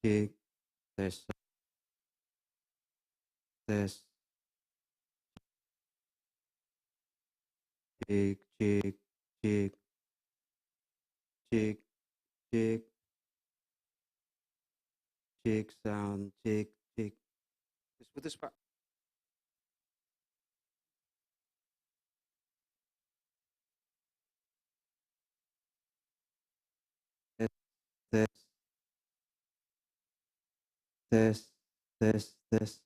cek, tes, tes, cek, cek, cek, cek, cek, cek sound, cek, cek. Putus Pak. Tes, tes, tes, tes, tes,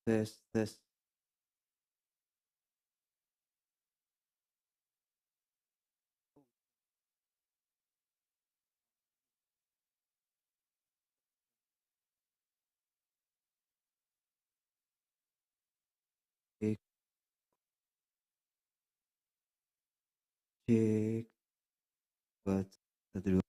tes, tes. Cek, cek, buat satu dua,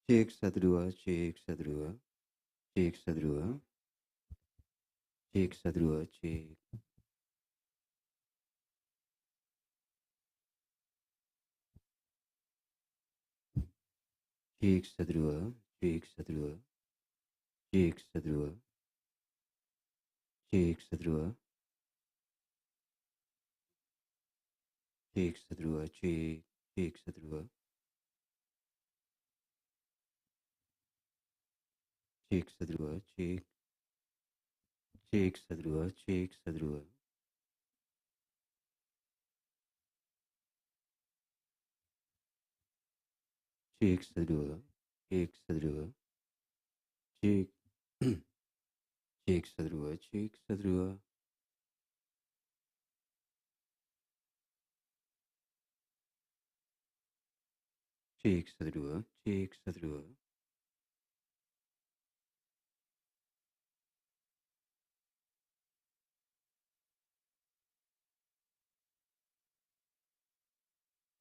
cek satu dua, cek satu dua, cek satu dua, cek satu dua, cek, cek satu dua, cek satu dua, cek satu dua, cek satu dua, cek satu dua, cek satu dua, cek satu dua, cek satu dua, cek satu dua, cek satu dua, cek satu dua, cek, cek satu dua, cek satu dua, cek satu dua, cek satu dua,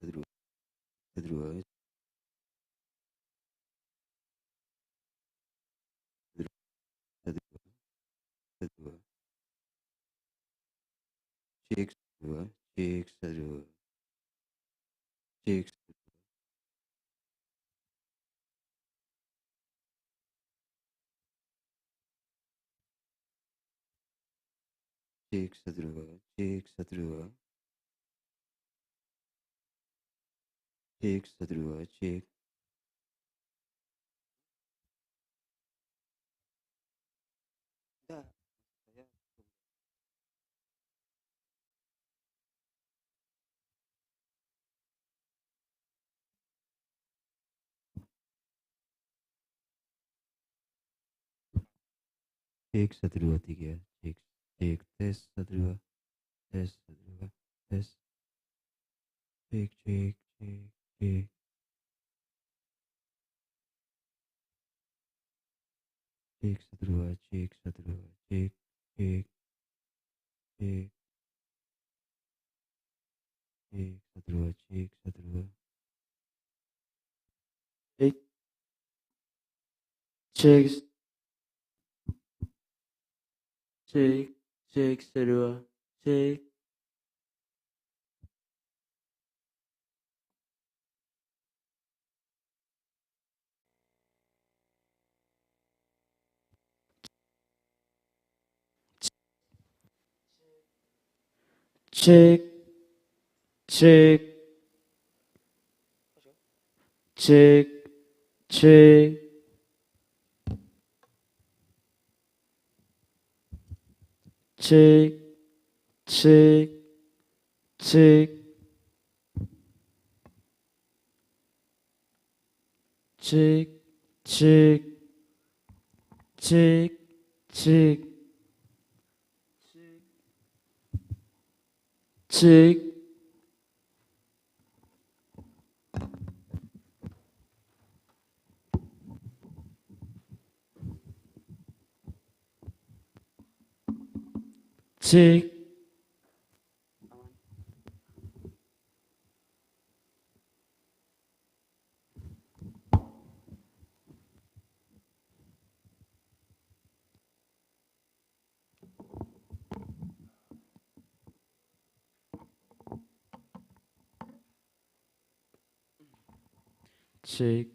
satu dua, satu dua, satu dua, satu dua, cek satu dua, cek satu dua, cek cek satu dua, cek satu dua, cek satu dua, cek. Enggak, saya cek satu dua tiga, cek, cek tes satu dua, tes satu dua, tes, cek cek cek cek, cek satu dua, cek satu dua, cek cek cek, cek satu dua, cek satu dua, cek cek cek cek satu dua, cek cek cek cek cek cek cek cek cek cek cek cek cek cek. cek.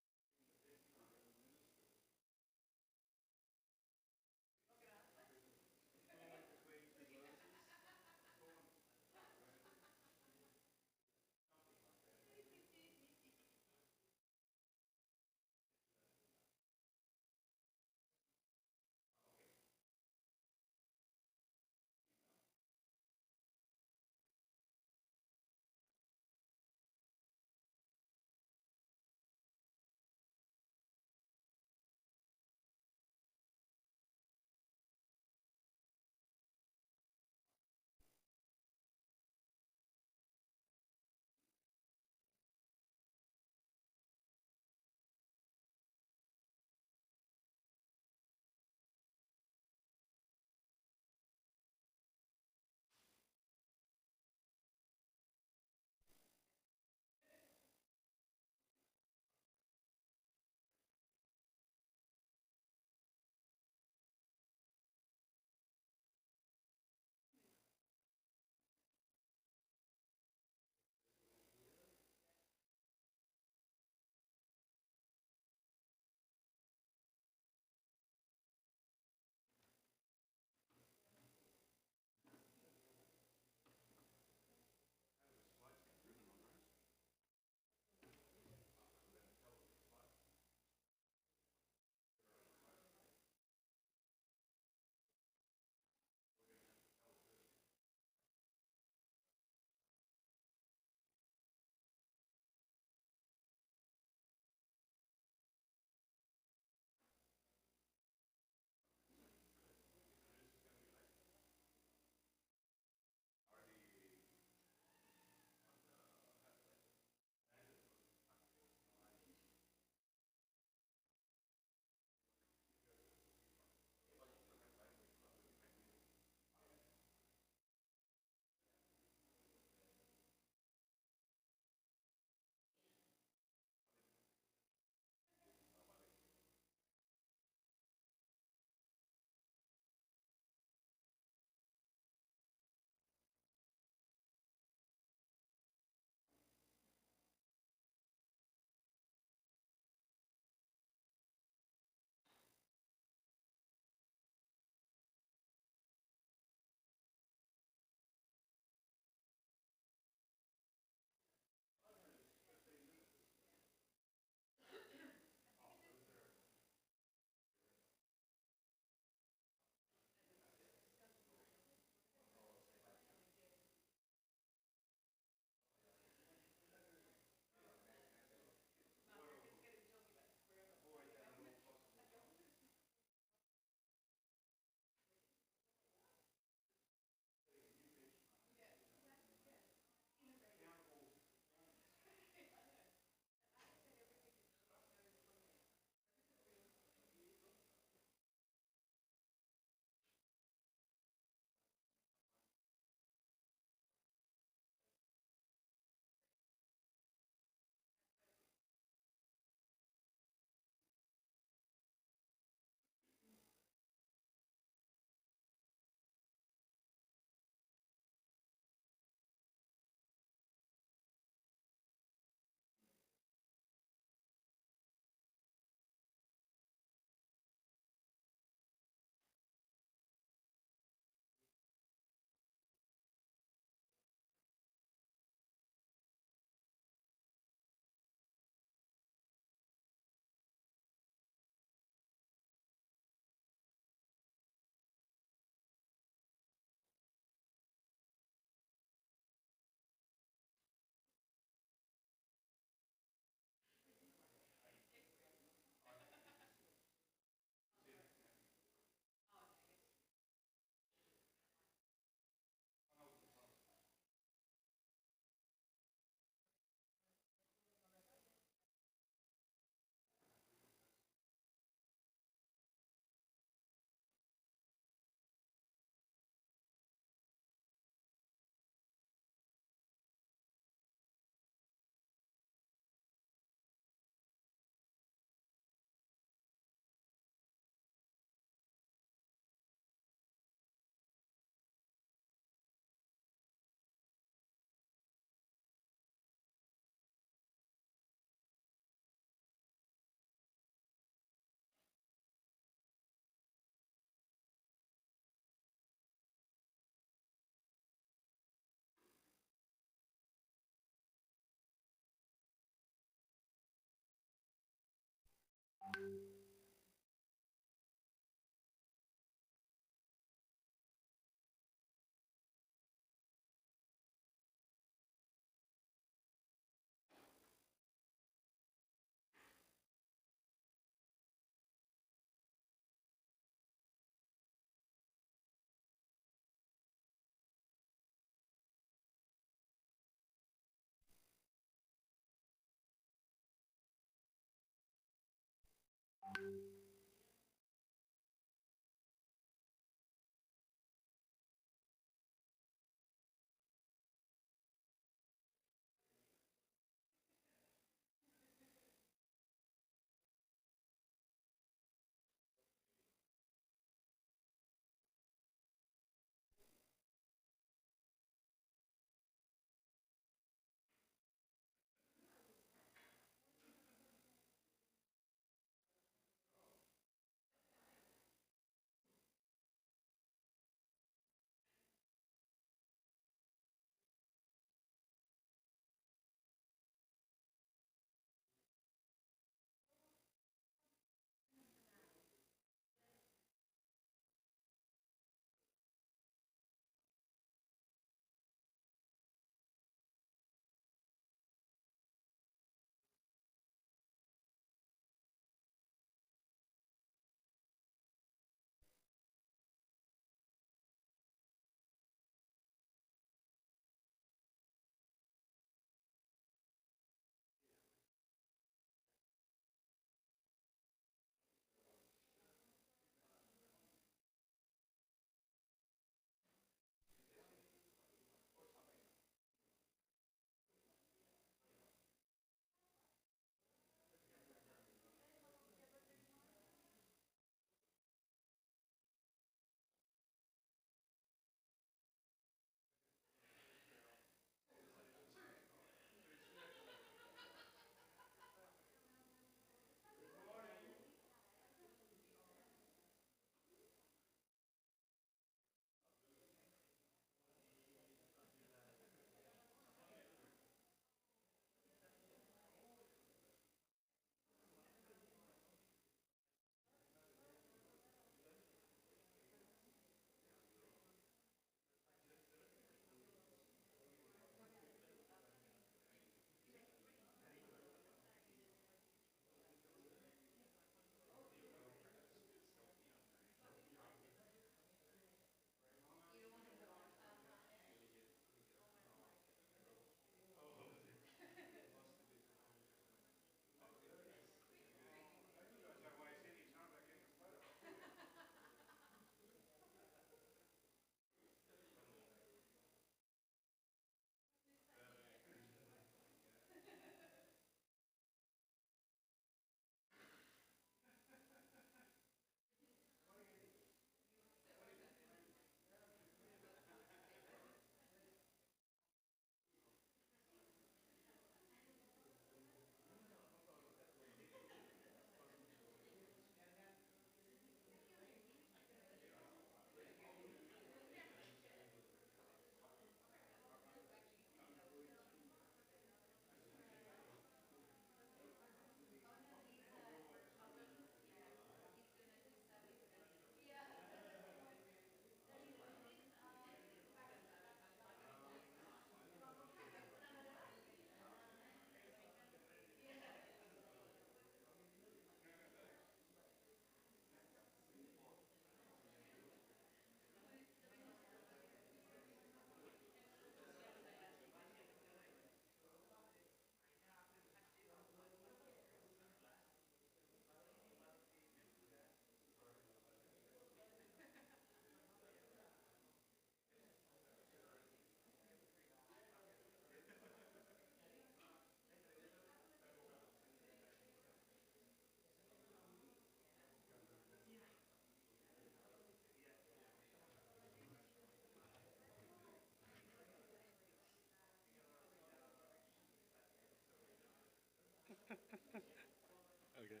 Okay.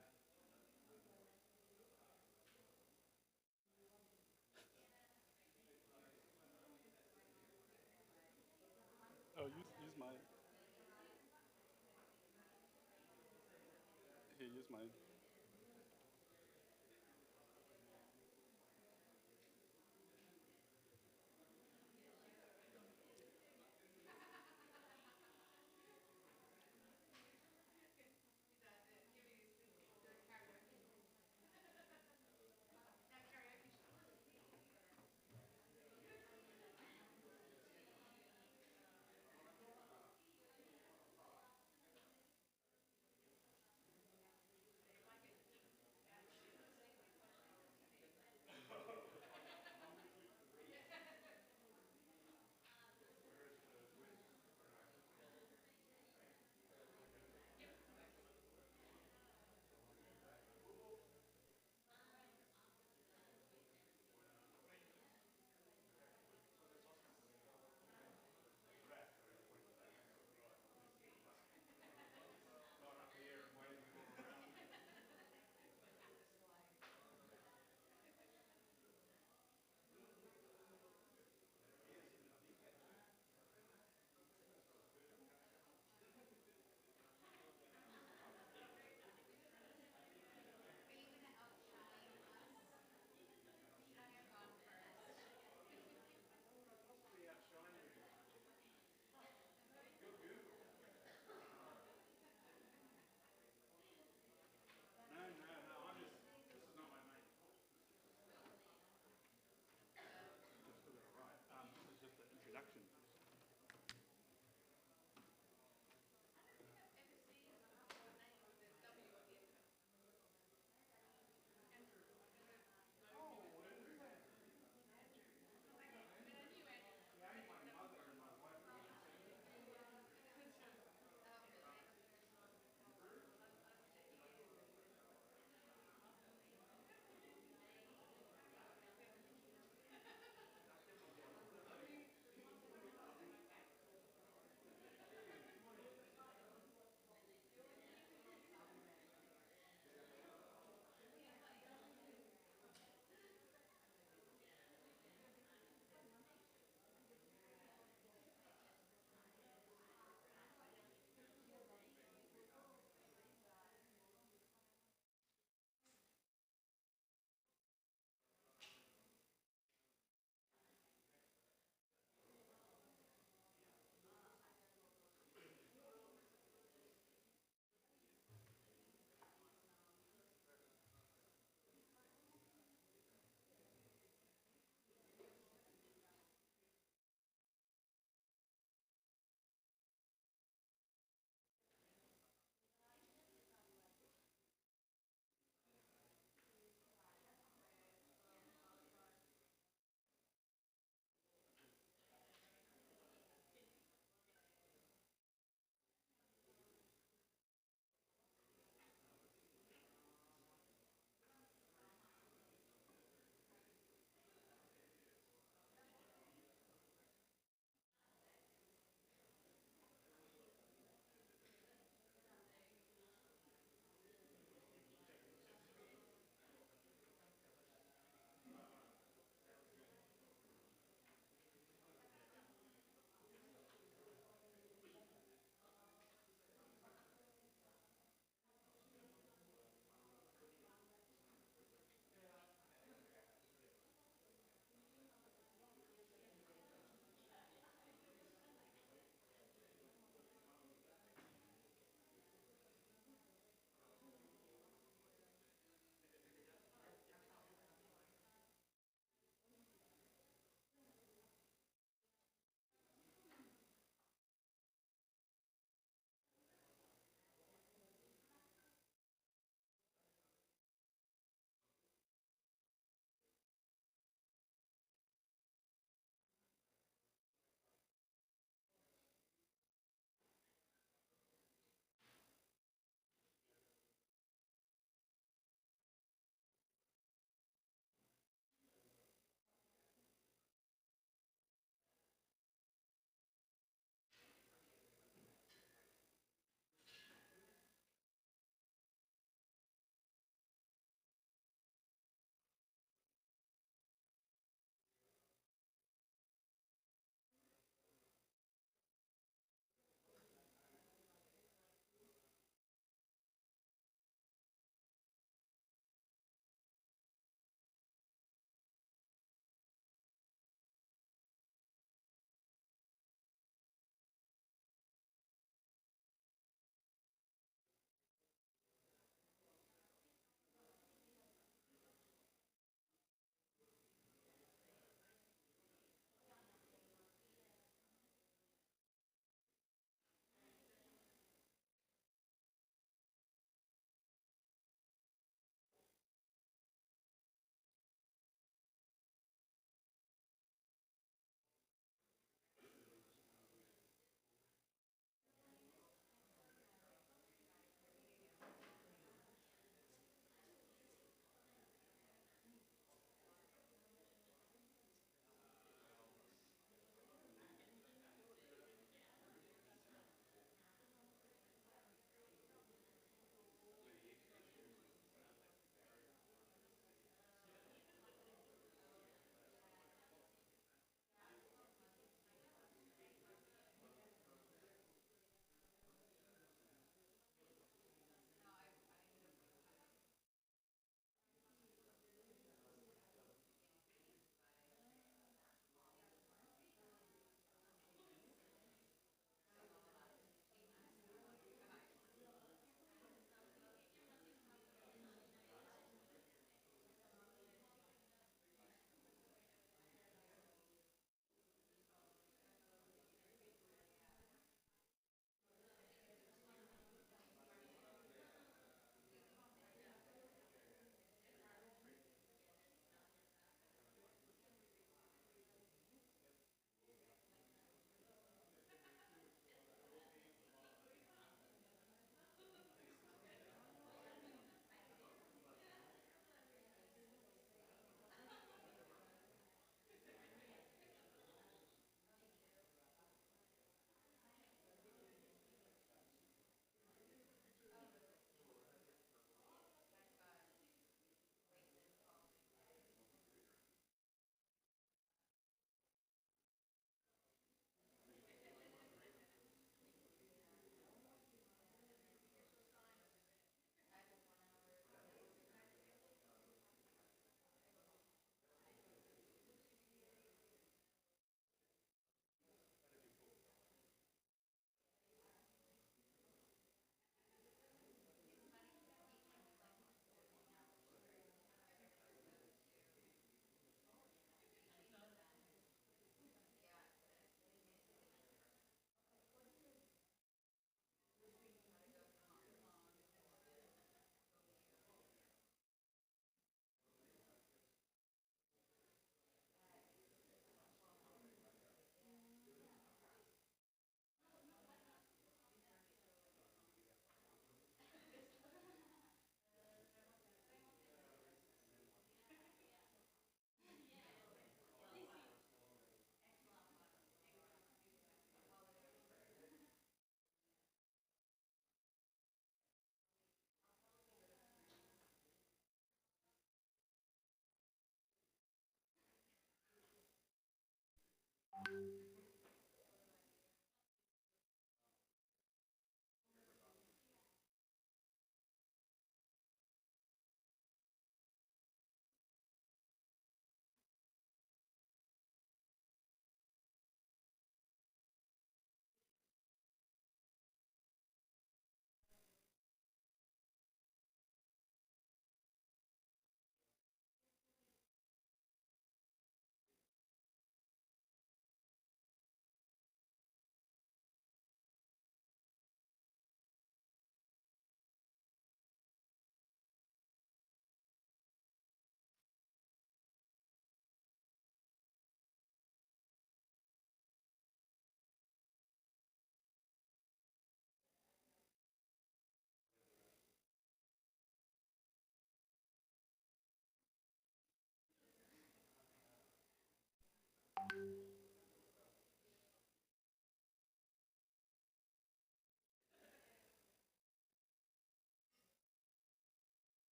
Oh, use mine. Here, use mine.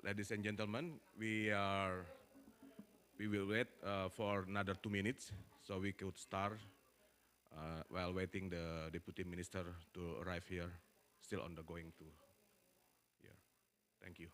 ladies and gentlemen, we will wait for another 2 minutes so we could start while waiting the deputy minister to arrive here, still on the going to here. Thank you.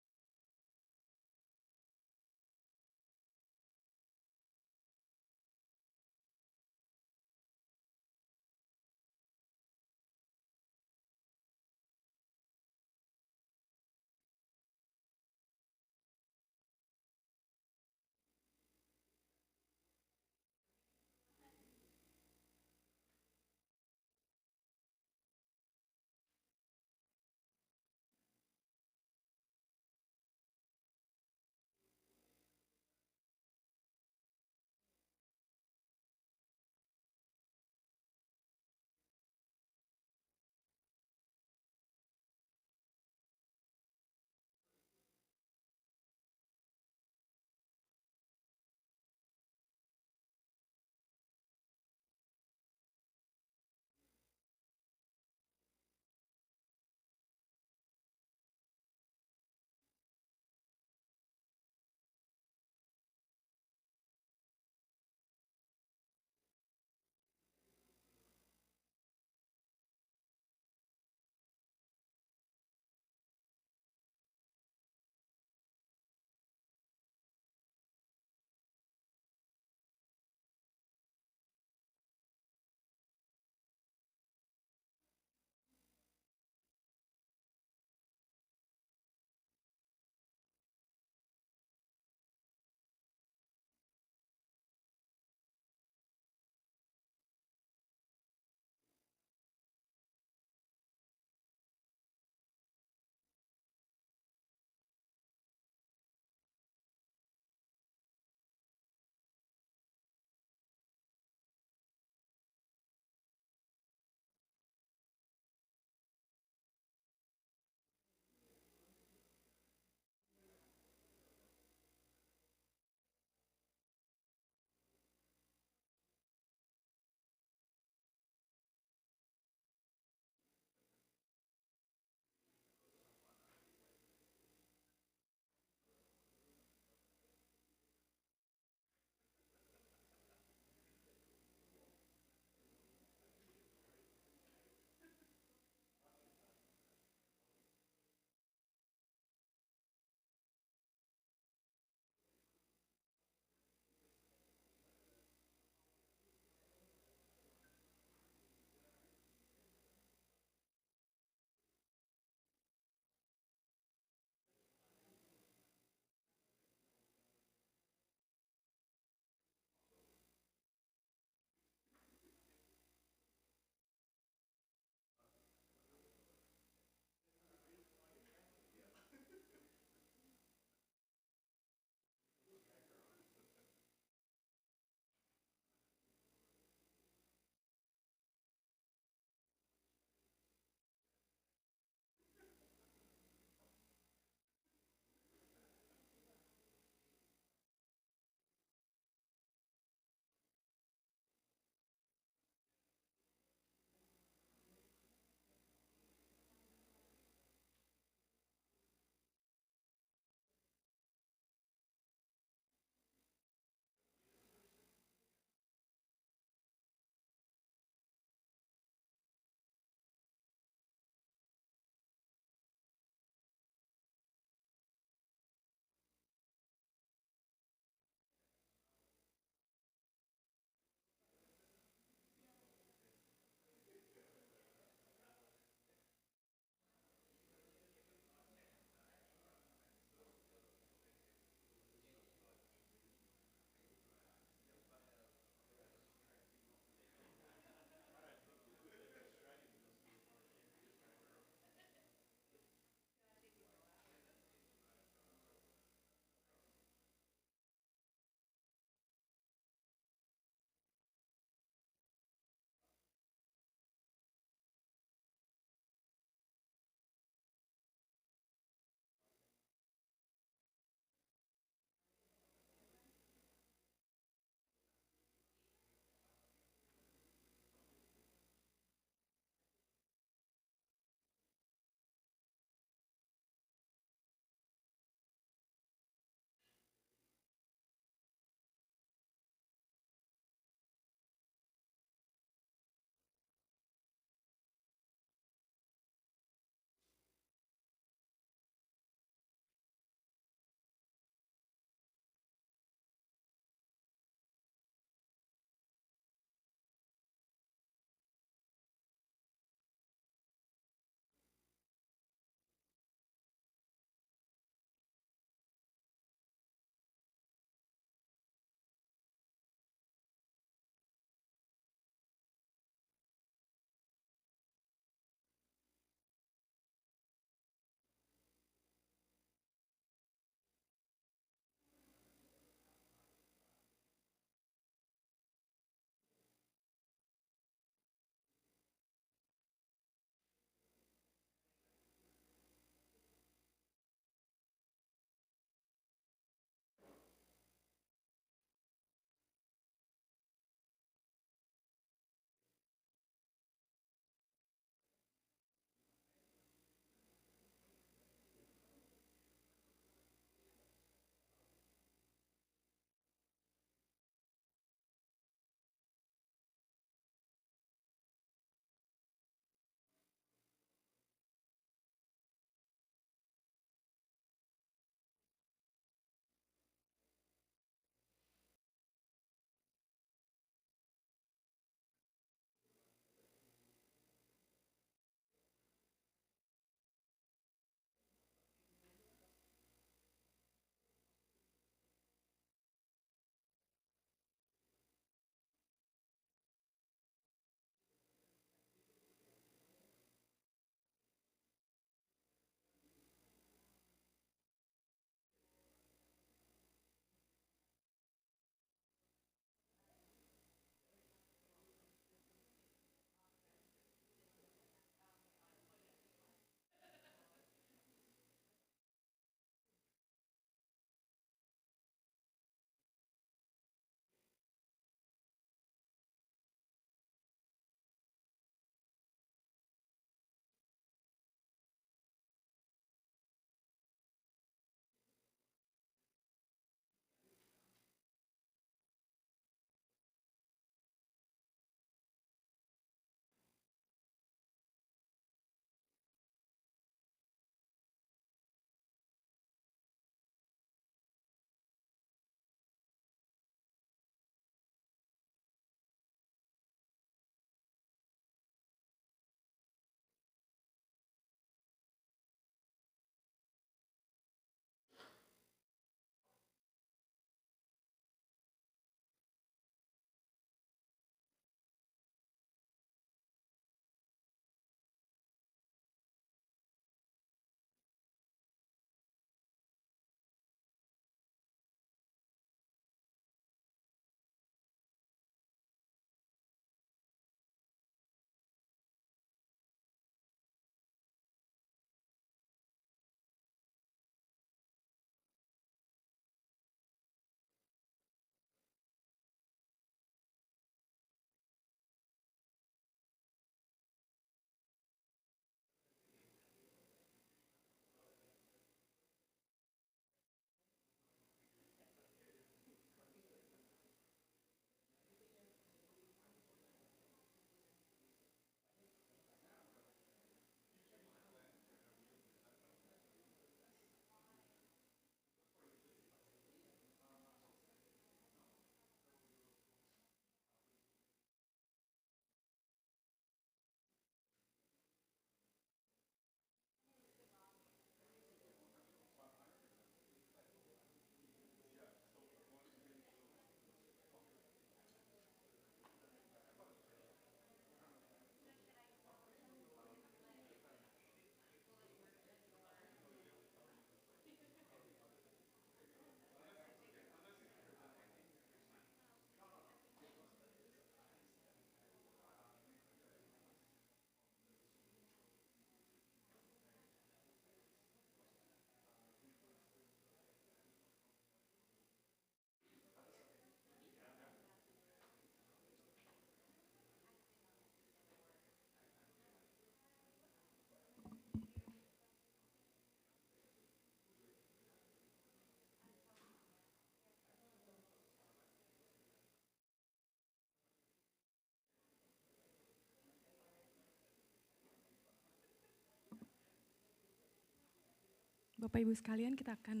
Bapak Ibu sekalian, kita akan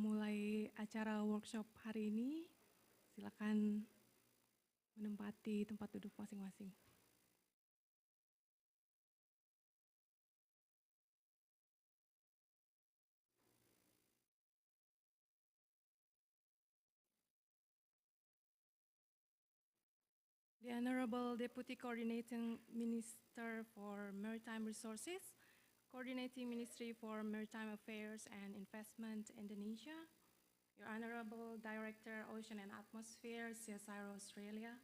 mulai acara workshop hari ini. Silakan menempati tempat duduk masing-masing. The Honorable Deputy Coordinating Minister for Maritime Resources, Coordinating Ministry for Maritime Affairs and Investment, Indonesia, Your Honorable Director, Ocean and Atmosphere, CSIRO Australia,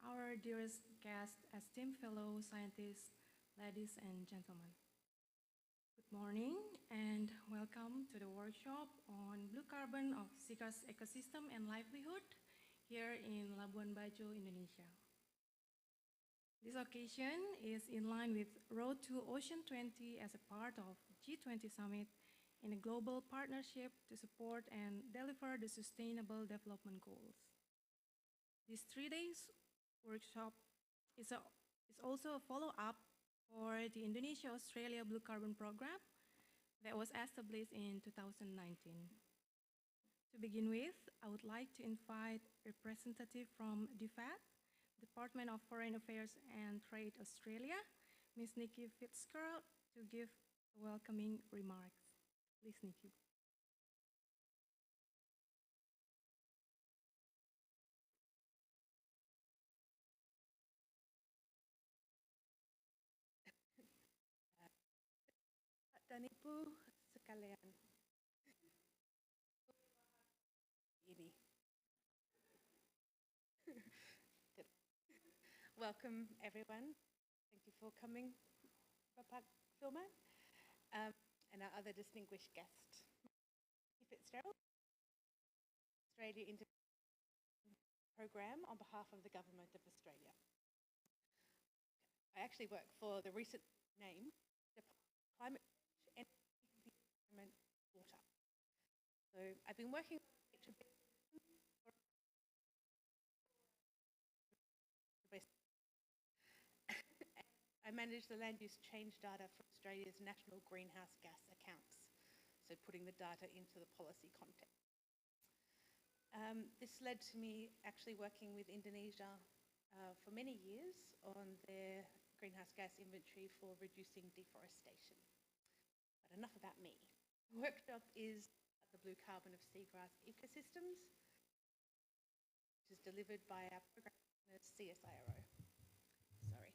our dearest guests, esteemed fellow scientists, ladies and gentlemen. Good morning and welcome to the workshop on blue carbon of seagrass ecosystem and livelihood here in Labuan Bajo, Indonesia. This occasion is in line with Road to Ocean20 as a part of G20 Summit in a global partnership to support and deliver the Sustainable Development Goals. This 3 days workshop is also a follow-up for the Indonesia-Australia Blue Carbon Program that was established in 2019. To begin with, I would like to invite representative from DFAT, Department of Foreign Affairs and Trade Australia, Ms. Nikki Fitzgerald, to give welcoming remarks. Please, Nikki. Dan Ibu sekalian, ini. Welcome everyone. Thank you for coming, Bapak Filman, and our other distinguished guest, Nikki Fitzgerald, Australia International Program on behalf of the Government of Australia. I actually work for the recent name, Climate and Environment Water. So I've been working I manage the land use change data for Australia's national greenhouse gas accounts, so putting the data into the policy context. This led to me actually working with Indonesia for many years on their greenhouse gas inventory for reducing deforestation. But enough about me. The workshop is the blue carbon of seagrass ecosystems, which is delivered by our program partner CSIRO. Sorry.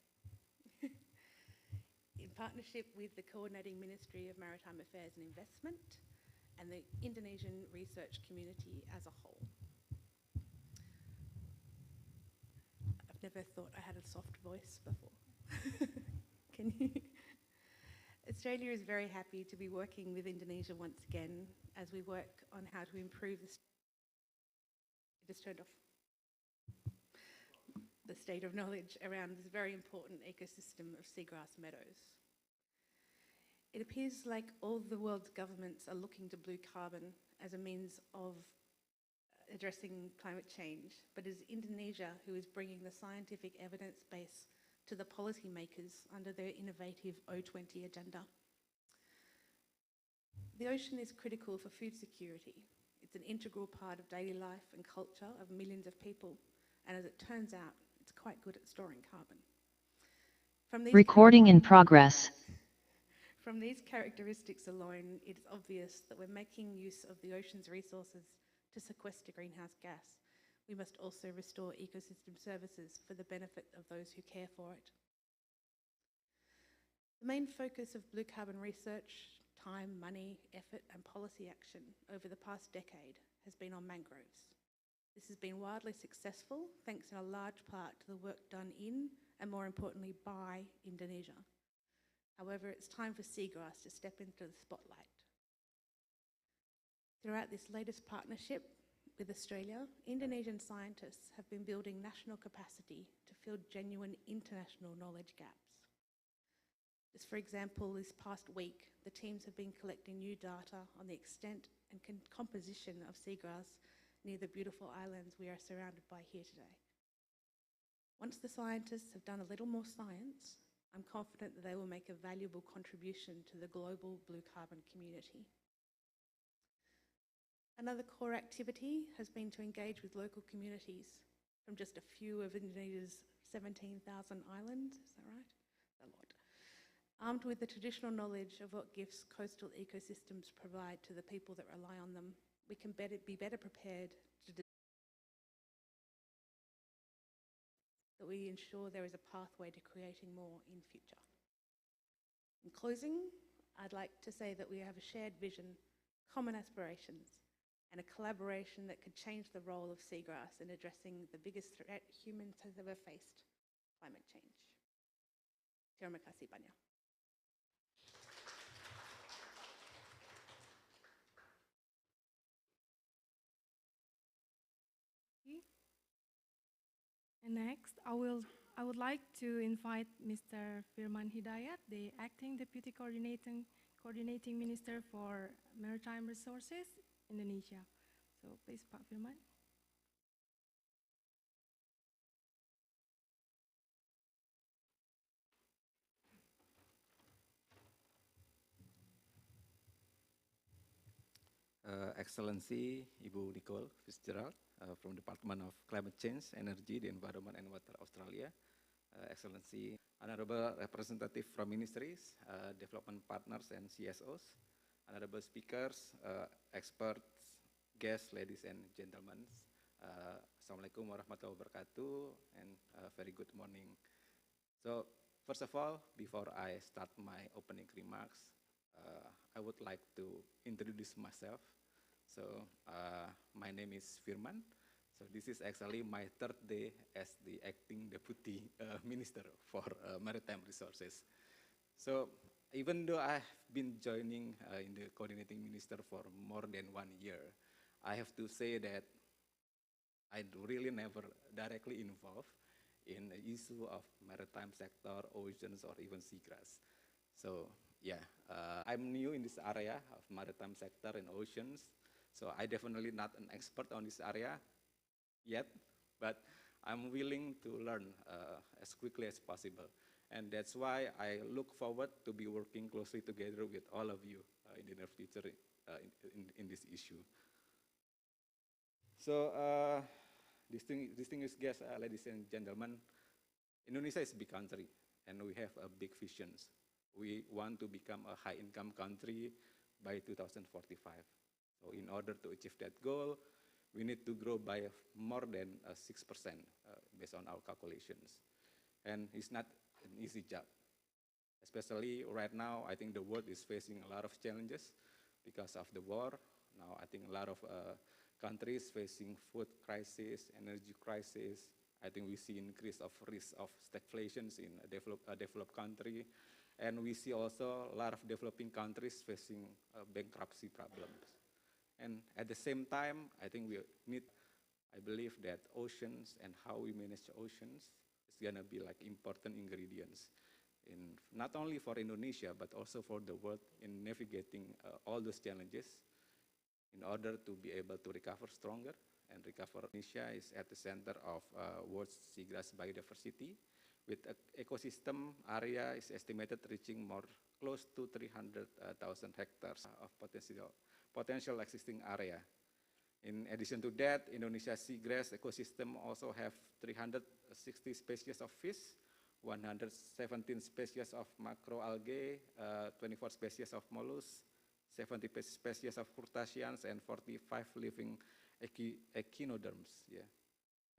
In partnership with the Coordinating Ministry of Maritime Affairs and Investment and the Indonesian research community as a whole. I've never thought I had a soft voice before. Can you? Australia is very happy to be working with Indonesia once again as we work on how to improve it just turned off. The state of knowledge around this very important ecosystem of seagrass meadows. It appears like all the world's governments are looking to blue carbon as a means of addressing climate change, but it is Indonesia who is bringing the scientific evidence base to the policymakers under their innovative O20 agenda. The ocean is critical for food security. It's an integral part of daily life and culture of millions of people, and as it turns out, it's quite good at storing carbon. Recording in progress. From these characteristics alone, it is obvious that we're making use of the ocean's resources to sequester greenhouse gas. We must also restore ecosystem services for the benefit of those who care for it. The main focus of blue carbon research, time, money, effort and policy action over the past decade has been on mangroves. This has been wildly successful thanks in a large part to the work done in and more importantly by Indonesia. However, it's time for seagrass to step into the spotlight. Throughout this latest partnership with Australia, Indonesian scientists have been building national capacity to fill genuine international knowledge gaps. Just for example, this past week, the teams have been collecting new data on the extent and composition of seagrass near the beautiful islands we are surrounded by here today. Once the scientists have done a little more science, I'm confident that they will make a valuable contribution to the global blue carbon community. Another core activity has been to engage with local communities from just a few of Indonesia's 17,000 islands, is that right? A lot. Armed with the traditional knowledge of what gifts coastal ecosystems provide to the people that rely on them, we can be better prepared to that we ensure there is a pathway to creating more in future. In closing, I'd like to say that we have a shared vision, common aspirations, and a collaboration that could change the role of seagrass in addressing the biggest threat humans have ever faced, climate change. Terima kasih banyak. And next, I would like to invite Mr. Firman Hidayat, the Acting Deputy Coordinating Minister for Maritime Resources, Indonesia. So please, Pak Firman. Excellency Ibu Nicole Fitzgerald from Department of Climate Change, Energy, the Environment and Water Australia. Excellency Honorable Representative from Ministries, Development Partners and CSOs, Honorable Speakers, experts, guests, ladies and gentlemen. Assalamualaikum warahmatullahi wabarakatuh and very good morning. So first of all, before I start my opening remarks, I would like to introduce myself. So my name is Firman. So this is actually my third day as the acting deputy minister for maritime resources. So even though I've been joining in the coordinating minister for more than 1 year, I have to say that I really never directly involved in the issue of maritime sector, oceans, or even seagrass. So yeah, I'm new in this area of maritime sector and oceans. So I definitely not an expert on this area yet, but I'm willing to learn as quickly as possible. And that's why I look forward to be working closely together with all of you in the near future in this issue. So distinguished guests, ladies and gentlemen, Indonesia is a big country and we have big visions. We want to become a high-income country by 2045. So in order to achieve that goal, we need to grow by more than 6% based on our calculations. And it's not an easy job. Especially right now, I think the world is facing a lot of challenges because of the war. Now I think a lot of countries facing food crisis, energy crisis. I think we see increase of risk of stagflations in a developed country. And we see also a lot of developing countries facing bankruptcy problems. And at the same time, I think I believe that oceans and how we manage oceans is gonna be like important ingredients in not only for Indonesia, but also for the world in navigating all those challenges in order to be able to recover stronger and recover. Indonesia is at the center of world's seagrass biodiversity, with ecosystem area is estimated reaching more close to 300,000 hectares of potential existing area. In addition to that, Indonesia's seagrass ecosystem also have 360 species of fish, 117 species of macroalgae, 24 species of mollusks, 70 species of crustaceans, and 45 living echinoderms. Yeah.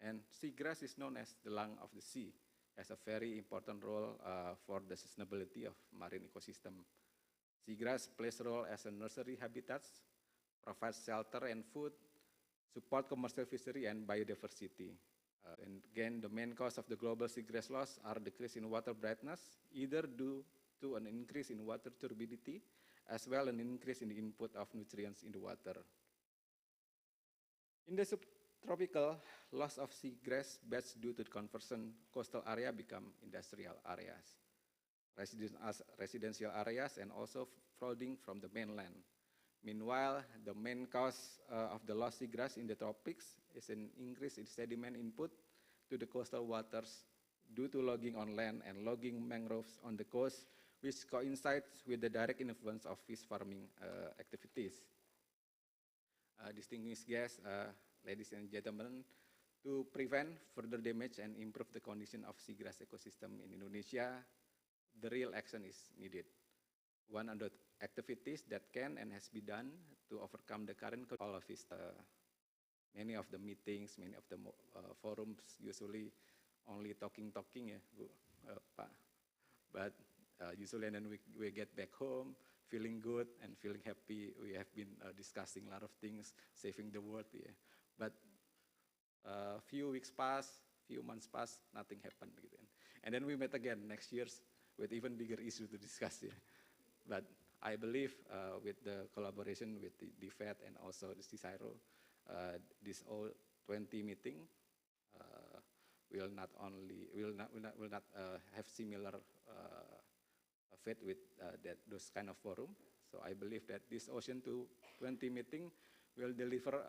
And seagrass is known as the lung of the sea, has a very important role for the sustainability of marine ecosystem. Seagrass plays a role as a nursery habitats, provides shelter and food, support commercial fishery and biodiversity. And again, the main cause of the global seagrass loss are decrease in water brightness, either due to an increase in water turbidity, as well as an increase in the input of nutrients in the water. In the subtropical, loss of seagrass beds due to the conversion coastal area become industrial areas, residential areas, and also flooding from the mainland. Meanwhile, the main cause of the lost seagrass in the tropics is an increase in sediment input to the coastal waters due to logging on land and logging mangroves on the coast, which coincides with the direct influence of fish farming activities. distinguished guests, ladies and gentlemen, to prevent further damage and improve the condition of seagrass ecosystem in Indonesia, the real action is needed. One of the activities that can and has been done to overcome the current all of this, many of the meetings, many of the forums, usually only talking, yeah, Bu, Pak. But usually and then we get back home, feeling good and feeling happy. We have been discussing a lot of things, saving the world, yeah. But few weeks pass, few months pass, nothing happened. And then we met again next year with even bigger issue to discuss, yeah. But I believe with the collaboration with the DFAT and also the CSIRO, this Ocean20 meeting will not have similar fate with those kind of forum. So I believe that this Ocean20 meeting will deliver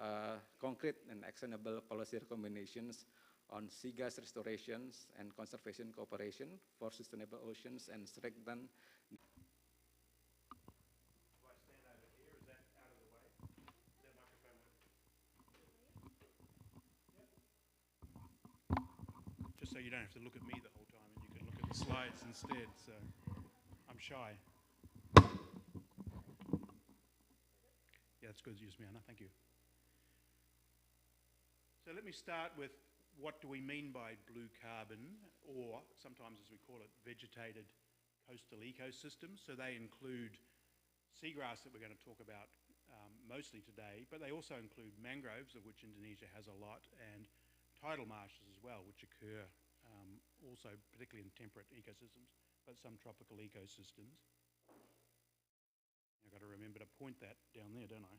concrete and actionable policy recommendations on seagrass restorations and conservation cooperation for sustainable oceans and strengthen. Just so you don't have to look at me the whole time and you can look at the slides instead, so I'm shy. Yeah, that's good, Yasmiana, thank you. So let me start with what do we mean by blue carbon, or sometimes as we call it, vegetated coastal ecosystems. So they include seagrass that we're going to talk about mostly today, but they also include mangroves, of which Indonesia has a lot, and tidal marshes as well, which occur also particularly in temperate ecosystems, but some tropical ecosystems. I've got to remember to point that down there, don't I?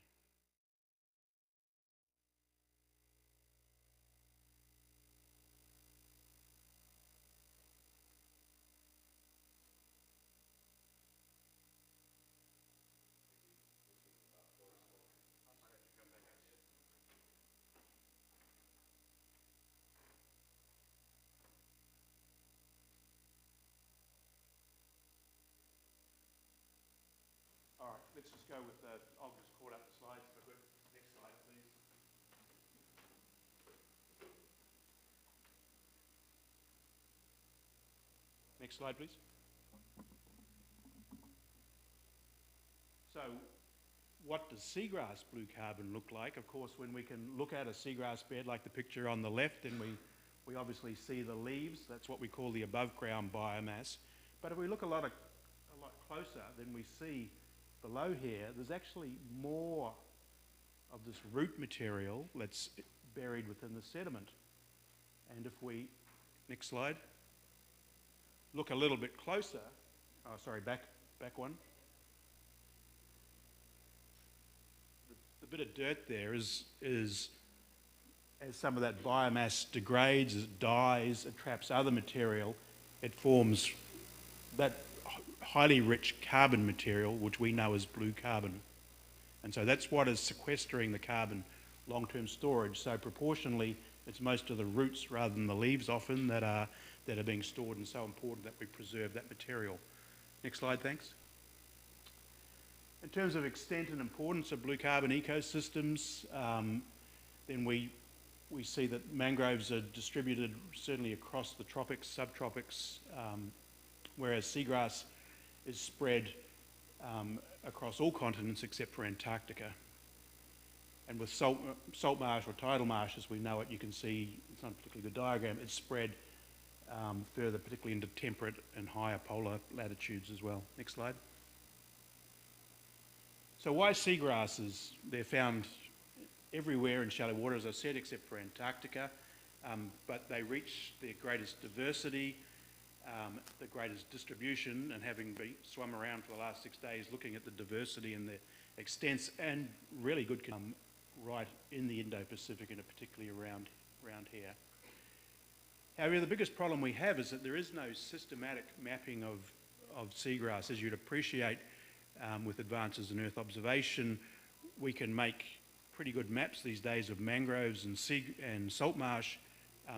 All right, let's just go with the, I'll just call out the slides, but next slide, please. Next slide, please. So, what does seagrass blue carbon look like? Of course, when we can look at a seagrass bed like the picture on the left, then we obviously see the leaves. That's what we call the above ground biomass. But if we look a lot closer, then we see below here, there's actually more of this root material that's buried within the sediment. And if we, next slide, look a little bit closer, oh sorry, back one. The bit of dirt there is as some of that biomass degrades, it dies, it traps other material, it forms that highly rich carbon material, which we know as blue carbon. And so that's what is sequestering the carbon long-term storage. So proportionally, it's most of the roots rather than the leaves often that are being stored, and so important that we preserve that material. Next slide, thanks. In terms of extent and importance of blue carbon ecosystems, then we see that mangroves are distributed certainly across the tropics, subtropics, whereas seagrass is spread across all continents except for Antarctica. And with salt marsh or tidal marsh, as we know it, you can see, it's not particularly the diagram, it's spread further, particularly into temperate and higher polar latitudes as well. Next slide. So why seagrasses? They're found everywhere in shallow water, as I said, except for Antarctica, but they reach their greatest diversity, the greatest distribution, and having swum around for the last 6 days looking at the diversity and the extents and really good right in the Indo-Pacific and particularly around here. However, the biggest problem we have is that there is no systematic mapping of seagrass. As you'd appreciate, with advances in Earth observation, we can make pretty good maps these days of mangroves and salt marsh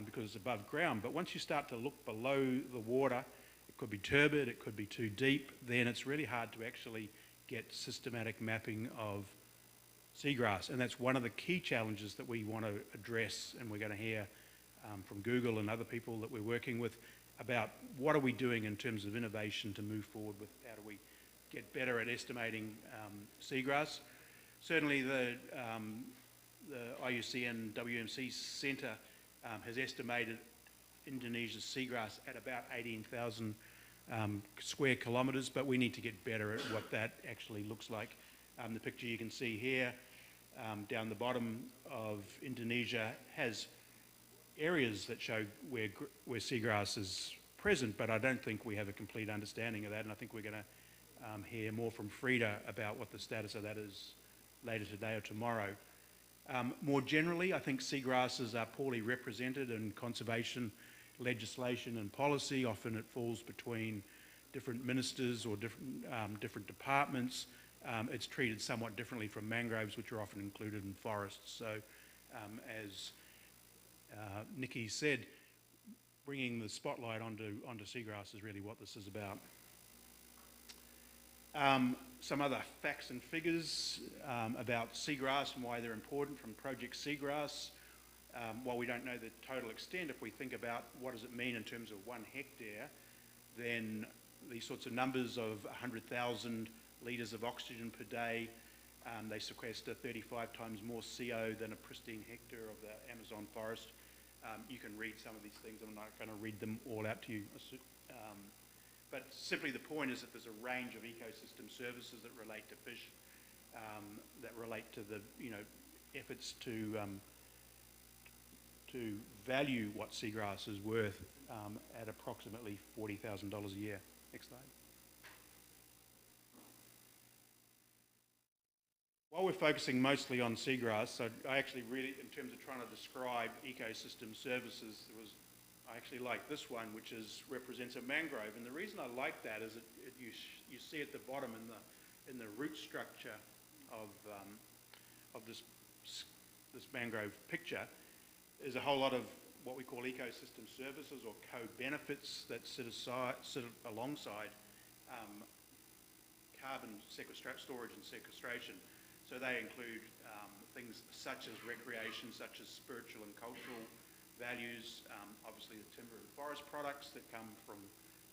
because it's above ground. But once you start to look below the water, it could be turbid, it could be too deep, then it's really hard to actually get systematic mapping of seagrass, and that's one of the key challenges that we want to address, and we're going to hear from Google and other people that we're working with about what are we doing in terms of innovation to move forward with how do we get better at estimating seagrass. Certainly the IUCN WMC Centre has estimated Indonesia's seagrass at about 18,000 square kilometres, but we need to get better at what that actually looks like. The picture you can see here down the bottom of Indonesia has areas that show where seagrass is present, but I don't think we have a complete understanding of that, and I think we're going to hear more from Frida about what the status of that is later today or tomorrow. More generally, I think seagrasses are poorly represented in conservation legislation and policy. Often it falls between different ministers or different departments. It's treated somewhat differently from mangroves, which are often included in forests. So as Nikki said, bringing the spotlight onto seagrass is really what this is about. Some other facts and figures about seagrass and why they're important from Project Seagrass. While we don't know the total extent, if we think about what does it mean in terms of 1 hectare, then these sorts of numbers of 100,000 litres of oxygen per day, they sequester 35 times more CO than a pristine hectare of the Amazon forest. You can read some of these things. I'm not going to read them all out to you. But simply the point is that there's a range of ecosystem services that relate to fish, that relate to the efforts to value what seagrass is worth at approximately $40,000 a year. Next slide. While we're focusing mostly on seagrass, I actually really, in terms of trying to describe ecosystem services, I actually like this one, which represents a mangrove. And the reason I like that is you see at the bottom in the root structure of this mangrove picture is a whole lot of what we call ecosystem services or co-benefits that sit alongside carbon storage and sequestration. So they include things such as recreation, such as spiritual and cultural values, obviously the timber and forest products that come from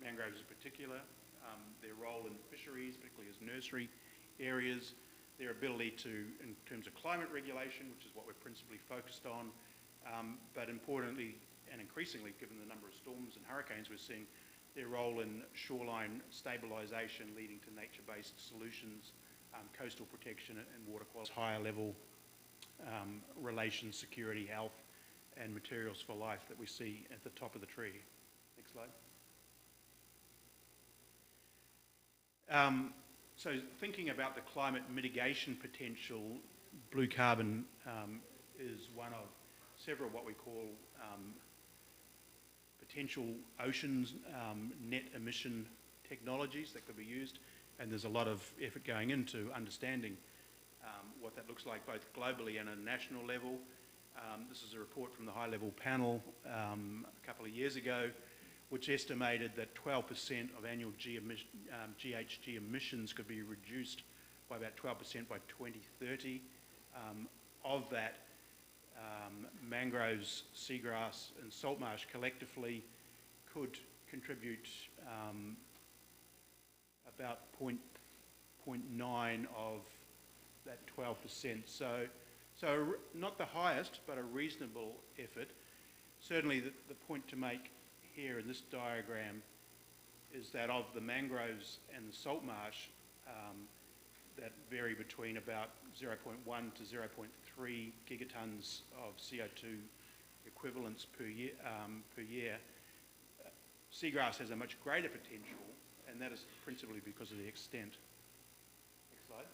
mangroves in particular, their role in fisheries, particularly as nursery areas, their ability to, in terms of climate regulation, which is what we're principally focused on, but importantly and increasingly, given the number of storms and hurricanes we're seeing, their role in shoreline stabilisation leading to nature-based solutions, coastal protection and water quality, higher level relations, security, health, and materials for life that we see at the top of the tree. Next slide. So thinking about the climate mitigation potential, blue carbon is one of several what we call potential oceans net emission technologies that could be used, and there's a lot of effort going into understanding what that looks like both globally and at a national level. This is a report from the high-level panel a couple of years ago, which estimated that 12% of annual GHG emissions could be reduced by about 12% by 2030. Of that, mangroves, seagrass and salt marsh collectively could contribute about 0.9 of that 12%. So not the highest, but a reasonable effort. Certainly the point to make here in this diagram is that of the mangroves and the salt marsh that vary between about 0.1 to 0.3 gigatons of CO2 equivalents per year, seagrass has a much greater potential, and that is principally because of the extent. Next slide.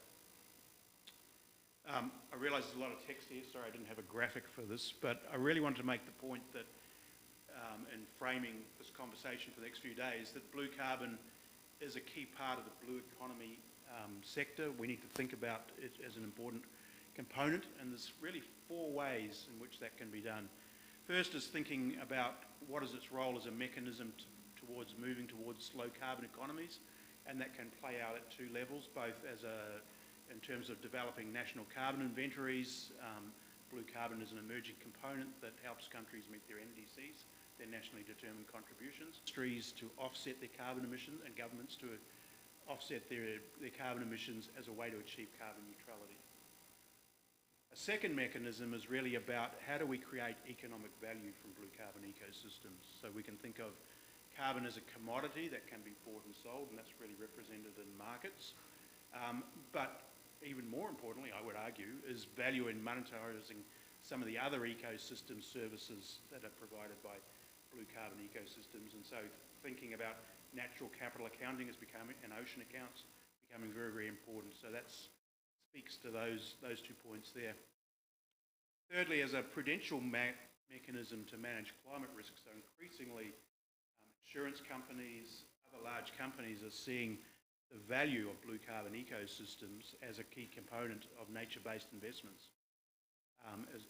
I realise there's a lot of text here. Sorry, I didn't have a graphic for this, but I really wanted to make the point that in framing this conversation for the next few days, that blue carbon is a key part of the blue economy sector. We need to think about it as an important component, and there's really 4 ways in which that can be done. First is thinking about what is its role as a mechanism towards moving towards low carbon economies, and that can play out at 2 levels, both as a in terms of developing national carbon inventories. Blue carbon is an emerging component that helps countries meet their NDCs, their nationally determined contributions. Industries to offset their carbon emissions and governments to offset their carbon emissions as a way to achieve carbon neutrality. A second mechanism is really about how do we create economic value from blue carbon ecosystems. So we can think of carbon as a commodity that can be bought and sold, and that's really represented in markets. But even more importantly, I would argue, is value in monetising some of the other ecosystem services that are provided by blue carbon ecosystems. And so thinking about natural capital accounting is becoming, and ocean accounts becoming very, very important. So that speaks to those 2 points there. Thirdly, as a prudential mechanism to manage climate risk, so increasingly insurance companies, other large companies are seeing the value of blue carbon ecosystems as a key component of nature-based investments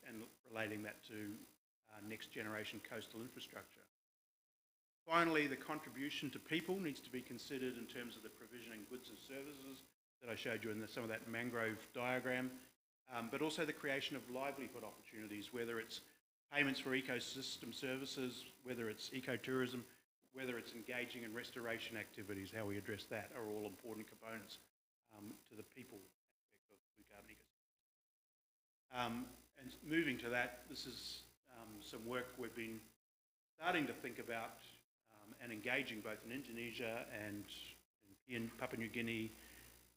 and relating that to next generation coastal infrastructure. Finally, the contribution to people needs to be considered in terms of the provisioning goods and services that I showed you in some of that mangrove diagram, but also the creation of livelihood opportunities, whether it's payments for ecosystem services, whether it's ecotourism, whether it's engaging in restoration activities, how we address that are all important components to the people aspect of blue carbon ecosystems. And moving to that, this is some work we've been starting to think about and engaging both in Indonesia and in Papua New Guinea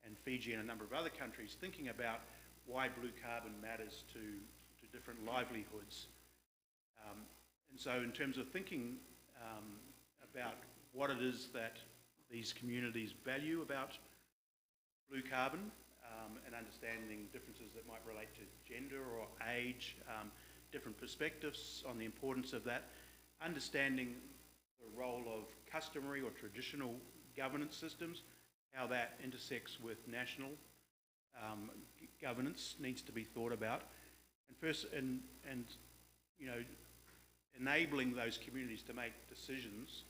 and Fiji and a number of other countries, thinking about why blue carbon matters to different livelihoods. And so in terms of thinking about what it is that these communities value about blue carbon and understanding differences that might relate to gender or age, different perspectives on the importance of that, understanding the role of customary or traditional governance systems, how that intersects with national governance needs to be thought about, and you know, enabling those communities to make decisions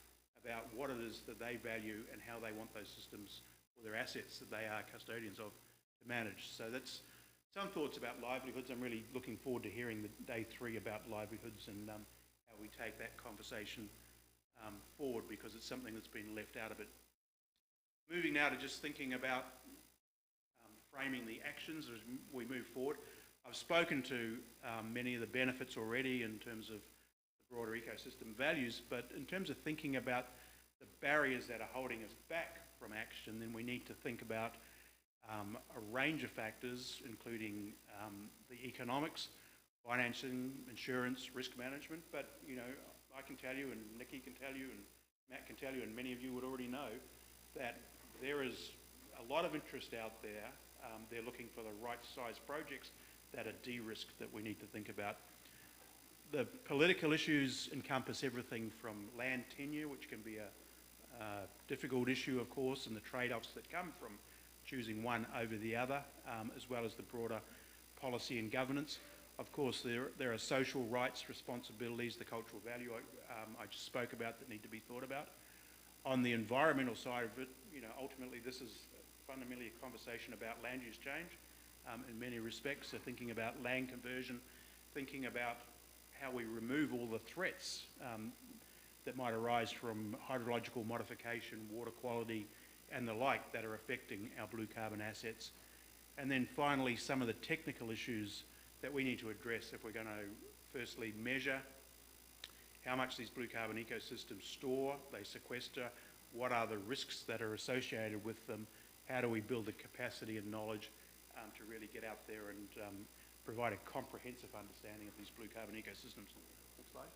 about what it is that they value and how they want those systems or their assets that they are custodians of to manage. So that's some thoughts about livelihoods. I'm really looking forward to hearing the day 3 about livelihoods and how we take that conversation forward, because it's something that's been left out of it. Moving now to just thinking about framing the actions as we move forward. I've spoken to many of the benefits already in terms of the broader ecosystem values, but in terms of thinking about the barriers that are holding us back from action, then we need to think about a range of factors, including the economics, financing, insurance, risk management. But, you know, I can tell you, and Nikki can tell you, and Matt can tell you, and many of you would already know, that there is a lot of interest out there. They're looking for the right size projects that are de-risked that we need to think about. The political issues encompass everything from land tenure, which can be a difficult issue, of course, and the trade-offs that come from choosing one over the other, as well as the broader policy and governance. Of course, there are social rights, responsibilities, the cultural value I just spoke about that need to be thought about. On the environmental side of it, you know, ultimately this is fundamentally a conversation about land use change in many respects. So thinking about land conversion, thinking about how we remove all the threats that might arise from hydrological modification, water quality, and the like that are affecting our blue carbon assets. And then finally, some of the technical issues that we need to address if we're going to firstly measure how much these blue carbon ecosystems store, they sequester, what are the risks that are associated with them, how do we build the capacity and knowledge to really get out there and provide a comprehensive understanding of these blue carbon ecosystems. Next slide.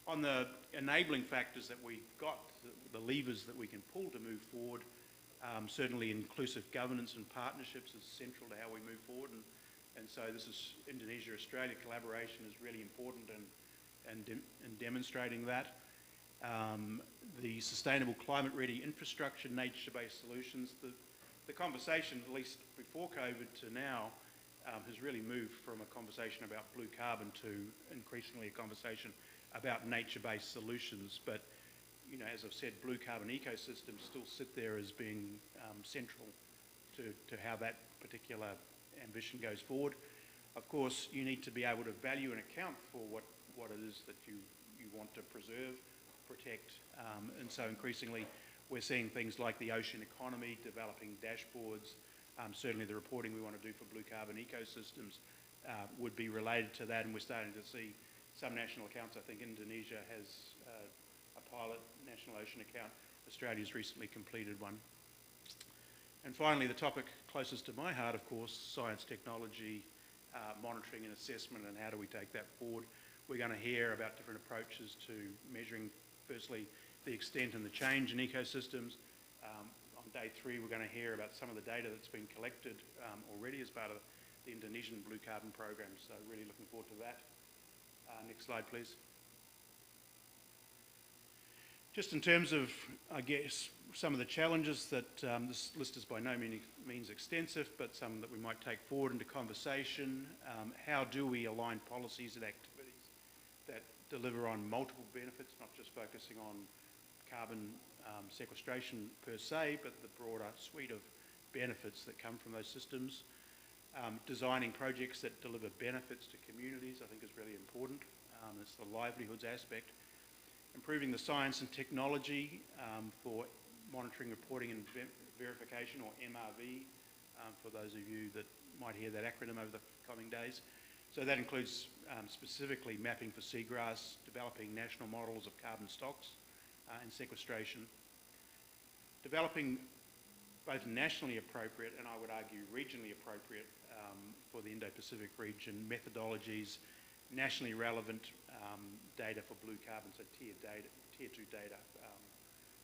On the enabling factors that we've got, the levers that we can pull to move forward, certainly inclusive governance and partnerships is central to how we move forward, and so this is Indonesia-Australia collaboration is really important in demonstrating that. The sustainable climate-ready infrastructure, nature-based solutions, the conversation, at least before COVID to now, has really moved from a conversation about blue carbon to increasingly a conversation about nature-based solutions. But, you know, as I've said, blue carbon ecosystems still sit there as being central to how that particular ambition goes forward. Of course, you need to be able to value and account for what it is that you want to preserve, protect, and so increasingly we're seeing things like the ocean economy, developing dashboards. Certainly the reporting we want to do for blue carbon ecosystems would be related to that, and we're starting to see some national accounts. I think Indonesia has a pilot national ocean account. Australia's recently completed one. And finally, the topic closest to my heart, of course, science, technology, monitoring and assessment, and how do we take that forward. We're going to hear about different approaches to measuring, firstly, the extent and the change in ecosystems. On day 3, we're going to hear about some of the data that's been collected already as part of the Indonesian Blue Carbon Program, so really looking forward to that. Next slide, please. Just in terms of, I guess, some of the challenges that this list is by no means extensive, but some that we might take forward into conversation. How do we align policies and activities that deliver on multiple benefits, not just focusing on carbon sequestration per se, but the broader suite of benefits that come from those systems. Designing projects that deliver benefits to communities, I think, is really important. It's the livelihoods aspect. Improving the science and technology for monitoring, reporting and verification, or MRV, for those of you that might hear that acronym over the coming days. So that includes specifically mapping for seagrass, developing national models of carbon stocks and sequestration, developing both nationally appropriate and I would argue regionally appropriate for the Indo-Pacific region methodologies, nationally relevant data for blue carbon, so tier 2 data,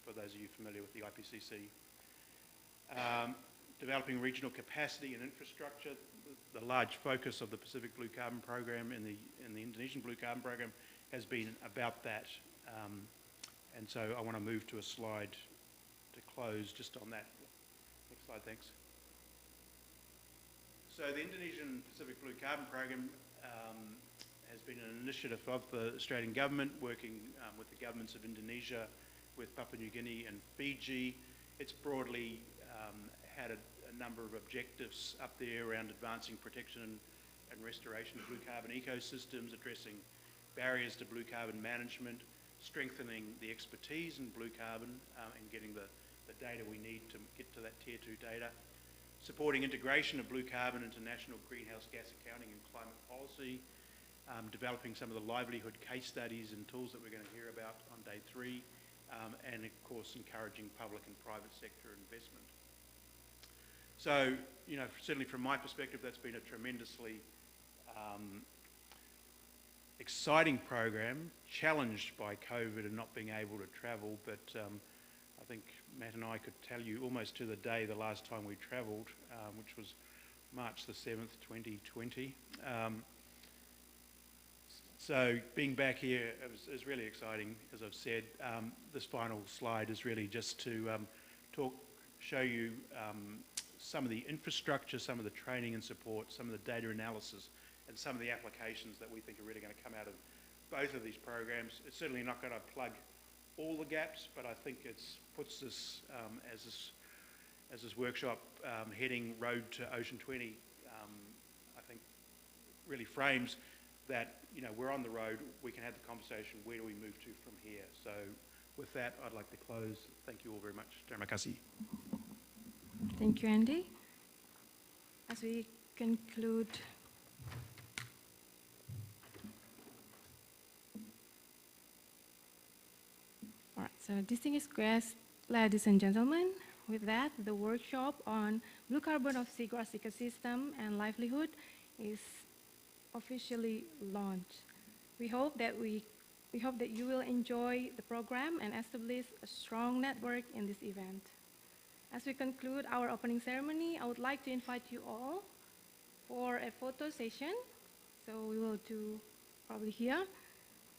for those of you familiar with the IPCC. Developing regional capacity and infrastructure. The large focus of the Pacific Blue Carbon Program and the Indonesian Blue Carbon Program has been about that. And so I want to move to a slide to close just on that. Next slide, thanks. So the Indonesian Pacific Blue Carbon Program has been an initiative of the Australian government, working with the governments of Indonesia, with Papua New Guinea and Fiji. It's broadly had a number of objectives up there around advancing protection and restoration of blue carbon ecosystems, addressing barriers to blue carbon management, strengthening the expertise in blue carbon and getting the data we need to get to that tier 2 data, supporting integration of blue carbon into national greenhouse gas accounting and climate policy, developing some of the livelihood case studies and tools that we're going to hear about on day 3, and of course encouraging public and private sector investment. So, you know, certainly from my perspective, that's been a tremendously exciting program, challenged by COVID and not being able to travel, but I think Matt and I could tell you almost to the day the last time we travelled, which was March the 7th, 2020. So being back here is really exciting, as I've said. This final slide is really just to show you some of the infrastructure, some of the training and support, some of the data analysis, and some of the applications that we think are really going to come out of both of these programs. It's certainly not going to plug all the gaps, but I think it puts this as this workshop heading Road to Ocean20, I think really frames that, you know, we're on the road, we can have the conversation, where do we move to from here? So with that, I'd like to close. Thank you all very much. Terima kasih. Thank you, Andy. As we conclude all right, so distinguished guests, ladies and gentlemen, with that, the workshop on blue carbon of seagrass ecosystem and livelihood is officially launched. We hope that you will enjoy the program and establish a strong network in this event. As we conclude our opening ceremony, I would like to invite you all for a photo session. So we will do probably here.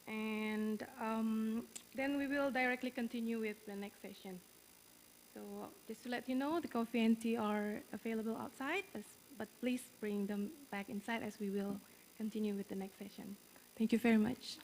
And then we will directly continue with the next session. So just to let you know, the coffee and tea are available outside, but please bring them back inside as we will continue with the next session. Thank you very much.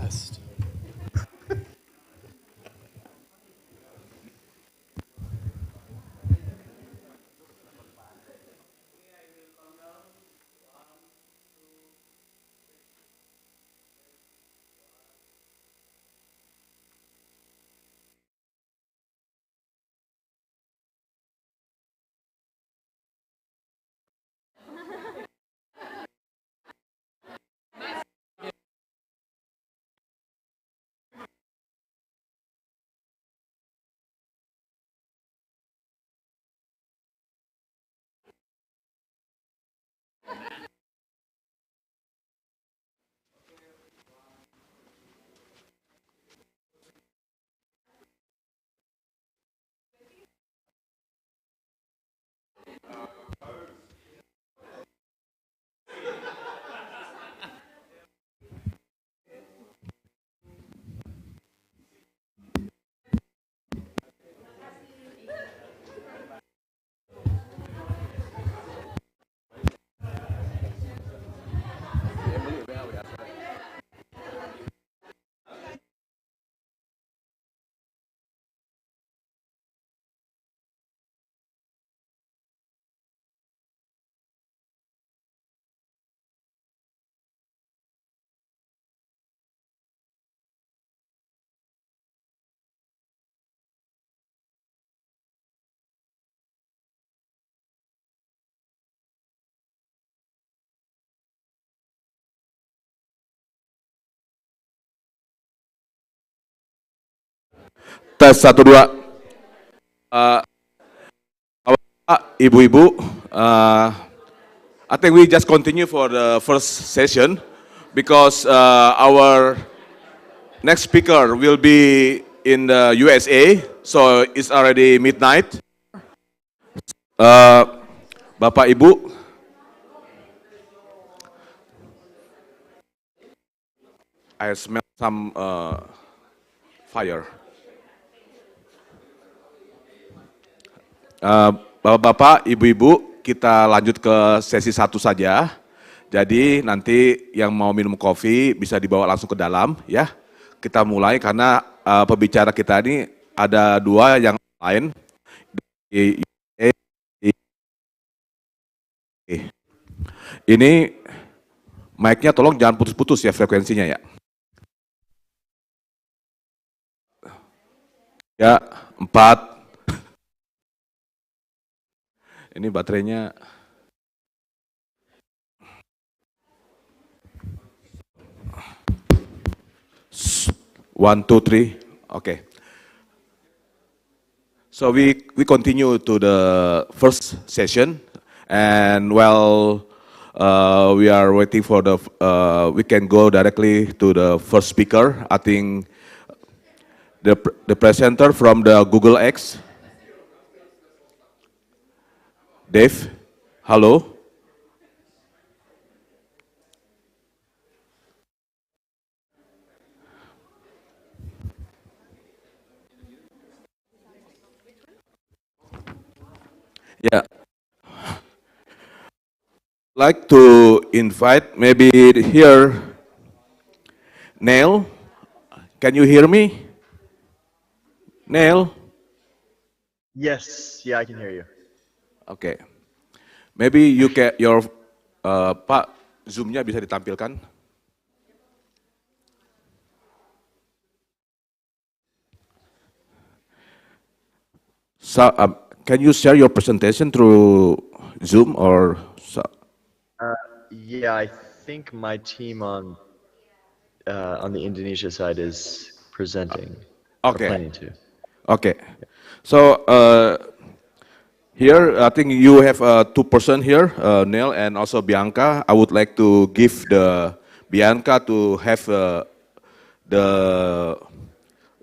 Test. Tes 1 2. Bapak, Ibu-ibu, I think we just continue for the first session because our next speaker will be in the USA, so it's already midnight. Bapak, Ibu, I smell some fire. Bapak-bapak, ibu-ibu, kita lanjut ke sesi 1 saja. Jadi nanti yang mau minum kopi bisa dibawa langsung ke dalam ya. Kita mulai karena pembicara kita ini ada 2 yang lain. Ini mic-nya tolong jangan putus-putus ya frekuensinya ya. Ya, 4. Ini baterainya. 1 2 3. Okay. So we continue to the first session, and while we are waiting for the, we can go directly to the first speaker. I think the presenter from the Google X, Dave. Hello. Yeah. Like to invite maybe here, Neil. Can you hear me? Neil? Yes, yeah, I can hear you. Okay. Maybe you can, your, Pak, Zoom-nya bisa ditampilkan. So, can you share your presentation through Zoom or so? Yeah, I think my team on the Indonesia side is presenting. Okay. Or planning to. Okay. So here I think you have 2 persons here, Neil and also Bianca. I would like to give the Bianca to have the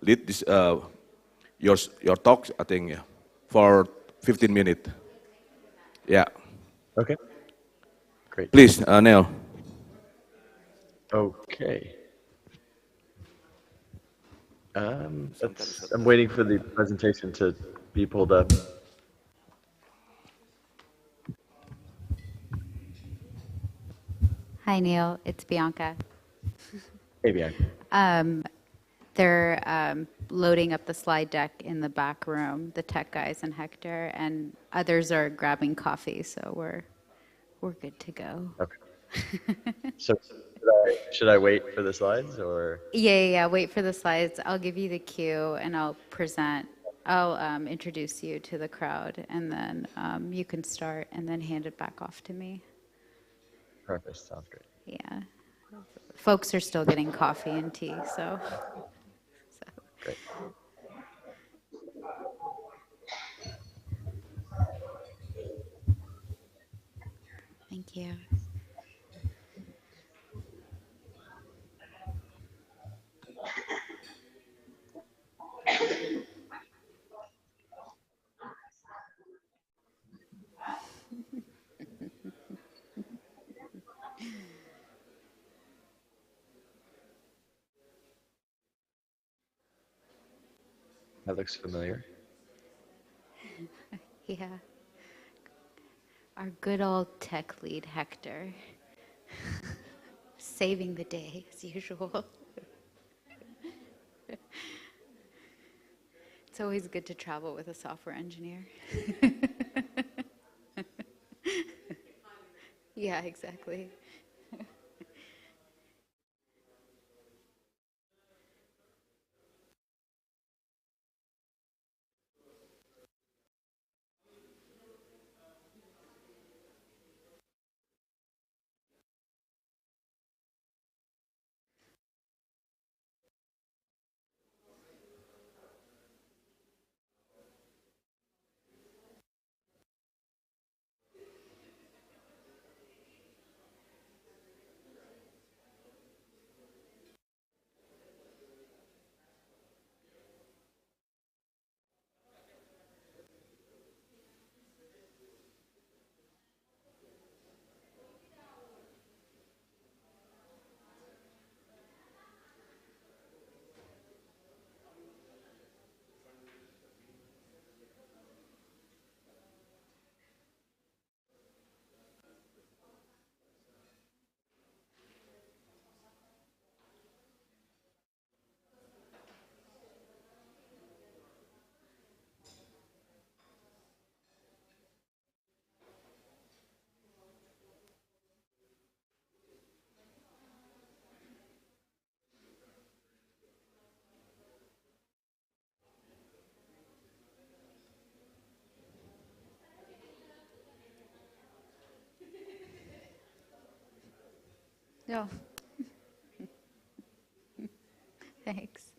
lead this your talk. I think yeah, for 15 minutes. Yeah. Okay. Great. Please, Neil. Okay. I'm waiting for the presentation to be pulled up. Hi, Neil. It's Bianca. Hey, Bianca. They're loading up the slide deck in the back room, the tech guys and Hector, and others are grabbing coffee, so we're good to go. Okay. So should I wait for the slides or? Yeah. Wait for the slides. I'll give you the cue and I'll present. I'll introduce you to the crowd, and then you can start and then hand it back off to me. Perfect. Sounds great. Yeah. Folks are still getting coffee and tea, so. Great. Thank you. That looks familiar. Yeah. Our good old tech lead, Hector. Saving the day, as usual. It's always good to travel with a software engineer. Yeah, exactly. No. Thanks.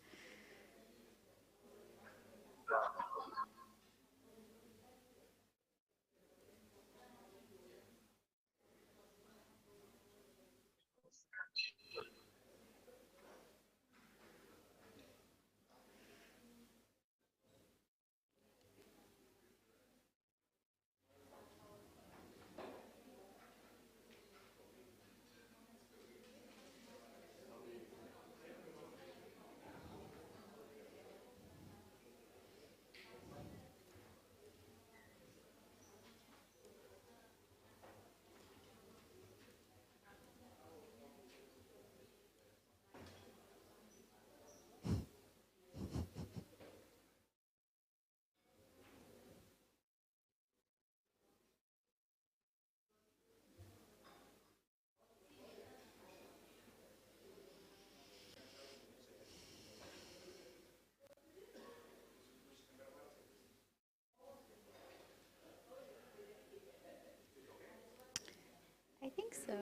I think so,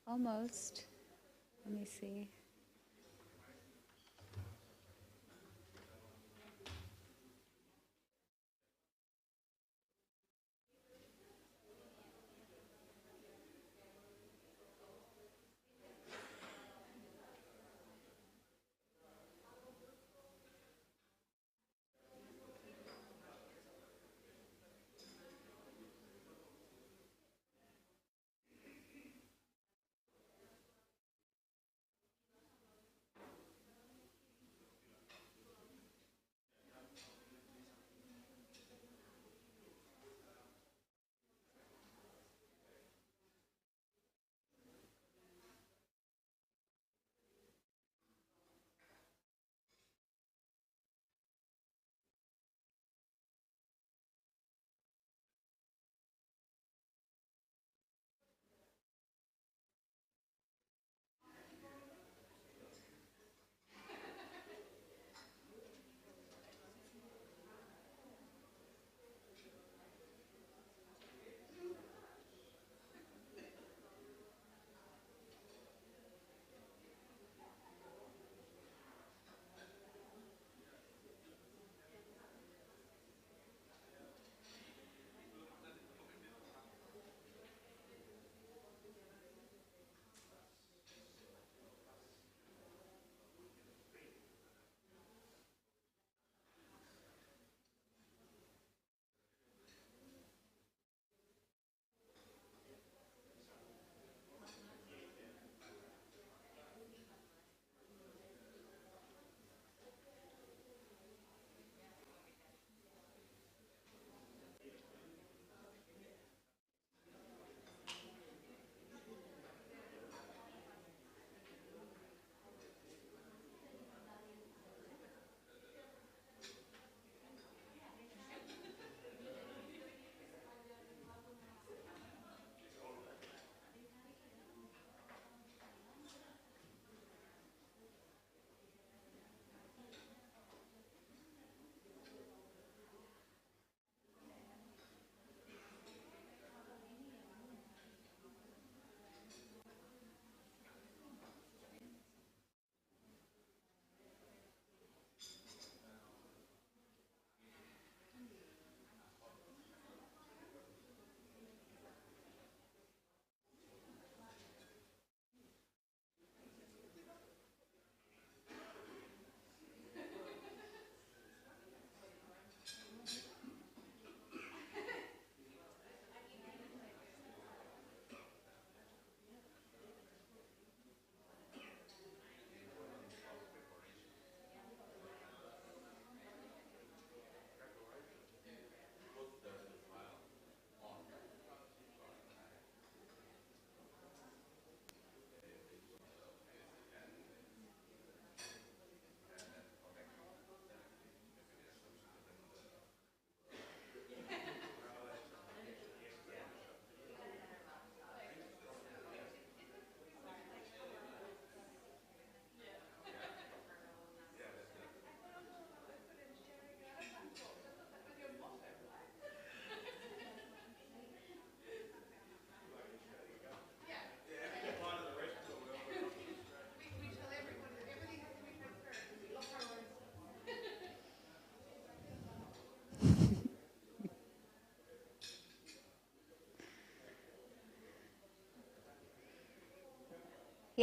almost. Let me see.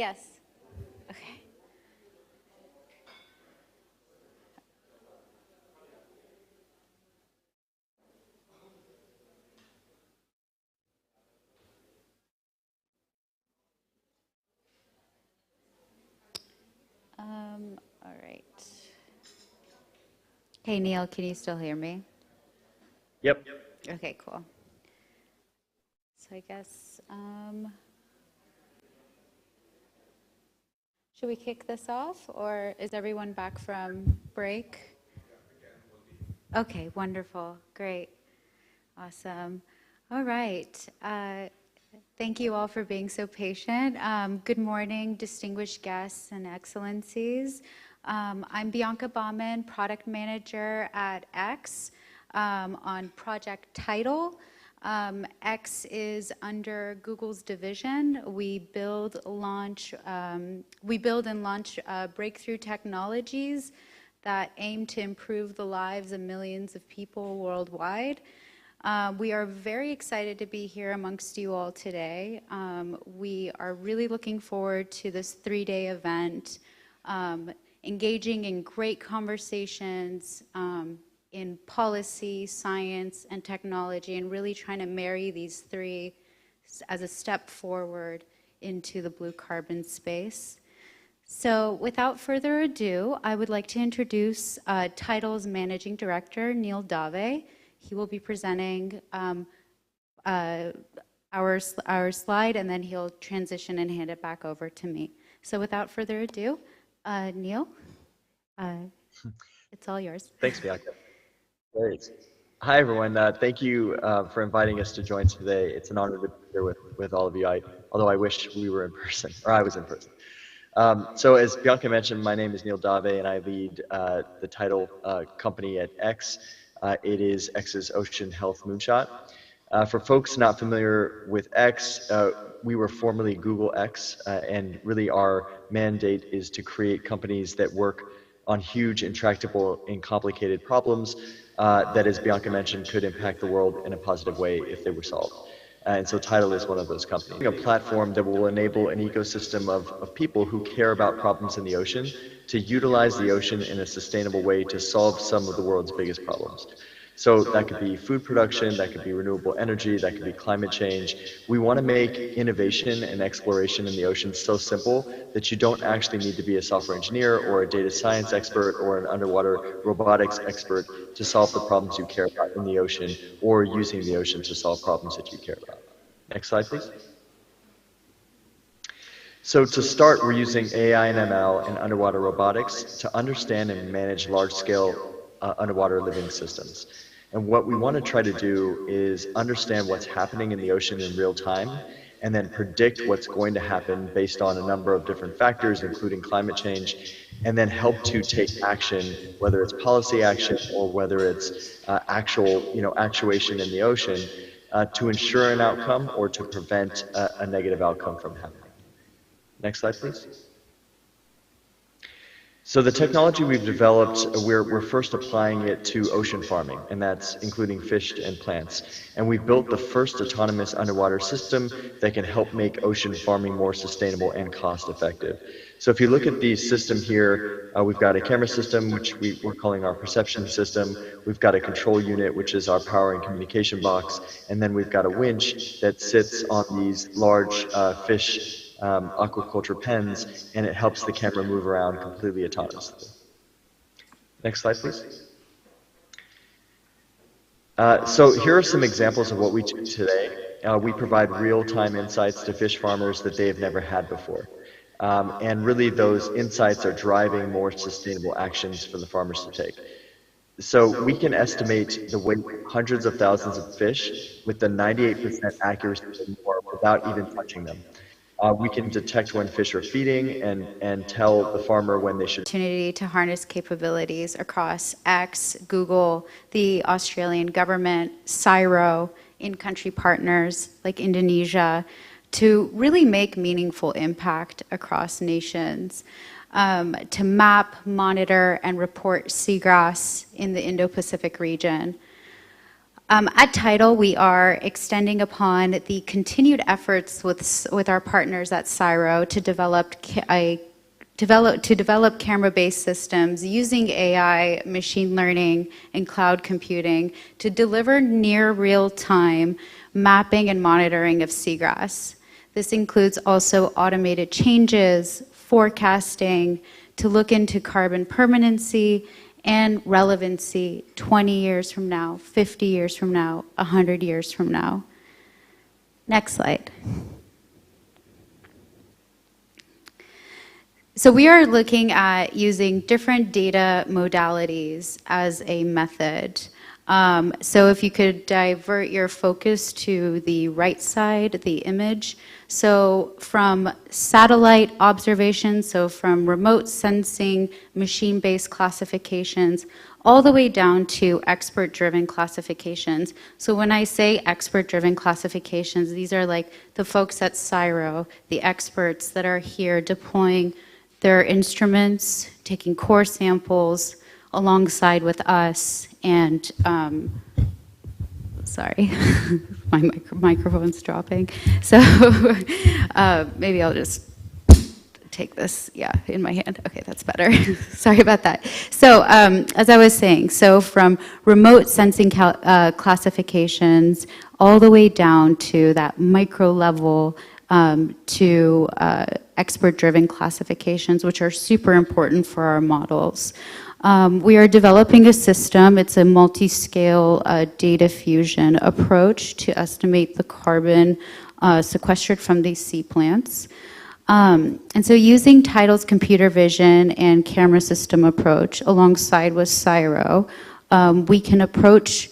Yes. Okay. All right. Hey, Neil, can you still hear me? Yep. Okay, cool. So I guess, should we kick this off, or is everyone back from break? Okay, wonderful, great, awesome. All right, thank you all for being so patient. Good morning, distinguished guests and excellencies. I'm Bianca Baumann, product manager at X on Project Title. X is under Google's division. We build and launch breakthrough technologies that aim to improve the lives of millions of people worldwide. We are very excited to be here amongst you all today. We are really looking forward to this 3-day event, engaging in great conversations in policy, science, and technology, and really trying to marry these three as a step forward into the blue carbon space. So without further ado, I would like to introduce Title's Managing Director, Neil Dave. He will be presenting our slide, and then he'll transition and hand it back over to me. So without further ado, Neil, it's all yours. Thanks, Bianca. Great. Hi, everyone. Thank you for inviting us to join today. It's an honor to be here with all of you, although I wish we were in person, or I was in person. So as Bianca mentioned, my name is Neil Dave, and I lead the Title company at X. It is X's Ocean Health Moonshot. For folks not familiar with X, we were formerly Google X, and really our mandate is to create companies that work on huge, intractable, and complicated problems that, as Bianca mentioned, could impact the world in a positive way if they were solved. And so Tidal is one of those companies. A platform that will enable an ecosystem of people who care about problems in the ocean to utilize the ocean in a sustainable way to solve some of the world's biggest problems. So that could be food production, that could be renewable energy, that could be climate change. We want to make innovation and exploration in the ocean so simple that you don't actually need to be a software engineer or a data science expert or an underwater robotics expert to solve the problems you care about in the ocean or using the ocean to solve problems that you care about. Next slide, please. So to start, we're using AI and ML and underwater robotics to understand and manage large-scale underwater living systems. And what we want to try to do is understand what's happening in the ocean in real time and then predict what's going to happen based on a number of different factors, including climate change, and then help to take action, whether it's policy action or whether it's actual, actuation in the ocean, to ensure an outcome or to prevent a negative outcome from happening. Next slide, please. So the technology we've developed, we're first applying it to ocean farming, and that's including fish and plants. And we've built the first autonomous underwater system that can help make ocean farming more sustainable and cost effective. So if you look at the system here, we've got a camera system, which we're calling our perception system. We've got a control unit, which is our power and communication box. And then we've got a winch that sits on these large fish aquaculture pens, and it helps the camera move around completely autonomously. Next slide, please. So here are some examples of what we do today. We provide real-time insights to fish farmers that they have never had before. And really those insights are driving more sustainable actions for the farmers to take. So we can estimate the weight of hundreds of thousands of fish with the 98% accuracy or more without even touching them. We can detect when fish are feeding and tell the farmer when they should. Opportunity to harness capabilities across X, Google, the Australian government, CSIRO, in-country partners like Indonesia, to really make meaningful impact across nations, to map, monitor, and report seagrass in the Indo-Pacific region. At Tidal, we are extending upon the continued efforts with our partners at CSIRO to develop camera-based systems using AI, machine learning, and cloud computing to deliver near real-time mapping and monitoring of seagrass. This includes also automated changes, forecasting, to look into carbon permanency and relevancy 20 years from now, 50 years from now, 100 years from now. Next slide. So we are looking at using different data modalities as a method. So if you could divert your focus to the right side, the image. So from satellite observations, so from remote sensing, machine-based classifications, all the way down to expert-driven classifications. So when I say expert-driven classifications, these are like the folks at CSIRO, the experts that are here deploying their instruments, taking core samples alongside with us, and sorry, my microphone's dropping. So maybe I'll just take this, in my hand. Okay, that's better. Sorry about that. So as I was saying, so from remote sensing classifications all the way down to that micro level to expert-driven classifications, which are super important for our models. We are developing a system. It's a multi-scale data fusion approach to estimate the carbon sequestered from these sea plants. And so using Tidal's computer vision and camera system approach alongside with CSIRO, we can approach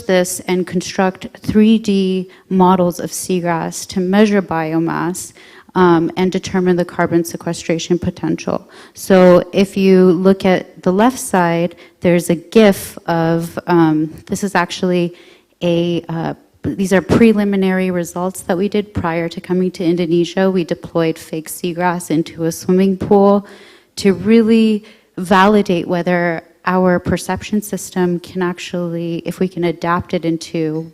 this and construct 3D models of seagrass to measure biomass and determine the carbon sequestration potential. So if you look at the left side, there's a GIF of, this is actually these are preliminary results that we did prior to coming to Indonesia. We deployed fake seagrass into a swimming pool to really validate whether our perception system can actually, if we can adapt it into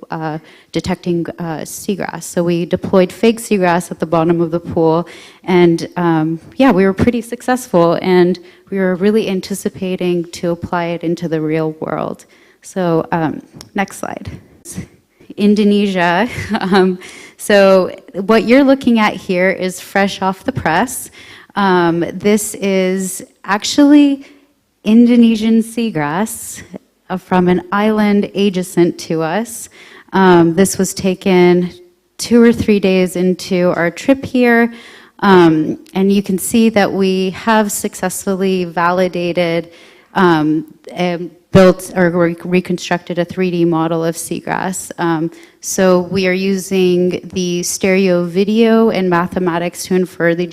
detecting seagrass. So we deployed fake seagrass at the bottom of the pool, and we were pretty successful, and we were really anticipating to apply it into the real world. So next slide. Indonesia. So what you're looking at here is fresh off the press. This is actually Indonesian seagrass from an island adjacent to us. This was taken 2 or 3 days into our trip here. And you can see that we have successfully validated and built or reconstructed a 3D model of seagrass. So we are using the stereo video and mathematics to infer the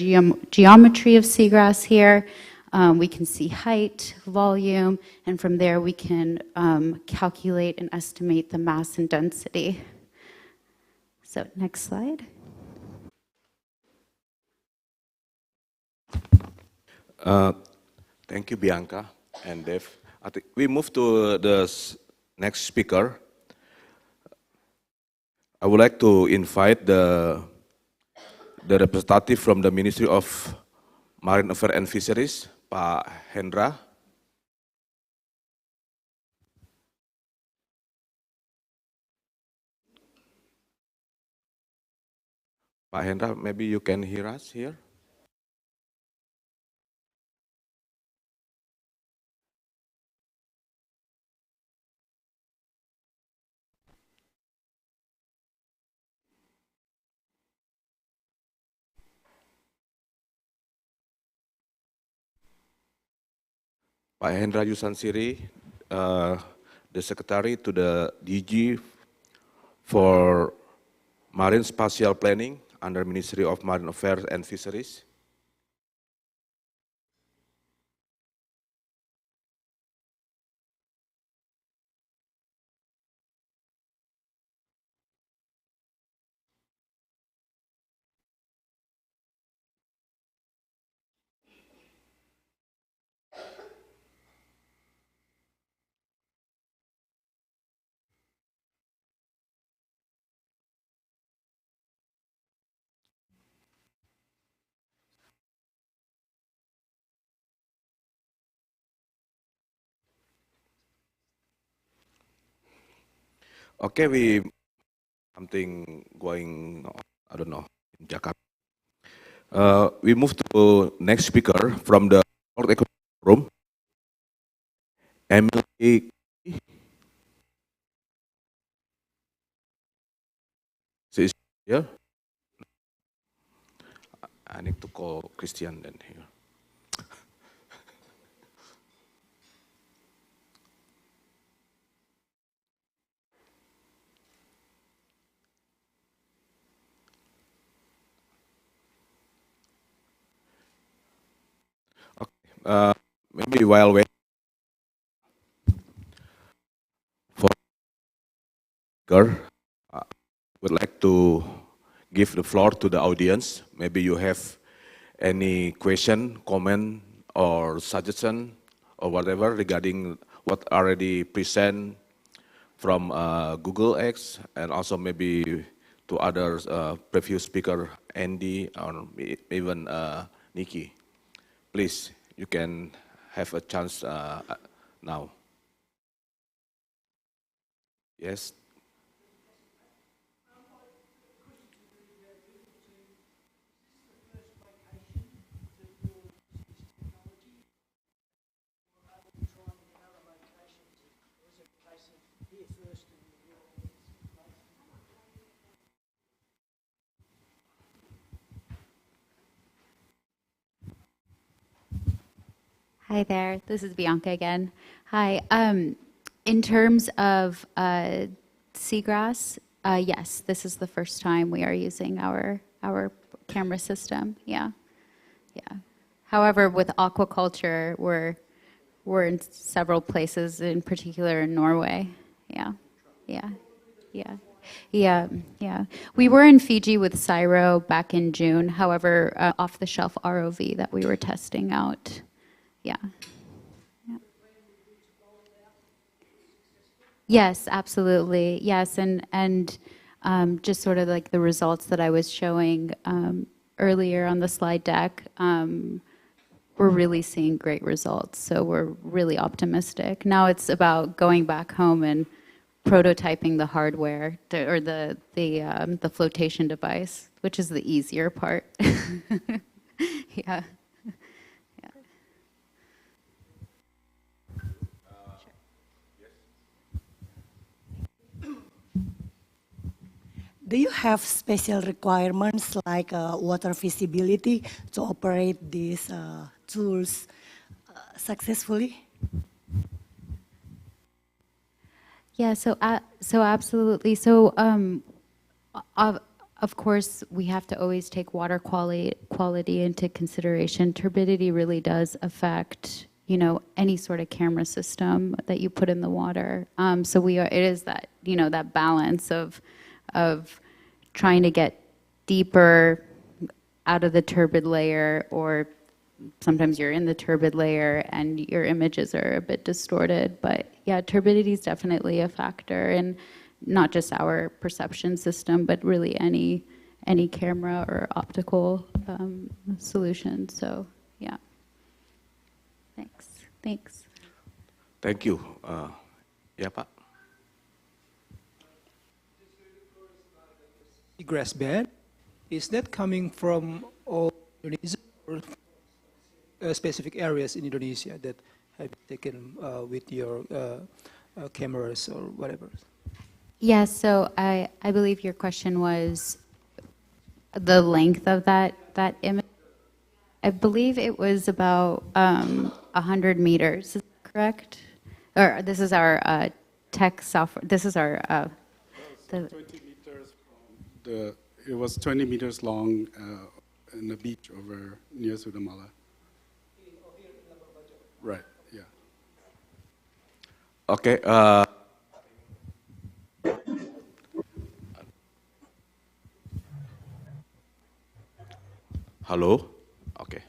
geometry of seagrass here. We can see height, volume, and from there we can calculate and estimate the mass and density. So next slide. Thank you, Bianca and Dave. I think we move to the next speaker. I would like to invite the representative from the Ministry of Marine Affairs and Fisheries, Pak Hendra. Pak Hendra, maybe you can hear us here. Pak Hendra Yusansiri, the Secretary to the DG for Marine Spatial Planning under Ministry of Marine Affairs and Fisheries. Okay, we something going, I don't know, in Jakarta. We move to next speaker from the World Economic Forum, Emily. She is here. I need to call Christian then here. Okay. Maybe while waiting for speaker, I would like to give the floor to the audience. Maybe you have any question, comment, or suggestion, or whatever regarding what already present from Google X, and also maybe to other previous speaker, Andy, or even Nikki. Please, you can have a chance now. Yes. Hi there, this is Bianca again. Hi. In terms of seagrass, yes, this is the first time we are using our camera system. Yeah, yeah. However, with aquaculture, we're in several places, in particular in Norway. Yeah, yeah, yeah. Yeah, yeah. We were in Fiji with Cyro back in June. However, off-the-shelf ROV that we were testing out. Yeah. Yeah. Yes, absolutely. Yes, and just sort of like the results that I was showing earlier on the slide deck, we're really seeing great results. So we're really optimistic. Now it's about going back home and prototyping the hardware or the flotation device, which is the easier part. Yeah. Do you have special requirements like water visibility to operate these tools successfully? Yeah, so absolutely. So of course, we have to always take water quality into consideration. Turbidity really does affect, you know, any sort of camera system that you put in the water. So it is that, you know, that balance of trying to get deeper out of the turbid layer, or sometimes you're in the turbid layer and your images are a bit distorted. But yeah, turbidity is definitely a factor in not just our perception system, but really any camera or optical solution. So yeah, thanks. Thank you. Yeah, Pak. Seagrass bed, is that coming from all Indonesia or specific areas in Indonesia that have been taken with your cameras or whatever? Yeah, so I believe your question was the length of that image. I believe it was about 100 meters, is that correct? Or this is our tech software, this is our... 20 meters from it was 20 meters long in the beach over near Sudamala. Right, yeah. Okay. Hello? Okay.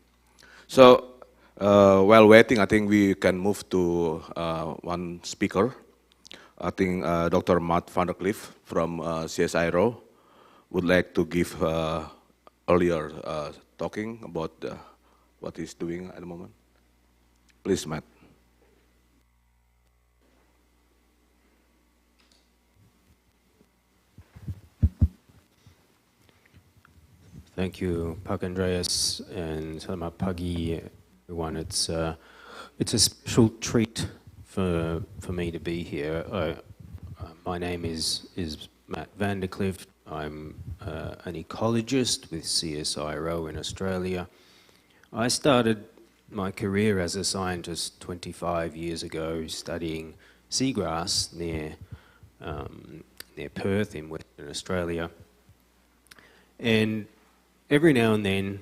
So, while waiting, I think we can move to one speaker. I think Dr. Matt van der Cleef from CSIRO would like to give earlier talking about what he's doing at the moment. Please, Matt. Thank you, Pak Andreas, and selamat pagi, everyone. It's a special treat for me to be here. My name is Matt van der Clift. I'm an ecologist with CSIRO in Australia. I started my career as a scientist 25 years ago, studying seagrass near Perth in Western Australia. And every now and then,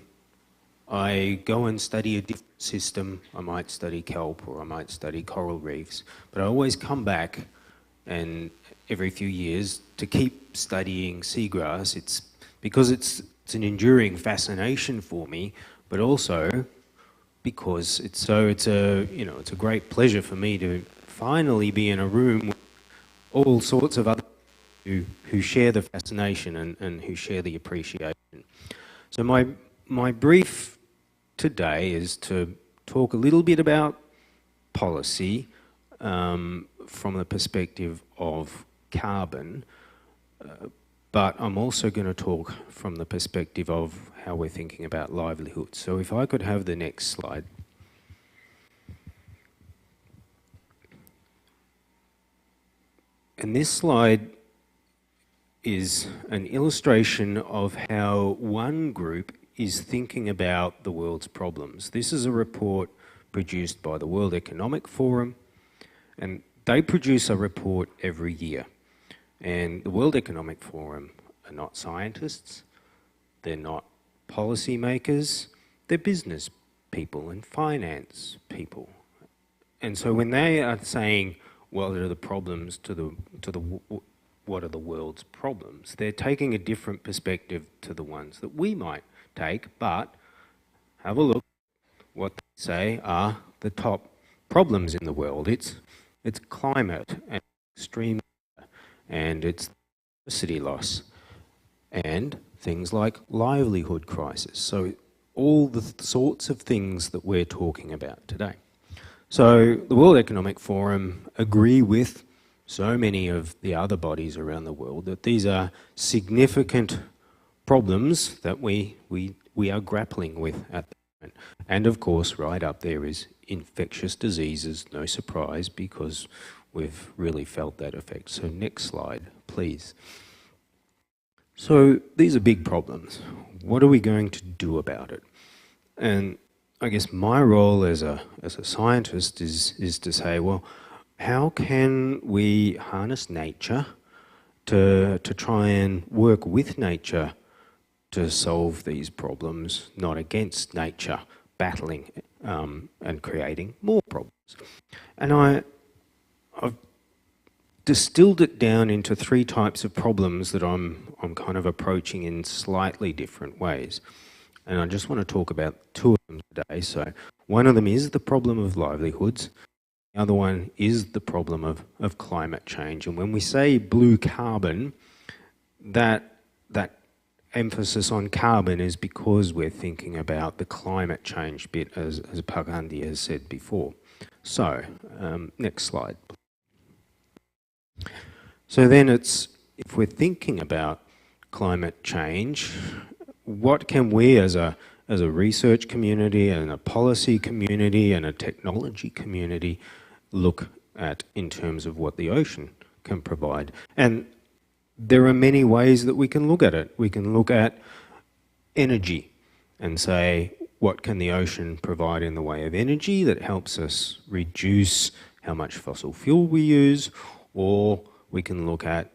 I go and study a different system. I might study kelp or I might study coral reefs, but I always come back and every few years to keep studying seagrass. It's because it's an enduring fascination for me, but also because it's a great pleasure for me to finally be in a room with all sorts of other who share the fascination and who share the appreciation. So my brief today is to talk a little bit about policy from the perspective of carbon, but I'm also going to talk from the perspective of how we're thinking about livelihoods. So if I could have the next slide. And this slide is an illustration of how one group is thinking about the world's problems. This is a report produced by the World Economic Forum, and they produce a report every year. And the World Economic Forum are not scientists, they're not policymakers, they're business people and finance people. And so when they are saying, what are the problems what are the world's problems, they're taking a different perspective to the ones that we might take, but have a look what they say are the top problems in the world. It's climate and extreme weather, and it's diversity loss and things like livelihood crisis. So all the sorts of things that we're talking about today. So the World Economic Forum agree with so many of the other bodies around the world that these are significant problems that we are grappling with at the moment. And of course, right up there is infectious diseases, no surprise, because we've really felt that effect. So next slide, please. So these are big problems. What are we going to do about it? And I guess my role as a scientist is to say, well, how can we harness nature to try and work with nature to solve these problems, not against nature, battling and creating more problems? And I've distilled it down into three types of problems that I'm kind of approaching in slightly different ways. And I just want to talk about two of them today. So one of them is the problem of livelihoods. The other one is the problem of climate change. And when we say blue carbon, that emphasis on carbon is because we're thinking about the climate change bit, as Pak Andi has said before. So, next slide. So then if we're thinking about climate change, what can we as a research community and a policy community and a technology community look at in terms of what the ocean can provide? And there are many ways that we can look at it. We can look at energy and say, what can the ocean provide in the way of energy that helps us reduce how much fossil fuel we use? Or we can look at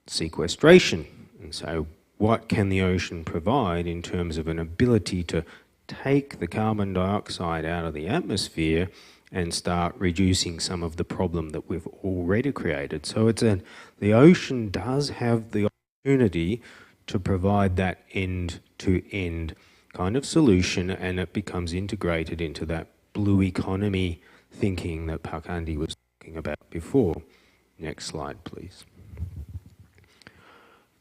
sequestration and say, what can the ocean provide in terms of an ability to take the carbon dioxide out of the atmosphere and start reducing some of the problem that we've already created? So the ocean does have the opportunity to provide that end-to-end kind of solution, and it becomes integrated into that blue economy thinking that Pak Andi was talking about before. Next slide, please.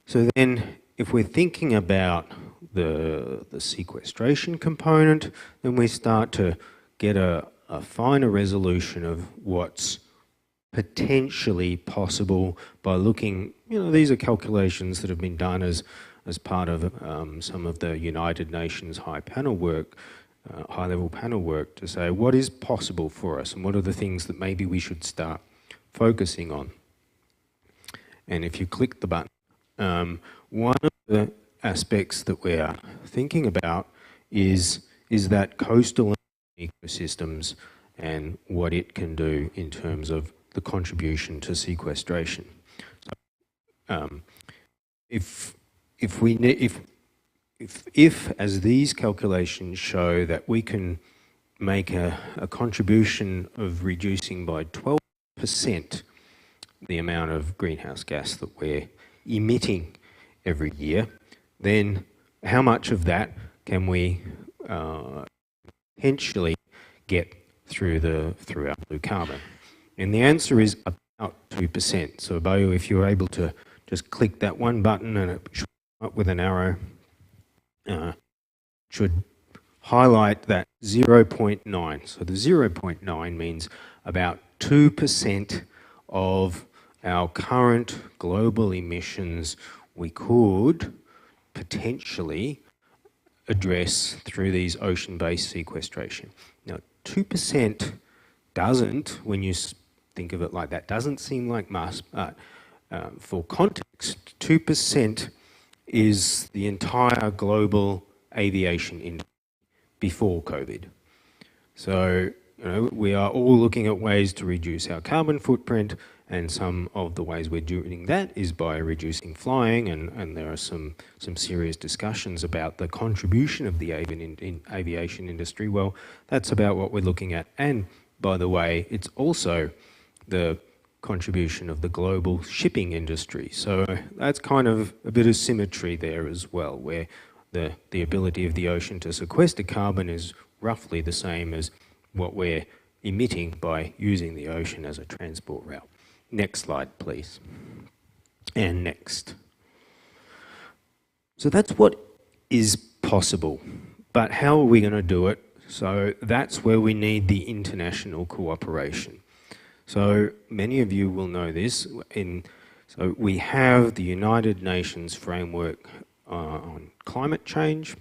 So then, if we're thinking about the sequestration component, then we start to get a finer resolution of what's potentially possible by looking, these are calculations that have been done as as part of some of the United Nations high-level panel work to say what is possible for us and what are the things that maybe we should start focusing on. And if you click the button, one of the aspects that we are thinking about is that coastal ecosystems and what it can do in terms of the contribution to sequestration. So, if as these calculations show that we can make a contribution of reducing by 12% the amount of greenhouse gas that we're emitting every year, then how much of that can we potentially get through our blue carbon? And the answer is about 2%. So Bajo, if you're able to just click that one button and it should come up with an arrow, should highlight that 0.9. So the 0.9 means about 2% of our current global emissions we could potentially address through these ocean-based sequestration. Now, 2% doesn't, when you think of it like that, doesn't seem like much, but for context, 2% is the entire global aviation industry before COVID. So, we are all looking at ways to reduce our carbon footprint, and some of the ways we're doing that is by reducing flying, and there are some serious discussions about the contribution of the aviation industry. Well, that's about what we're looking at. And by the way, it's also the contribution of the global shipping industry. So that's kind of a bit of symmetry there as well, where the ability of the ocean to sequester carbon is roughly the same as what we're emitting by using the ocean as a transport route. Next slide, please. And next. So that's what is possible. But how are we going to do it? So that's where we need the international cooperation. So many of you will know this. So we have the United Nations framework on climate change,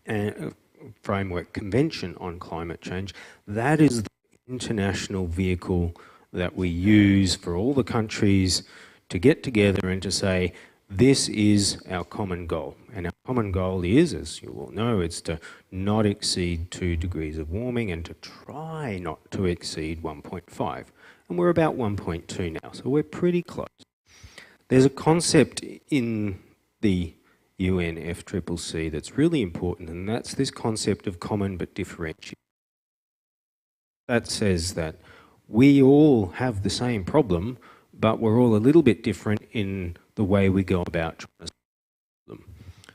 and framework convention on climate change. That is the international vehicle that we use for all the countries to get together and to say, this is our common goal. And our common goal is, as you all know, it's to not exceed 2 degrees of warming and to try not to exceed 1.5. And we're about 1.2 now, so we're pretty close. There's a concept in the UNFCCC that's really important, and that's this concept of common but differentiated. That says that we all have the same problem, but we're all a little bit different in the way we go about trying to solve them.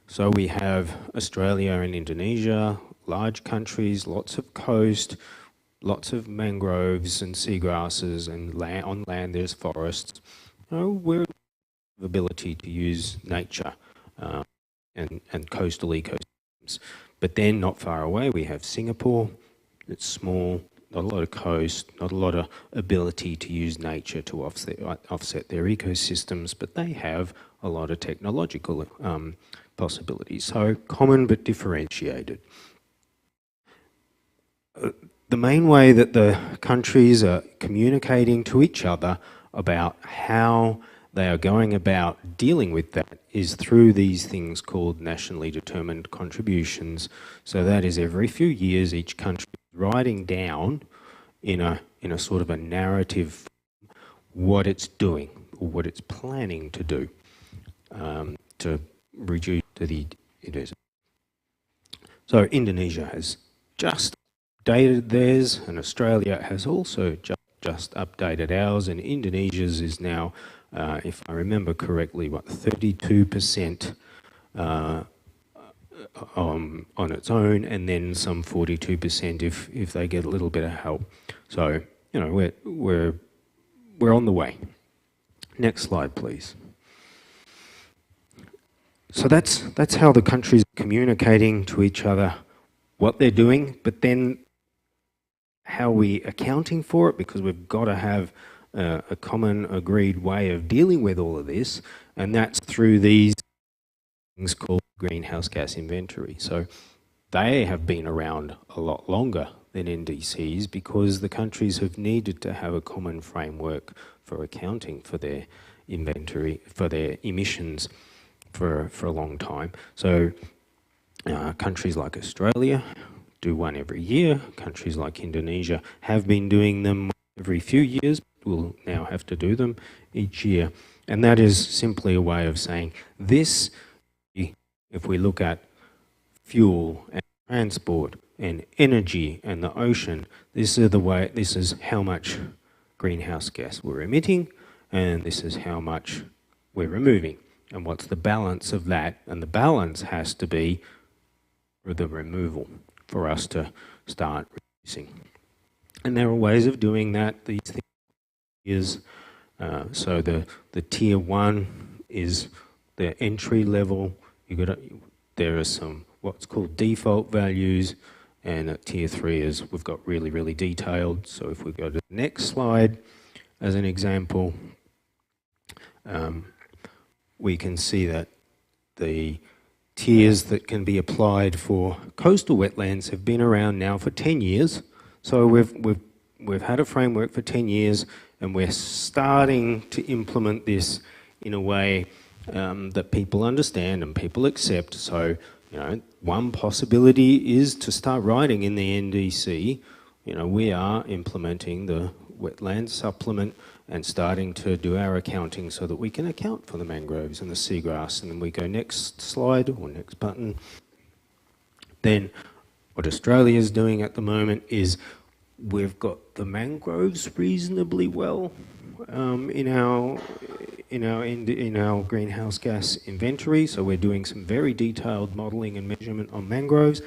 So we have Australia and Indonesia, large countries, lots of coast, lots of mangroves and seagrasses, and on land there's forests. We're the ability to use nature and coastal ecosystems. But then not far away we have Singapore. It's small, not a lot of coast, not a lot of ability to use nature to offset their ecosystems, but they have a lot of technological possibilities. So common but differentiated. The main way that the countries are communicating to each other about how they are going about dealing with that is through these things called nationally determined contributions. So that is every few years each country is writing down in a sort of a narrative what it's doing or what it's planning to do to reduce the Indonesia. So Indonesia has just updated theirs, and Australia has also just updated ours, and Indonesia's is now, if I remember correctly, 32% on its own, and then some 42% if they get a little bit of help. So we're on the way. Next slide, please. So that's how the countries are communicating to each other what they're doing, but then how we accounting for it, because we've got to have a common agreed way of dealing with all of this, and that's through these things called greenhouse gas inventory. So they have been around a lot longer than NDCs because the countries have needed to have a common framework for accounting for their inventory, for their emissions for a long time. So countries like Australia do one every year. Countries like Indonesia have been doing them every few years, but will now have to do them each year. And that is simply a way of saying this, if we look at fuel and transport and energy and the ocean, this is how much greenhouse gas we're emitting, and this is how much we're removing. And what's the balance of that? And the balance has to be the removal for us to start reducing. And there are ways of doing that. These things is so the tier 1 is the entry level. There are some what's called default values, and at tier 3 is we've got really, really detailed. So if we go to the next slide as an example, we can see that the tiers that can be applied for coastal wetlands have been around now for 10 years. So we've had a framework for 10 years, and we're starting to implement this in a way that people understand and people accept. So, one possibility is to start writing in the NDC, we are implementing the wetland supplement and starting to do our accounting so that we can account for the mangroves and the seagrass. And then we go next slide or next button. Then what Australia is doing at the moment is we've got the mangroves reasonably well in our greenhouse gas inventory. So we're doing some very detailed modelling and measurement on mangroves,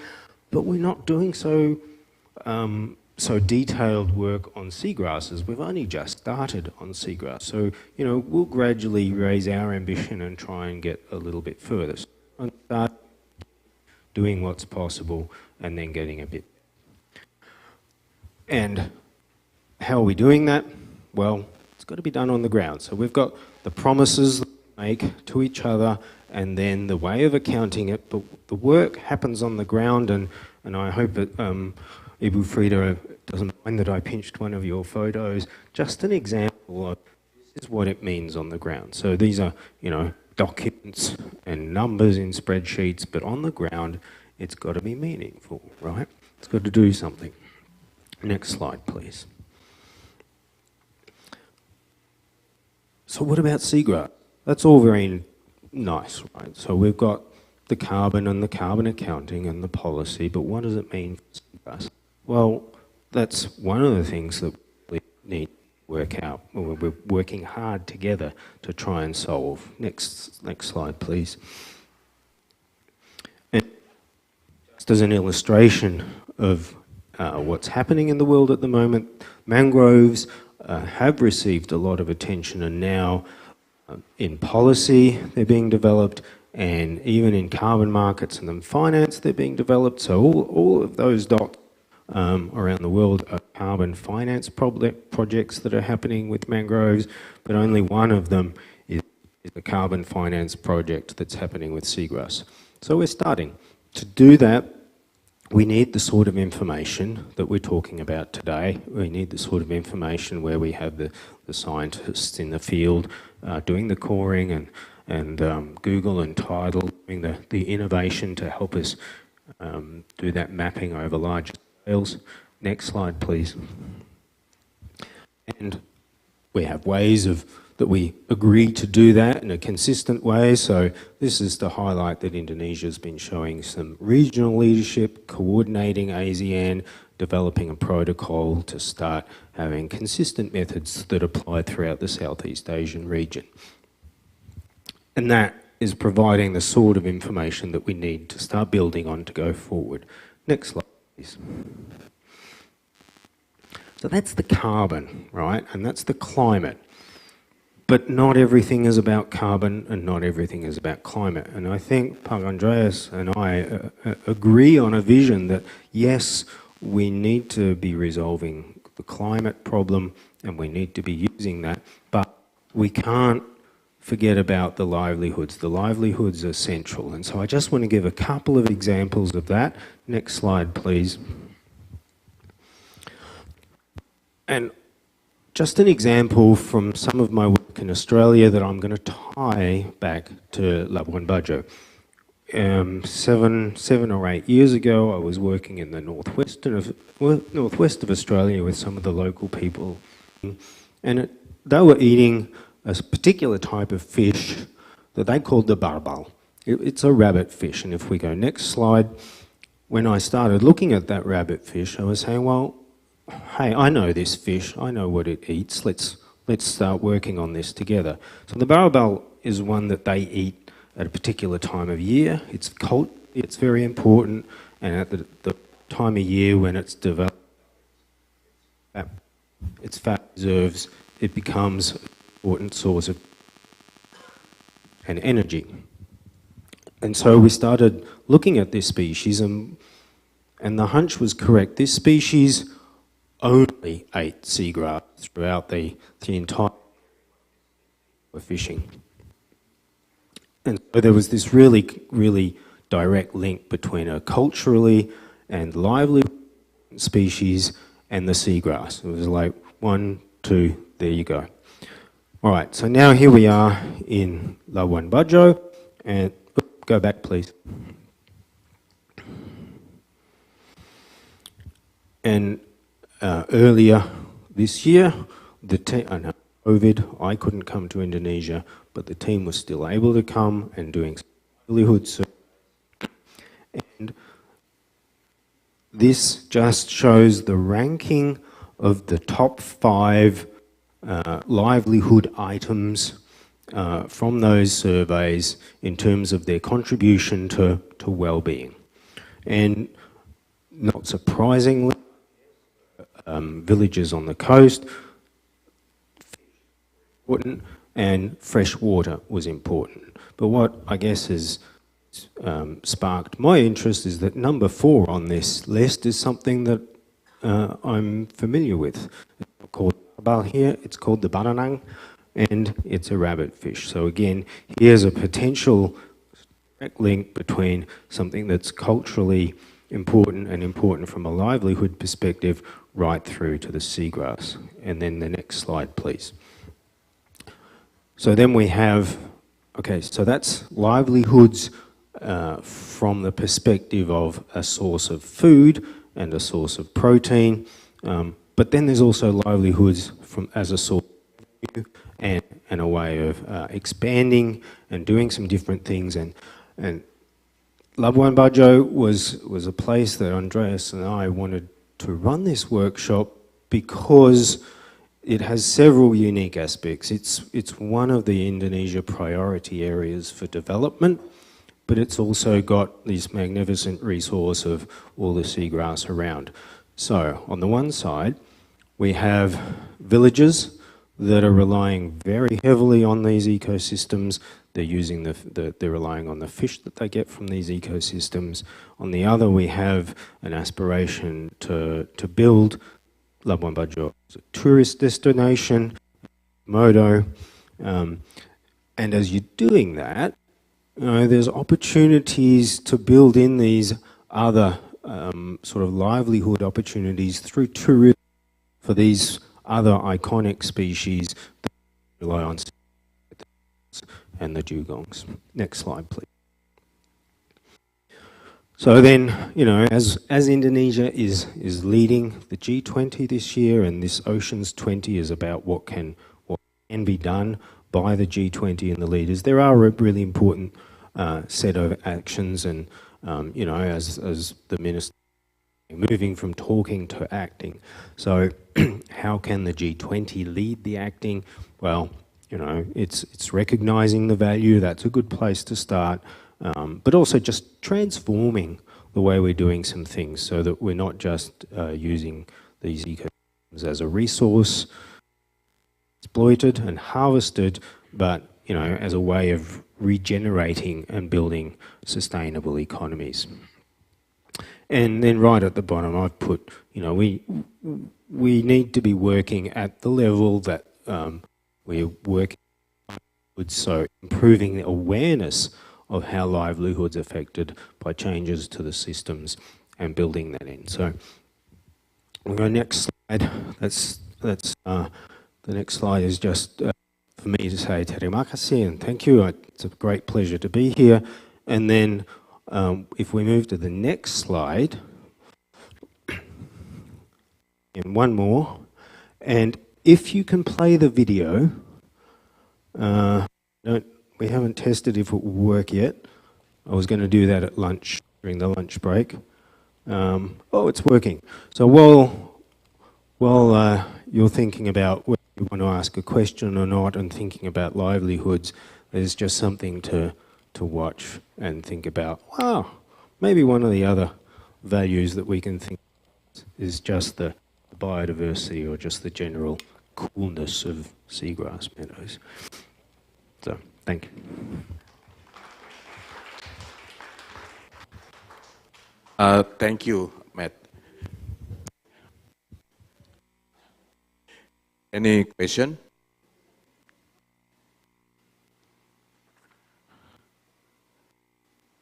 but we're not doing so detailed work on seagrasses. We've only just started on seagrass. So, we'll gradually raise our ambition and try and get a little bit further. So start doing what's possible and then getting a bit. And how are we doing that? Well, it's got to be done on the ground. So we've got the promises that we make to each other and then the way of accounting it, but the work happens on the ground, and I hope that Ibu Frida doesn't mind that I pinched one of your photos. Just an example of this is what it means on the ground. So these are, documents and numbers in spreadsheets, but on the ground, it's got to be meaningful, right? It's got to do something. Next slide, please. So what about seagrass? That's all very nice, right? So we've got the carbon and the carbon accounting and the policy, but what does it mean for seagrass? Well, that's one of the things that we need to work out. We're working hard together to try and solve. Next slide, please. And just as an illustration of what's happening in the world at the moment, mangroves have received a lot of attention, and now in policy they're being developed, and even in carbon markets and then finance they're being developed. So all of those dots around the world are carbon finance projects that are happening with mangroves, but only one of them is a carbon finance project that's happening with seagrass. So we're starting to do that. We need the sort of information that we're talking about today. We need the sort of information where we have the scientists in the field doing the coring and Google and Tidal doing the innovation to help us do that mapping over large scales. Next slide, please. And we have ways that we agree to do that in a consistent way. So this is to highlight that Indonesia's been showing some regional leadership, coordinating ASEAN, developing a protocol to start having consistent methods that apply throughout the Southeast Asian region. And that is providing the sort of information that we need to start building on to go forward. Next slide, please. So that's the carbon, right? And that's the climate. But not everything is about carbon and not everything is about climate. And I think Pak Andreas and I agree on a vision that, yes, we need to be resolving the climate problem and we need to be using that, but we can't forget about the livelihoods. The livelihoods are central. And so I just want to give a couple of examples of that. Next slide, please. And just an example from some of my work in Australia that I'm going to tie back to Labuan Bajo. 7 or 8 years ago, I was working in the northwest of Australia with some of the local people, and they were eating a particular type of fish that they called the barbal. It's a rabbit fish, and if we go next slide, when I started looking at that rabbit fish, I was saying, well, hey, I know this fish, I know what it eats, let's start working on this together. So the barbal is one that they eat at a particular time of year. It's cold, it's very important, and at the time of year when it's developed, its fat reserves, it becomes an important source of and energy. And so we started looking at this species, and the hunch was correct. This species only ate seagrass throughout the entire fishing. And so there was this really direct link between a culturally and lively species and the seagrass. It was like 1, 2, there you go. All right, so now here we are in Labuan Bajo, and go back please. And earlier this year, COVID, I couldn't come to Indonesia, but the team was still able to come and doing livelihoods. And this just shows the ranking of the top 5 livelihood items from those surveys in terms of their contribution to well-being. And not surprisingly, villages on the coast, important, and fresh water was important. But what I guess has sparked my interest is that number 4 on this list is something that I'm familiar with. It's called here, it's called the baranang, and it's a rabbit fish. So again, here's a potential direct link between something that's culturally important and important from a livelihood perspective right through to the seagrass. And then the next slide, please. So then we have, okay, so that's livelihoods from the perspective of a source of food and a source of protein, but then there's also livelihoods as a source of and a way of expanding and doing some different things. And Labuan Bajo was a place that Andreas and I wanted to run this workshop because it has several unique aspects. It's one of the Indonesia priority areas for development, but it's also got this magnificent resource of all the seagrass around. So on the one side, we have villages that are relying very heavily on these ecosystems. They're using they're relying on the fish that they get from these ecosystems. On the other, we have an aspiration to build Labuan Bajo as a tourist destination, Modo, and as you're doing that, there's opportunities to build in these other sort of livelihood opportunities through tourism for these other iconic species that rely on and the dugongs. Next slide, please. So then, as Indonesia is leading the G20 this year, and this Ocean20 is about what can be done by the G20 and the leaders, there are a really important set of actions, and as the minister moving from talking to acting. So how can the G20 lead the acting? Well, it's recognizing the value. That's a good place to start. But also just transforming the way we're doing some things so that we're not just using these ecosystems as a resource, exploited and harvested, but as a way of regenerating and building sustainable economies. And then right at the bottom, I've put, we need to be working at the level that we're working livelihoods, so improving the awareness of how livelihoods are affected by changes to the systems and building that in. So we'll go next slide. The next slide is just for me to say terima kasih and thank you. It's a great pleasure to be here. And then if we move to the next slide, and one more, and if you can play the video, we haven't tested if it will work yet. I was going to do that at lunch, during the lunch break. Oh, it's working. So while you're thinking about whether you want to ask a question or not and thinking about livelihoods, there's just something to watch and think about. Wow, maybe one of the other values that we can think is just the biodiversity or just the general coolness of seagrass meadows. So, thank you. Thank you, Matt. Any question?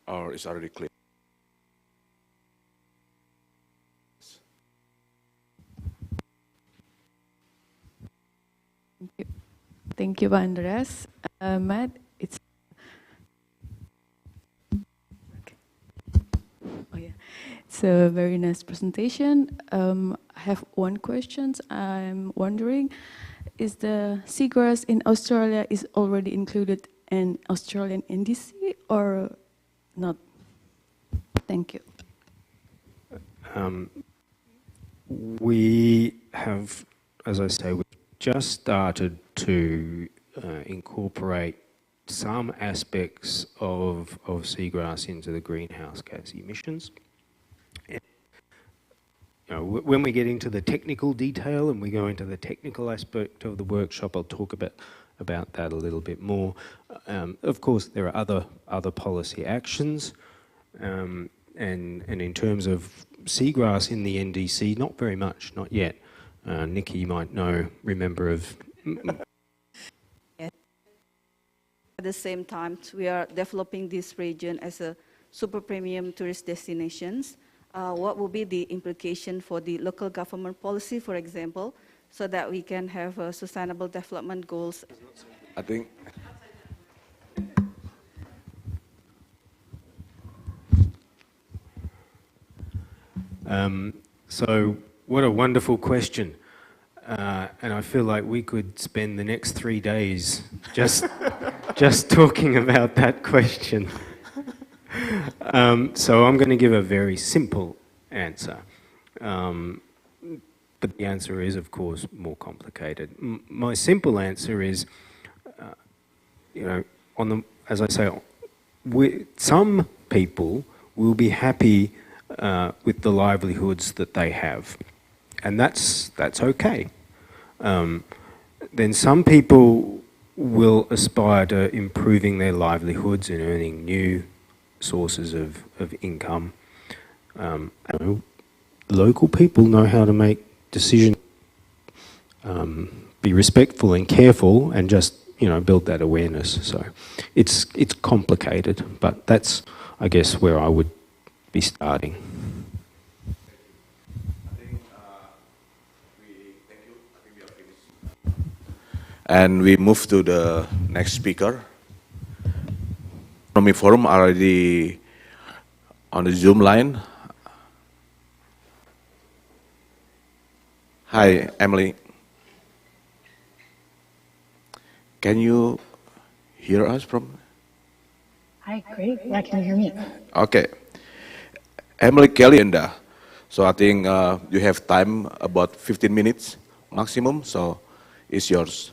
Or it's already clear? Thank you, Pak Andreas. Matt, it's a very nice presentation. I have one question. I'm wondering, is the seagrass in Australia is already included in Australian NDC or not? Thank you. We have, as I say, we've just started to incorporate some aspects of seagrass into the greenhouse gas emissions. When we get into the technical detail and we go into the technical aspect of the workshop, I'll talk about that a little bit more. Of course, there are other policy actions, and in terms of seagrass in the NDC, not very much, not yet. Nikki might remember of. At the same time, we are developing this region as a super premium tourist destinations. What will be the implication for the local government policy, for example, so that we can have sustainable development goals? I think. So what a wonderful question. And I feel like we could spend the next 3 days just talking about that question. So I'm going to give a very simple answer. But the answer is, of course, more complicated. My simple answer is, as I say, some people will be happy with the livelihoods that they have, and that's okay. Then some people will aspire to improving their livelihoods and earning new sources of income. Local people know how to make decisions, be respectful and careful, and just build that awareness. So it's complicated, but that's, I guess, where I would be starting. And we move to the next speaker. Economy Forum already on the Zoom line. Hi, Emily. Can you hear us from? Hi, great. Yeah, can you hear me? Okay. Emily Kelly, so I think you have time about 15 minutes maximum, so it's yours.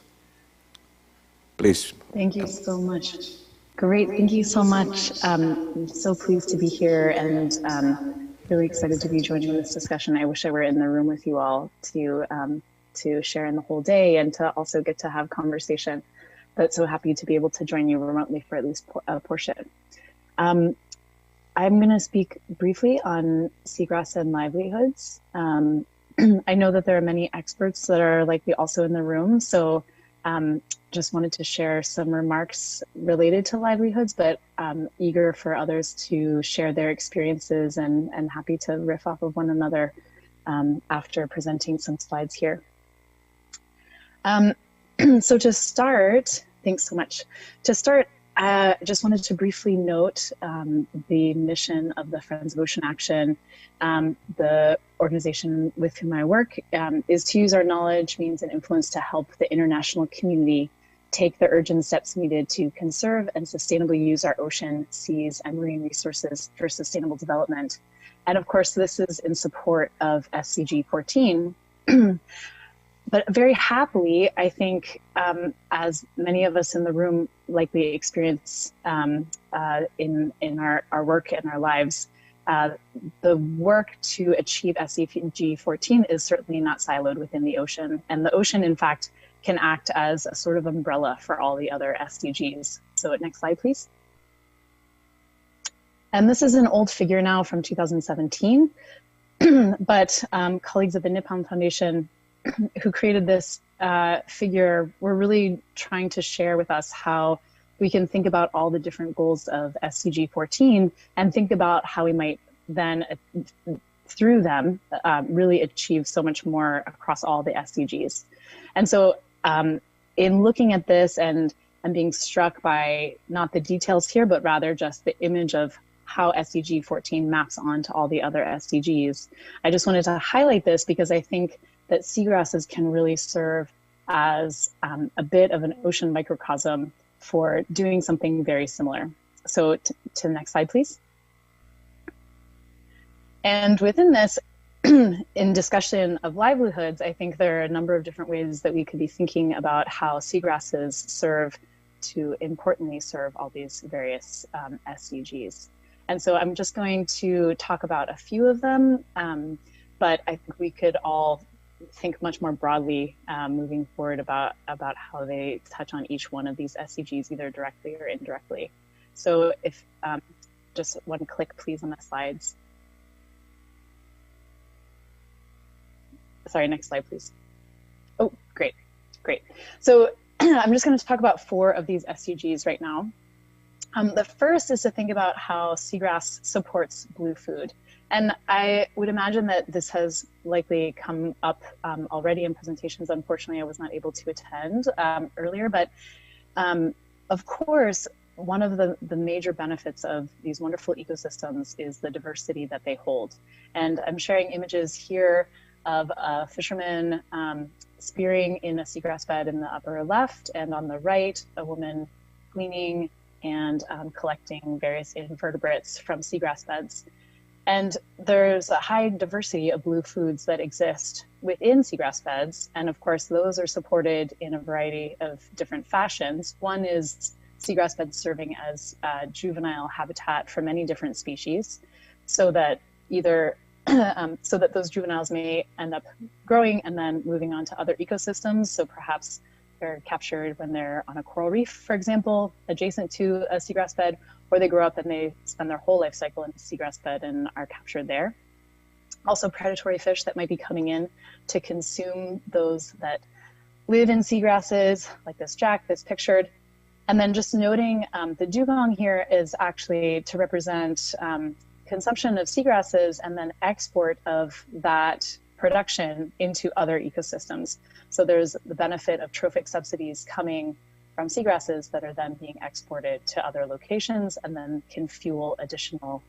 Please. Thank you so much. Great, thank you so much. I'm so pleased to be here and really excited to be joining this discussion. I wish I were in the room with you all to share in the whole day and to also get to have conversation. But so happy to be able to join you remotely for at least a portion. I'm going to speak briefly on seagrass and livelihoods. I know that there are many experts that are likely also in the room, so just wanted to share some remarks related to livelihoods, but eager for others to share their experiences and happy to riff off of one another after presenting some slides here. So to start, thanks so much. To start, I just wanted to briefly note the mission of the Friends of Ocean Action. The organization with whom I work is to use our knowledge, means, and influence to help the international community take the urgent steps needed to conserve and sustainably use our ocean, seas, and marine resources for sustainable development. And of course, this is in support of SDG 14. But very happily, I think, as many of us in the room likely experience in our work and our lives, the work to achieve SDG 14 is certainly not siloed within the ocean. And the ocean, in fact, can act as a sort of umbrella for all the other SDGs. So next slide, please. And this is an old figure now from 2017, but colleagues at the Nippon Foundation who created this figure were really trying to share with us how we can think about all the different goals of SDG 14 and think about how we might then, through them, really achieve so much more across all the SDGs. And so in looking at this and being struck by not the details here, but rather just the image of how SDG 14 maps onto all the other SDGs, I just wanted to highlight this because I think that seagrasses can really serve as a bit of an ocean microcosm for doing something very similar. So to the next slide, please. And within this, in discussion of livelihoods, I think there are a number of different ways that we could be thinking about how seagrasses serve to importantly serve all these various SDGs. And so I'm just going to talk about a few of them, but I think we could all think much more broadly moving forward about how they touch on each one of these SDGs, either directly or indirectly. So if just one click, please, on the slides. Sorry, next slide, please. Oh, great, great. So I'm just going to talk about 4 of these SDGs right now. The first is to think about how seagrass supports blue food. And I would imagine that this has likely come up already in presentations. Unfortunately, I was not able to attend earlier, but of course, one of the major benefits of these wonderful ecosystems is the diversity that they hold. And I'm sharing images here of a fisherman spearing in a seagrass bed in the upper left, and on the right, a woman gleaning and collecting various invertebrates from seagrass beds. And there's a high diversity of blue foods that exist within seagrass beds. And of course, those are supported in a variety of different fashions. One is seagrass beds serving as juvenile habitat for many different species, so that either so that those juveniles may end up growing and then moving on to other ecosystems. So perhaps they're captured when they're on a coral reef, for example, adjacent to a seagrass bed, or they grow up and they spend their whole life cycle in a seagrass bed and are captured there. Also predatory fish that might be coming in to consume those that live in seagrasses, like this jack that's pictured. And then just noting the dugong here is actually to represent consumption of seagrasses and then export of that production into other ecosystems. So there's the benefit of trophic subsidies coming from seagrasses that are then being exported to other locations and then can fuel additional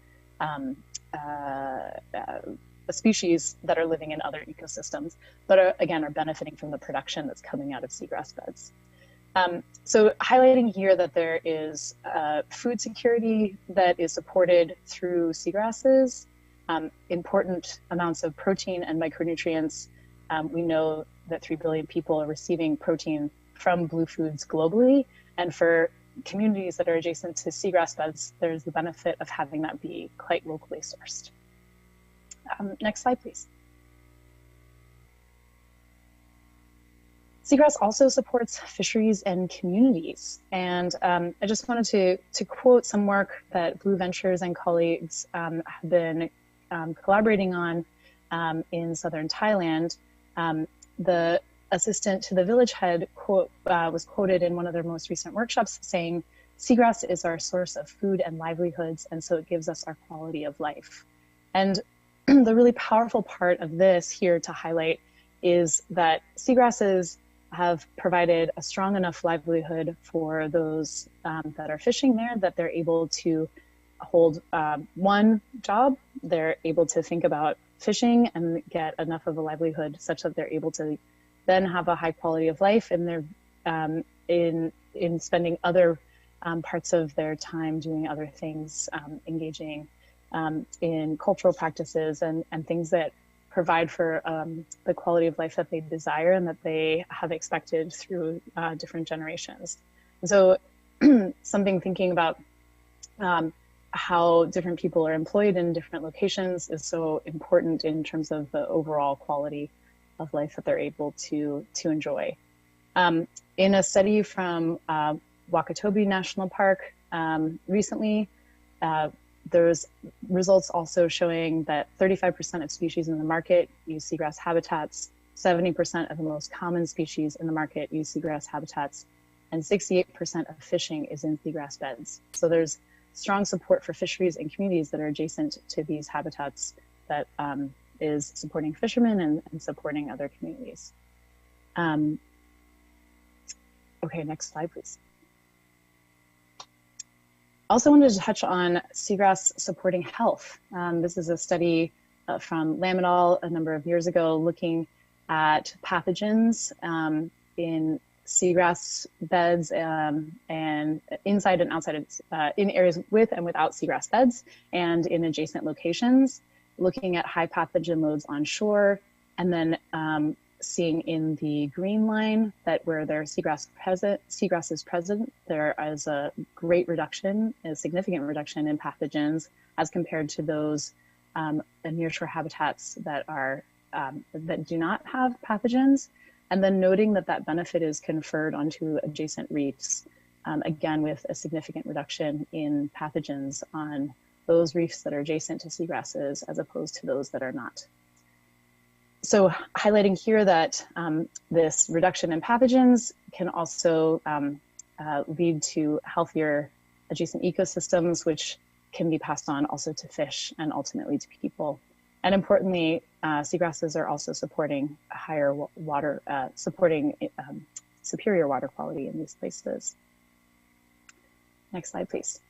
species that are living in other ecosystems, but are benefiting from the production that's coming out of seagrass beds. So highlighting here that there is food security that is supported through seagrasses, important amounts of protein and micronutrients. We know that 3 billion people are receiving protein from blue foods globally, and for communities that are adjacent to seagrass beds, there's the benefit of having that be quite locally sourced. Next slide, please. Seagrass also supports fisheries and communities. And I just wanted to quote some work that Blue Ventures and colleagues have been collaborating on in southern Thailand. The assistant to the village head was quoted in one of their most recent workshops saying, "Seagrass is our source of food and livelihoods, and so it gives us our quality of life." And the really powerful part of this here to highlight is that seagrasses have provided a strong enough livelihood for those that are fishing there that they're able to hold one job. They're able to think about fishing and get enough of a livelihood such that they're able to then have a high quality of life, and they're in spending other parts of their time doing other things, engaging in cultural practices and things that provide for the quality of life that they desire and that they have expected through different generations. And so something thinking about how different people are employed in different locations is so important in terms of the overall quality of life that they're able to enjoy. In a study from Wakatobi National Park recently, there's results also showing that 35% of species in the market use seagrass habitats, 70% of the most common species in the market use seagrass habitats, and 68% of fishing is in seagrass beds. So there's strong support for fisheries and communities that are adjacent to these habitats that is supporting fishermen and supporting other communities. Okay, next slide, please. Also wanted to touch on seagrass supporting health. This is a study from Lam et al. A number of years ago looking at pathogens in seagrass beds and inside and outside of, in areas with and without seagrass beds and in adjacent locations, looking at high pathogen loads on shore, and then seeing in the green line that where there are seagrass is present, there is a great reduction, a significant reduction in pathogens as compared to those nearshore habitats that are that do not have pathogens. And then noting that that benefit is conferred onto adjacent reefs, again with a significant reduction in pathogens on those reefs that are adjacent to seagrasses as opposed to those that are not. So highlighting here that this reduction in pathogens can also lead to healthier adjacent ecosystems, which can be passed on also to fish and ultimately to people. And importantly, seagrasses are also supporting higher water, supporting superior water quality in these places. Next slide, please.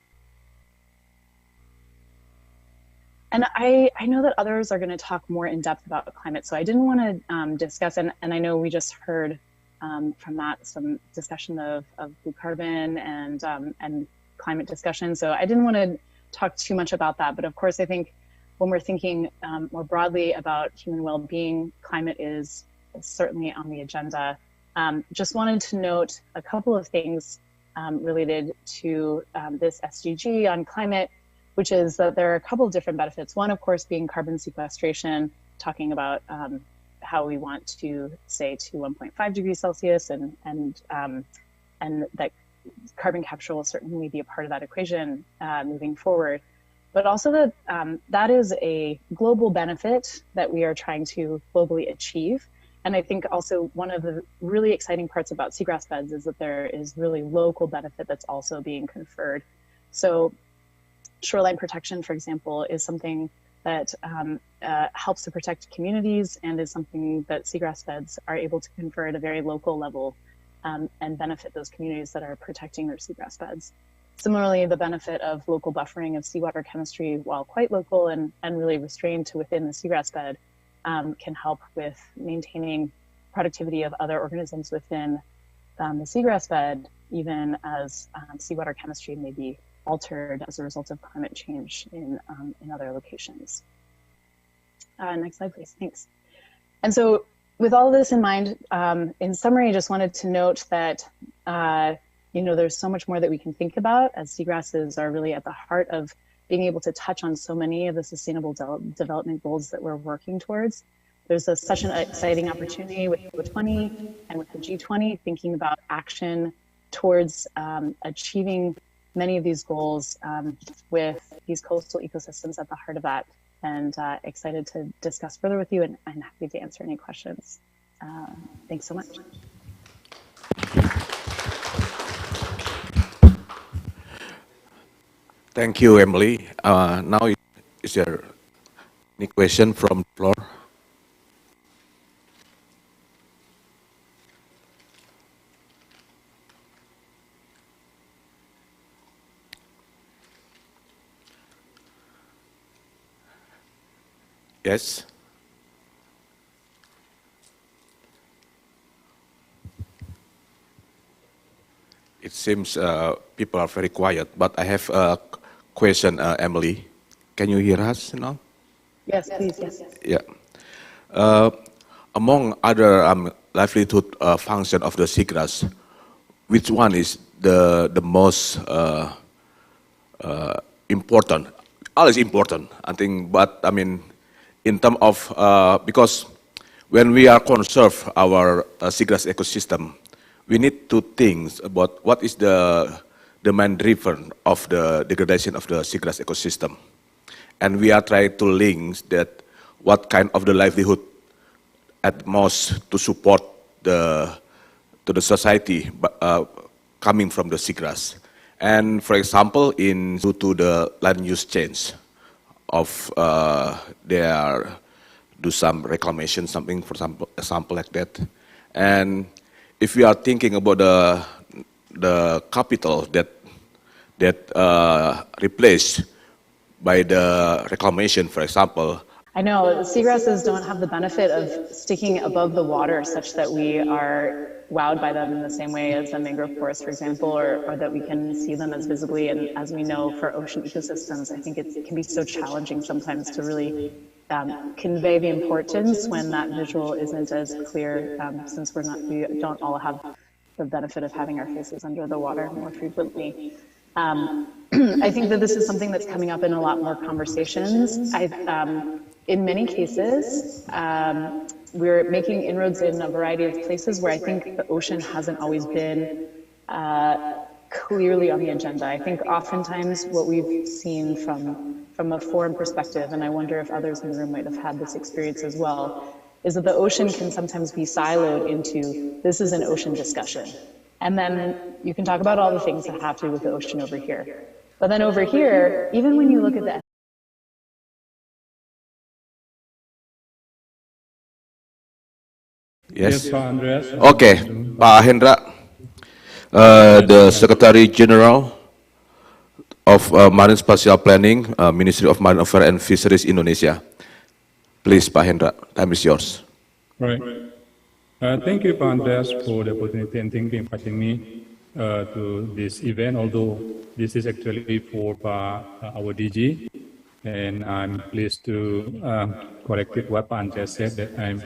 And I know that others are going to talk more in depth about climate, so I didn't want to discuss, and I know we just heard from Matt some discussion of blue carbon and climate discussion, so I didn't want to talk too much about that. But of course, I think when we're thinking more broadly about human well-being, climate is certainly on the agenda. Just wanted to note a couple of things related to this SDG on climate, which is that there are a couple of different benefits. One, of course, being carbon sequestration, talking about how we want to say to 1.5 degrees Celsius, and that carbon capture will certainly be a part of that equation moving forward. But also that that is a global benefit that we are trying to globally achieve. And I think also one of the really exciting parts about seagrass beds is that there is really local benefit that's also being conferred. So shoreline protection, for example, is something that helps to protect communities and is something that seagrass beds are able to confer at a very local level and benefit those communities that are protecting their seagrass beds. Similarly, the benefit of local buffering of seawater chemistry, while quite local and really restrained to within the seagrass bed, can help with maintaining productivity of other organisms within the seagrass bed, even as seawater chemistry may be altered as a result of climate change in other locations. Next slide, please. Thanks. And so with all this in mind, in summary, I just wanted to note that you know, there's so much more that we can think about, as seagrasses are really at the heart of being able to touch on so many of the sustainable development goals that we're working towards. There's such an exciting opportunity with Ocean20 and with the G20, thinking about action towards achieving many of these goals with these coastal ecosystems at the heart of that, and excited to discuss further with you and happy to answer any questions. Thanks so much. Thank you, Emily. Now, is there any question from the floor? Yes. It seems people are very quiet, but I have a question, Emily. Can you hear us now? Yes, please, yes. Yeah. Among other livelihood function of the seagrass, which one is the most important? All is important, I think, but I mean, in terms of, because when we are conserve our seagrass ecosystem, we need to think about what is the main driver of the degradation of the seagrass ecosystem. And we are trying to link that what kind of the livelihood at most to support the society coming from the seagrass. And for example, due to the land use change of their do some reclamation, something for example like that. And if we are thinking about the capital that replaced by the reclamation, for example. I know seagrasses don't have the benefit of sticking above the water such that we are wowed by them in the same way as a mangrove forest, for example, or that we can see them as visibly. And as we know, for ocean ecosystems, I think it can be so challenging sometimes to really convey the importance when that visual isn't as clear, since we don't all have the benefit of having our faces under the water more frequently. I think that this is something that's coming up in a lot more conversations. In many cases, we're making inroads in a variety of places where I think the ocean hasn't always been clearly on the agenda. I think oftentimes what we've seen from a foreign perspective, and I wonder if others in the room might have had this experience as well, is that the ocean can sometimes be siloed into, this is an ocean discussion. And then you can talk about all the things that have to do with the ocean over here. But then over here, even when you look at the Yes. Pak Andreas. Okay, Pak Hendra, the Secretary General of Marine Spatial Planning, Ministry of Marine Affairs and Fisheries Indonesia. Please, Pak Hendra, time is yours. Right. Thank you, Pak Andreas, for the opportunity and thank you for inviting me to this event, although this is actually for our DG. And I'm pleased to correct it what Pak Andreas said, that I'm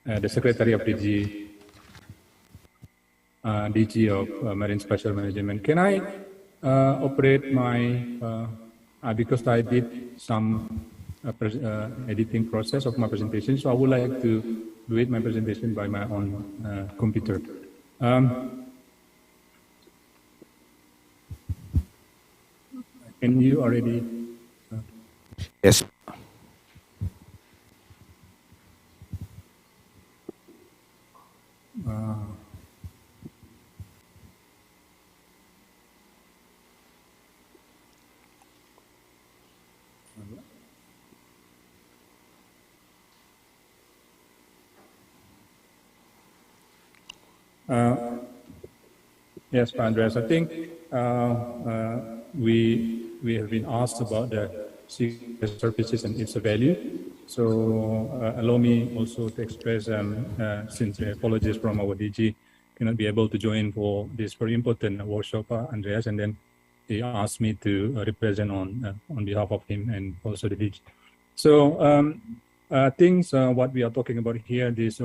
the Secretary of DG of Marine Spatial Management. Can I operate my, because I did some editing process of my presentation, so I would like to do it, my presentation by my own computer. Can you already? Yes. Yes, Pak Andreas, I think we have been asked about the seagrass services and its value. So allow me also to express, since the apologies from our DG cannot be able to join for this very important workshop, Andreas, and then he asked me to represent on behalf of him and also the DG. So what we are talking about here, this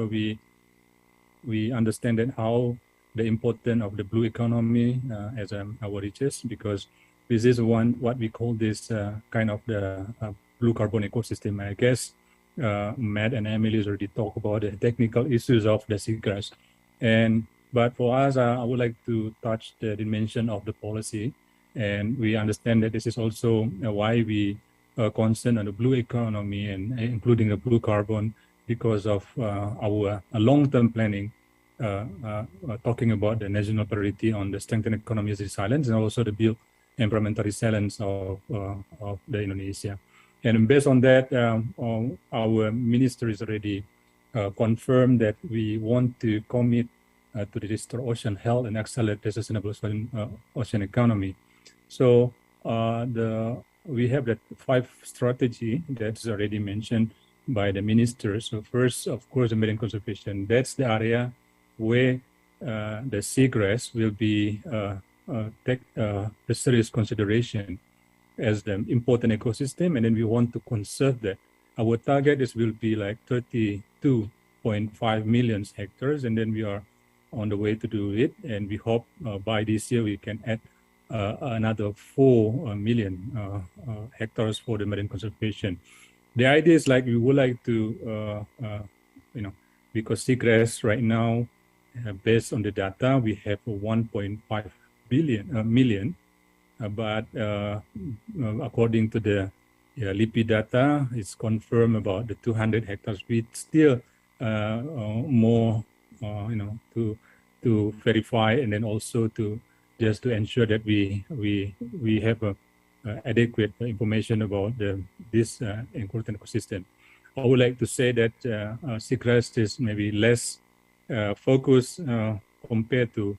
we understand that how the importance of the blue economy as our riches, because this is what we call this kind of the blue carbon ecosystem. I guess Matt and Emily already talked about the technical issues of the seagrass. But for us, I would like to touch the dimension of the policy. And we understand that this is also why we are concerned on the blue economy and including the blue carbon, because of our long-term planning, talking about the national priority on the strengthening economic resilience and also the build environmental resilience of the Indonesia. And based on that, our minister is already confirmed that we want to commit to the restore ocean health and accelerate the sustainable ocean economy. So we have that 5 strategy that's already mentioned by the minister. So first, of course, the marine conservation. That's the area where the seagrass will be take the serious consideration as the important ecosystem, and then we want to conserve that. Our target will be like 32.5 million hectares, and then we are on the way to do it, and we hope by this year we can add another 4 million hectares for the marine conservation. The idea is like we would like to, because seagrass right now, based on the data, we have 1.5 million, but according to the LIPI data, it's confirmed about the 200 hectares. We still more, to verify, and then also to just to ensure that we have adequate information about this important ecosystem. I would like to say that seagrass is maybe less focused compared to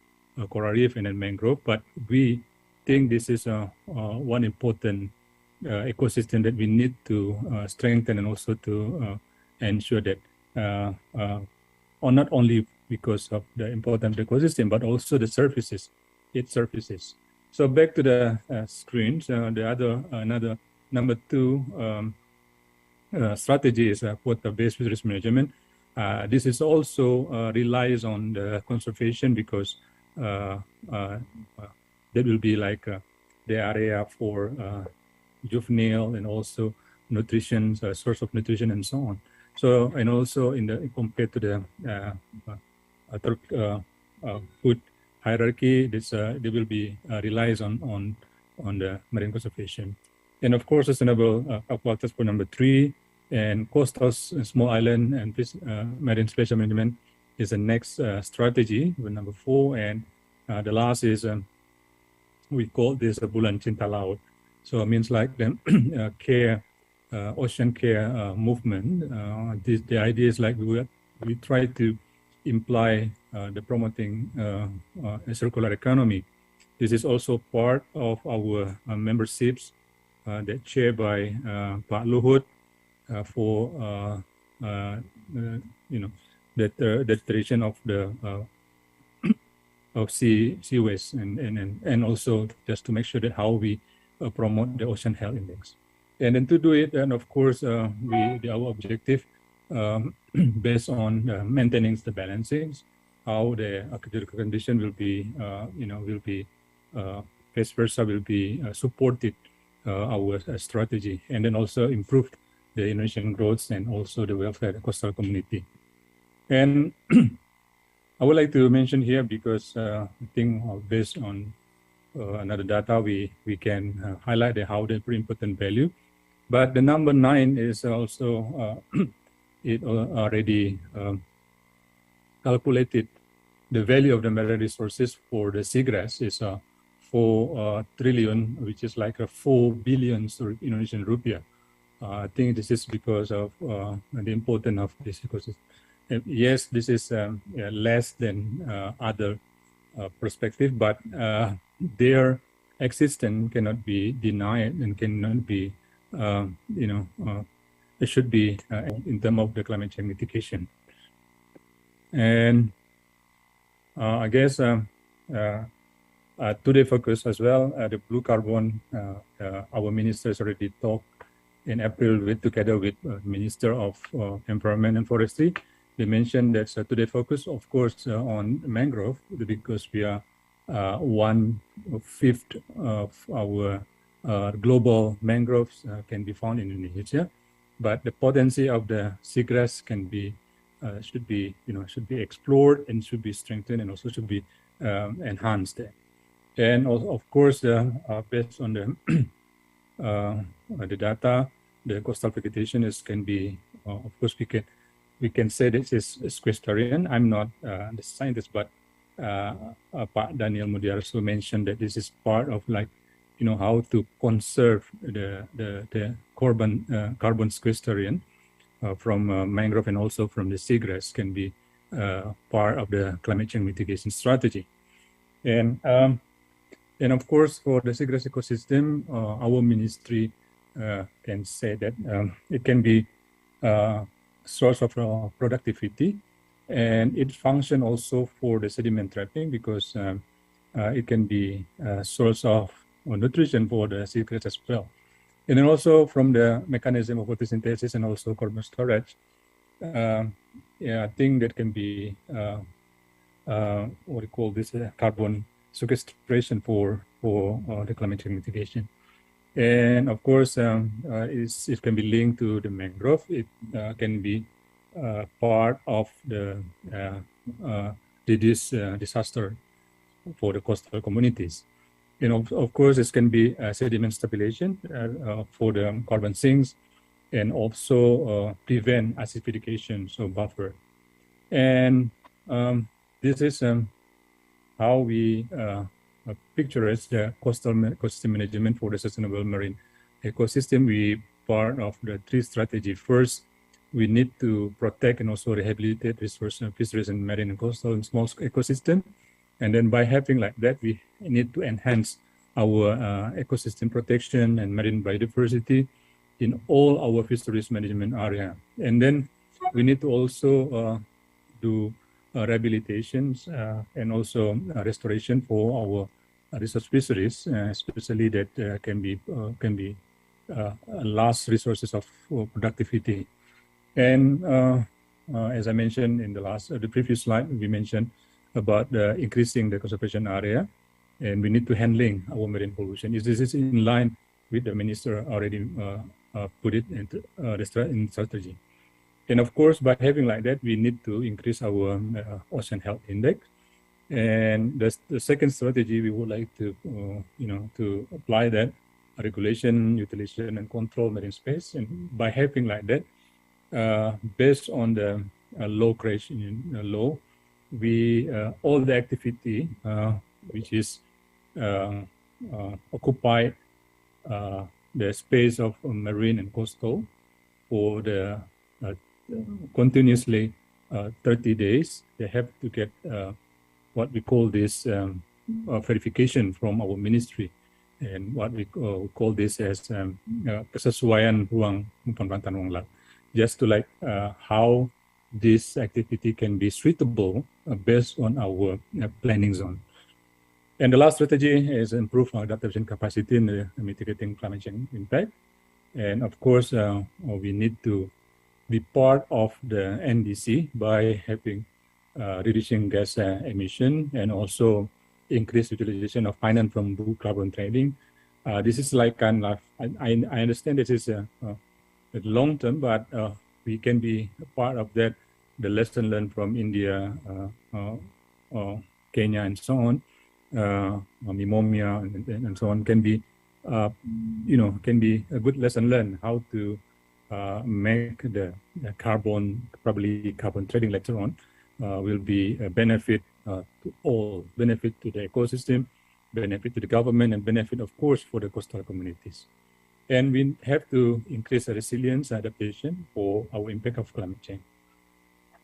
coral reef and then mangrove, but we think this is one important ecosystem that we need to strengthen, and also to ensure that or not only because of the important ecosystem, but also the surfaces, its surfaces. So back to the screens, another number 2 strategy is water-based risk management. This is also relies on the conservation, because that will be like the area for juvenile and also nutrition, source of nutrition, and so on. So, and also compared to the food hierarchy, this they will be relies on the marine conservation, and of course sustainable aquaculture for number 3, and coastal small island and fish, marine spatial management is the next strategy with number 4, and the last is we call this a bulan cinta laut. So it means like the care, ocean care movement. The idea is like we try to imply the promoting a circular economy. This is also part of our memberships that chaired by Pak Luhut for the tradition of the of sea waste, and also just to make sure that how we promote the ocean health index. And then to do it, and of course, our objective based on maintaining the balancings, how the aquaculture condition will be, vice versa, will be supported our strategy, and then also improve the Indonesian growth and also the welfare of the coastal community. And I would like to mention here, because I think based on another data, we can highlight how the very important value. But the number 9 is also it already calculated the value of the marine resources for the seagrass is 4 trillion, which is like 4 billion Indonesian rupiah. I think this is because of the importance of this ecosystem. Yes, this is less than other perspective, but their existence cannot be denied and cannot be, it should be in terms of the climate change mitigation. And I guess today focus as well, the blue carbon, our ministers already talked in April together with Minister of Environment and Forestry. They mentioned that today focus, of course, on mangrove, because we are 1/5 of our global mangroves can be found in Indonesia, but the potency of the seagrass can be should be explored and should be strengthened, and also should be enhanced there. And also, of course, based on the data, the coastal vegetation can be, of course, we can we can say this is sequestration. I'm not the scientist, but Pak Daniel Mudiarso mentioned that this is part of like, how to conserve the carbon sequestration from mangrove and also from the seagrass can be part of the climate change mitigation strategy. And of course, for the seagrass ecosystem, our ministry can say that it can be a source of productivity, and it function also for the sediment trapping because it can be a source of nutrition for the seagrass as well. And then also from the mechanism of photosynthesis and also carbon storage, I think that can be what we call this carbon sequestration for the climate change mitigation. And of course, it can be linked to the mangrove. It can be part of the disaster for the coastal communities. And of course, this can be sediment stabilization for the carbon sinks and also prevent acidification, so buffer. And this is how we picture the coastal ecosystem management for the sustainable marine ecosystem. We part of the three strategy. First, we need to protect and also rehabilitate resources, fisheries and marine and coastal and small ecosystem. And then by having like that, we need to enhance our ecosystem protection and marine biodiversity in all our fisheries management area. And then we need to also do rehabilitations and also restoration for our resource fisheries, especially that can be last resources of productivity. And as I mentioned in the previous slide, we mentioned about increasing the conservation area, and we need to handling our marine pollution. This is in line with the minister already put it into in strategy. And of course, by having like that, we need to increase our ocean health index. And the second strategy, we would like to, to apply that regulation, utilization, and control marine space. And by having like that, based on the law creation law, we all the activity which is occupy the space of marine and coastal for the continuously 30 days, they have to get what we call this verification from our ministry, and what we call this as kesesuaian ruang pembangunan ruang laut, just to like how this activity can be suitable based on our planning zone. And the last strategy is improve our adaptation capacity in mitigating climate change impact. And of course, we need to be part of the NDC by having reducing gas emission and also increase utilization of finance from blue carbon trading. This is like kind of, I understand this is a long term, but we can be a part of that. The lesson learned from India, Kenya, and so on, Mimomia, and so on can be, can be a good lesson learned how to make the carbon, probably carbon trading later on, will be a benefit to all, benefit to the ecosystem, benefit to the government, and benefit, of course, for the coastal communities. And we have to increase the resilience and adaptation for our impact of climate change.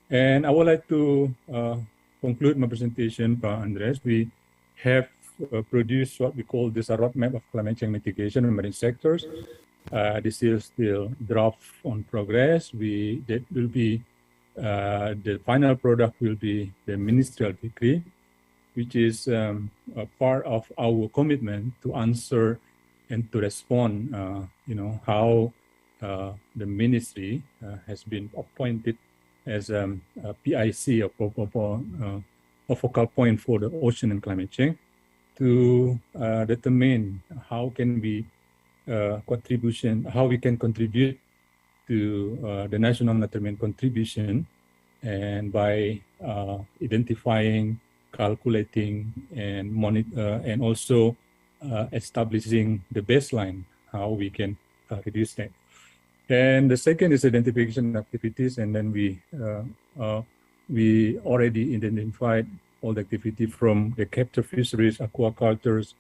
And I would like to conclude my presentation, Pak Andres. We have produced what we call this a roadmap of climate change mitigation in marine sectors. This is still draft on progress. That will be the final product will be the ministerial decree, which is a part of our commitment to answer and to respond. How the ministry has been appointed as a PIC, a focal point for the ocean and climate change, to determine how can we how we can contribute to the national determined contribution, and by identifying, calculating, and monitor, and also establishing the baseline, how we can reduce that. And the second is identification activities, and then we already identified all the activity from the capture fisheries, aquacultures,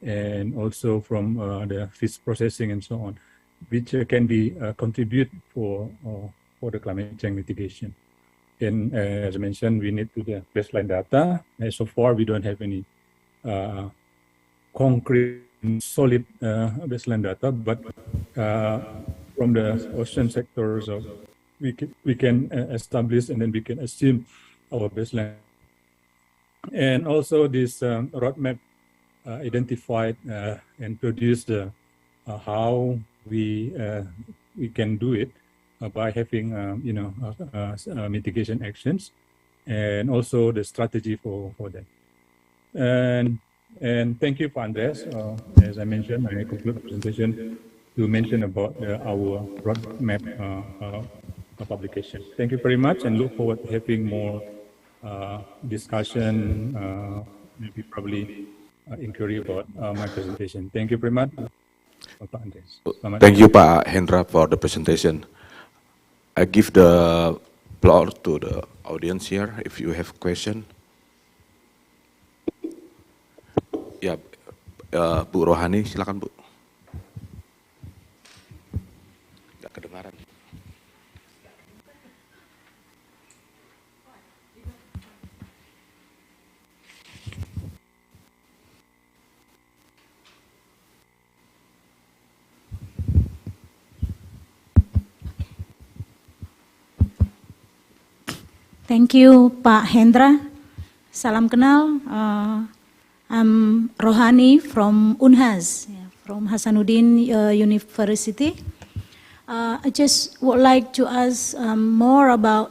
and also from the fish processing and so on, which can be contribute for the climate change mitigation. And as I mentioned, we need to the baseline data. And so far, we don't have any concrete and solid baseline data, but from the ocean sectors, we can establish and then we can assume our baseline. And also this roadmap identified and produced how we can do it by having mitigation actions, and also the strategy for that. And thank you, Andres. As I mentioned, I conclude the presentation to mention about our roadmap publication. Thank you very much, and look forward to having more discussion, maybe probably inquiry about my presentation. Thank you very much, Pak Andres. Thank you, Pak Hendra, for the presentation. I give the floor to the audience here if you have question. Ya, Bu Rohani, silakan Bu. Nggak kedengaran. Thank you, Pak Hendra. Salam kenal. I'm Rohani from Unhas, from Hasanuddin University. I just would like to ask more about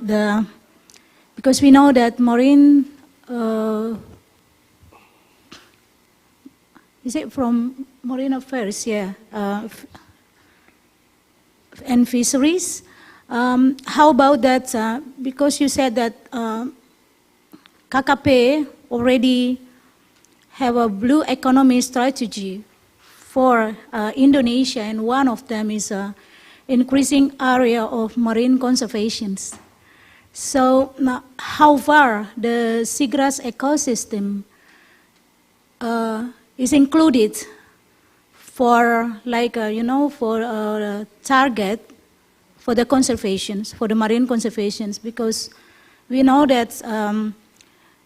because we know that marine, is it from Marine Affairs, and fisheries. How about that? Because you said that KKP already have a blue economy strategy for Indonesia, and one of them is increasing area of marine conservation. So now, how far the seagrass ecosystem is included for, like, for target for the conservations, for the marine conservations, because we know that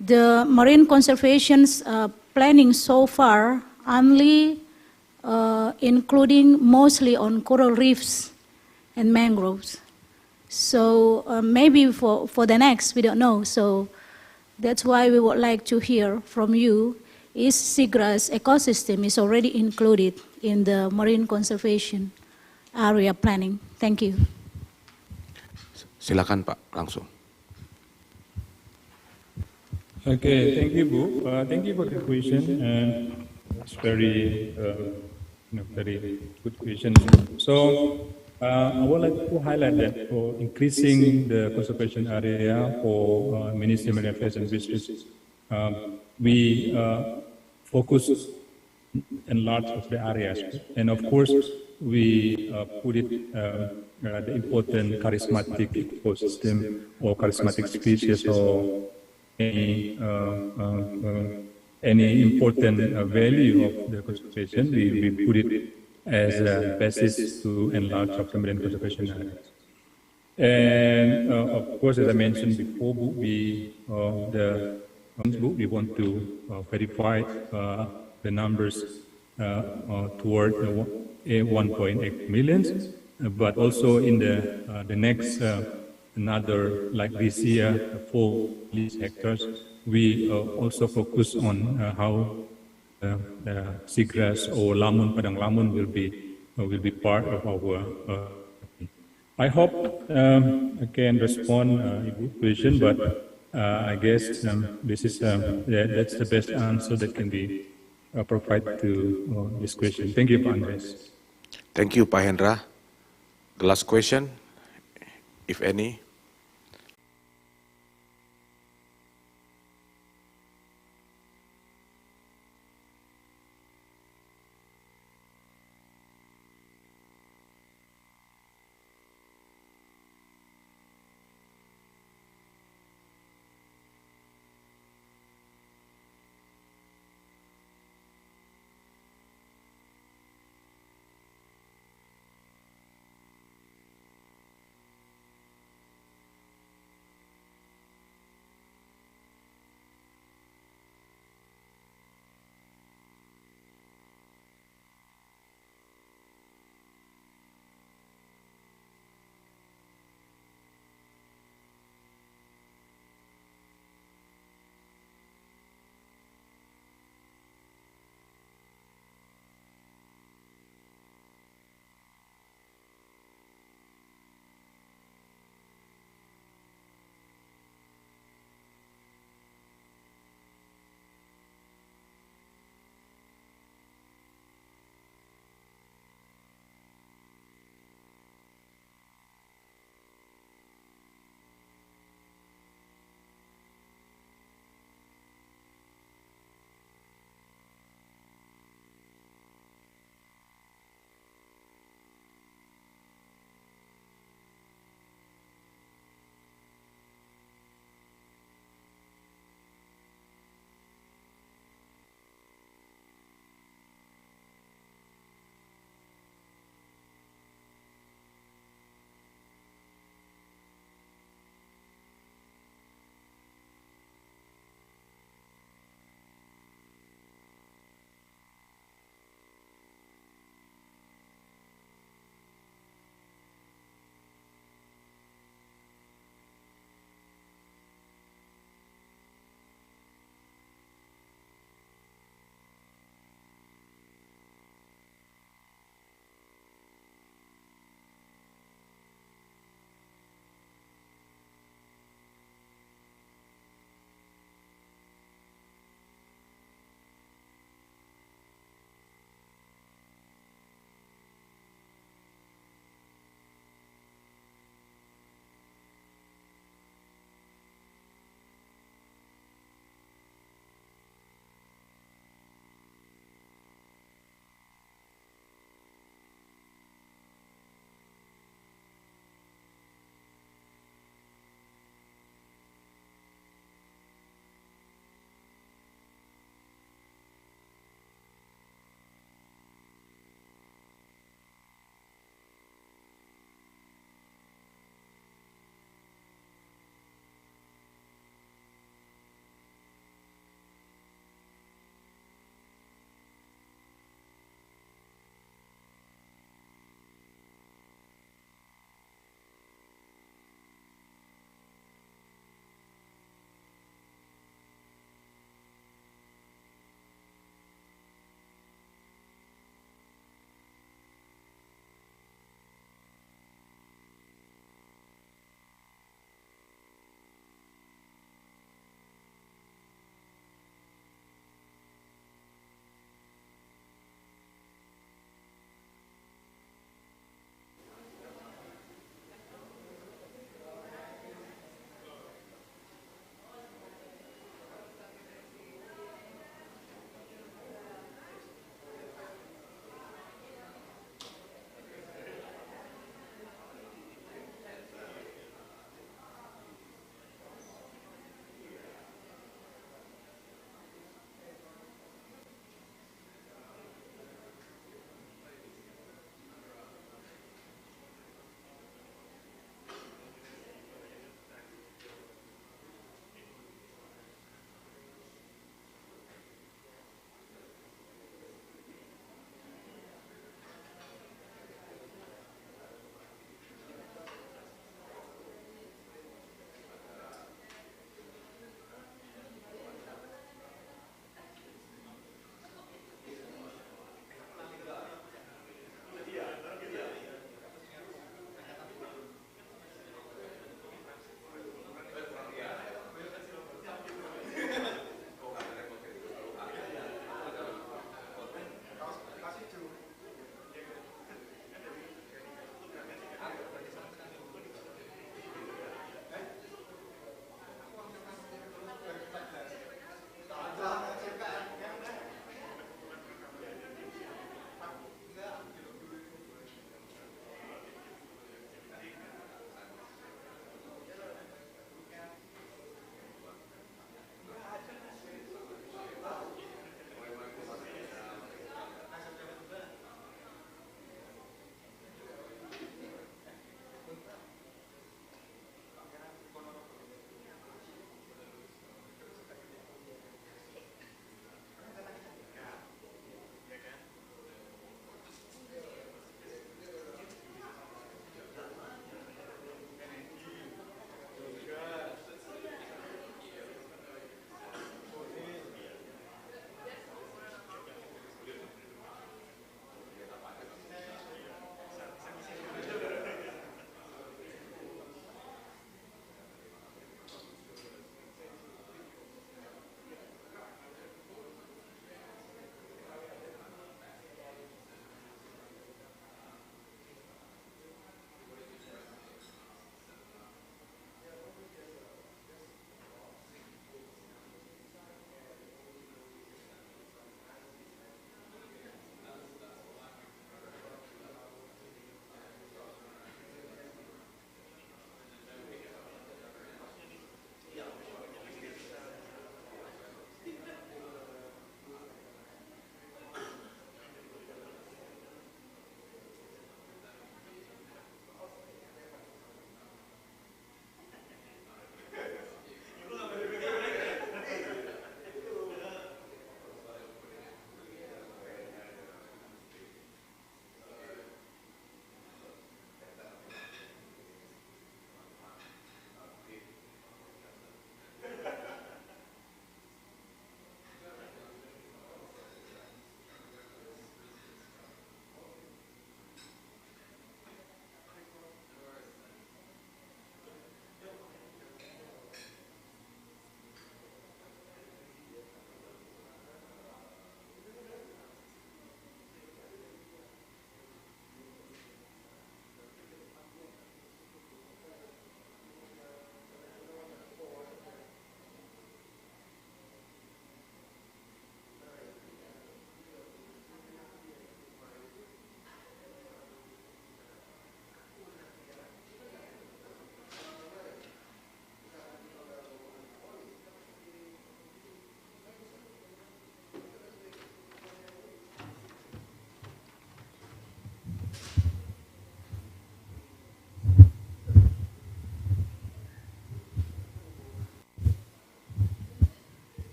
the marine conservations planning so far only including mostly on coral reefs and mangroves. So maybe for the next, we don't know. So that's why we would like to hear from you, is seagrass ecosystem is already included in the marine conservation area planning? Thank you. Silakan Pak, langsung. Okay, thank you, Bu. Thank you for the question, and it's very, very good question. So I would like to highlight that for increasing the conservation area for Ministry of Marine Affairs and Fisheries, we focus enlarge of the areas, and of course we put it the important charismatic ecosystem or charismatic species or any important value of the conservation, we put it as a basis to enlarge of the marine conservation areas. And of course, as I mentioned before, we want to verify the numbers toward 1.8 million, but also in the next another, like this year, 4 lease hectares, we also focus on how seagrass or lamun, padang lamun will be part of our. I hope I can respond Ibu question, but I guess this is that's the best answer that can be provided to this question. Thank you, Pak Andres. Thank you, Pak Hendra. The last question, if any.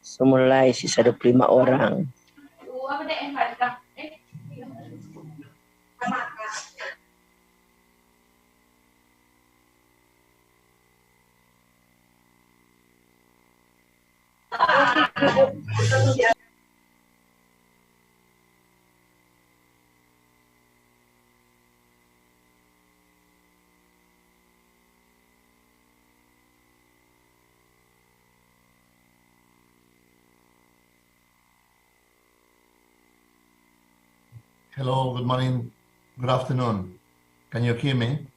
Sumulai sisa 25 orang. Hello, good morning, good afternoon. Can you hear me?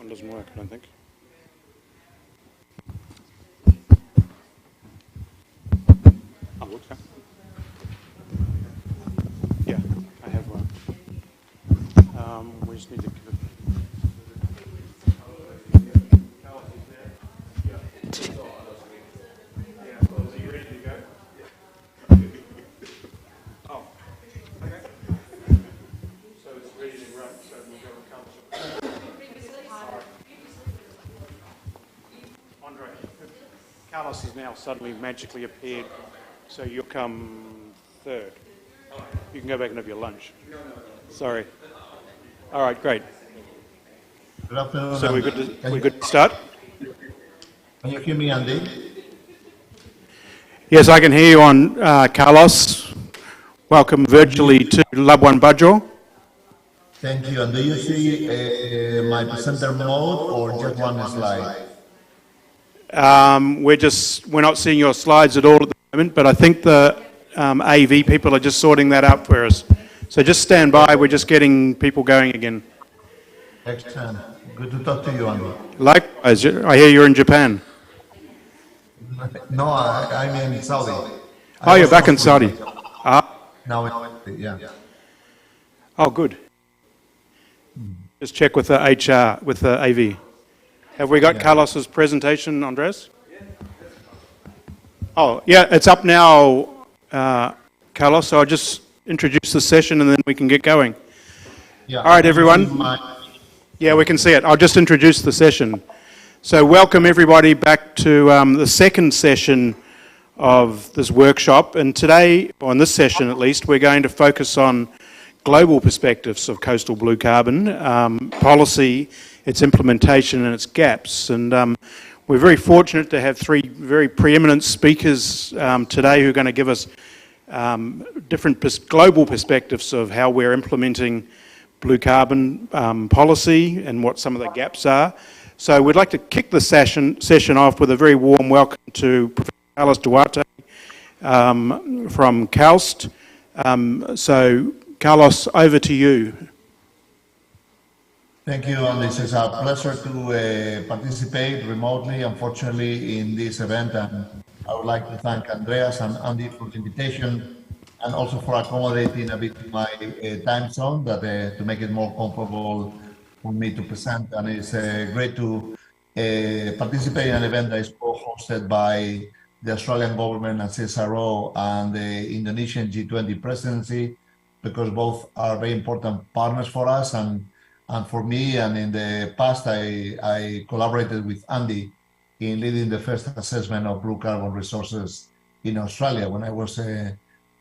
Doesn't work, I don't think. Oh, looks okay. Yeah, I have one. We just need to give it. Are you ready to go? Oh, okay. So it's ready to run, so we'll go with Carlos. Andre, Carlos has now suddenly magically appeared, so you'll come third. You can go back and have your lunch. Sorry. All right, great. Good afternoon. So we're good to start? Can you hear me, Andy? Yes, I can hear you on Carlos. Welcome virtually to Labuan Bajo. Thank you. And do you see my presenter mode or just one slide? We're not seeing your slides at all at the moment, but I think the AV people are just sorting that out for us. So just stand by, we're just getting people going again. Excellent. Good to talk to you, Andy. Likewise, I hear you're in Japan. No, I'm in Saudi. Oh, you're back in Saudi. Now, yeah. Oh, good. Just check with the HR, with the AV. Have we got Carlos's presentation, Andres? Oh, yeah, it's up now, Carlos, so I'll just introduce the session and then we can get going. Yeah. All right, everyone. Yeah, we can see it. I'll just introduce the session. So welcome everybody back to the second session of this workshop. And today, or in this session at least, we're going to focus on global perspectives of coastal blue carbon policy, its implementation and its gaps. And we're very fortunate to have three very preeminent speakers today who are going to give us different global perspectives of how we're implementing blue carbon policy and what some of the gaps are. So we'd like to kick the session off with a very warm welcome to Professor Carlos Duarte from KAUST. So Carlos, over to you. Thank you, and this is a pleasure to participate remotely, unfortunately, in this event. And I would like to thank Andreas and Andy for the invitation and also for accommodating a bit my time zone to make it more comfortable for me to present. And it's great to participate in an event that is co-hosted by the Australian government and CSRO and the Indonesian G20 presidency, because both are very important partners for us and for me. And in the past, I collaborated with Andy in leading the first assessment of blue carbon resources in Australia when I was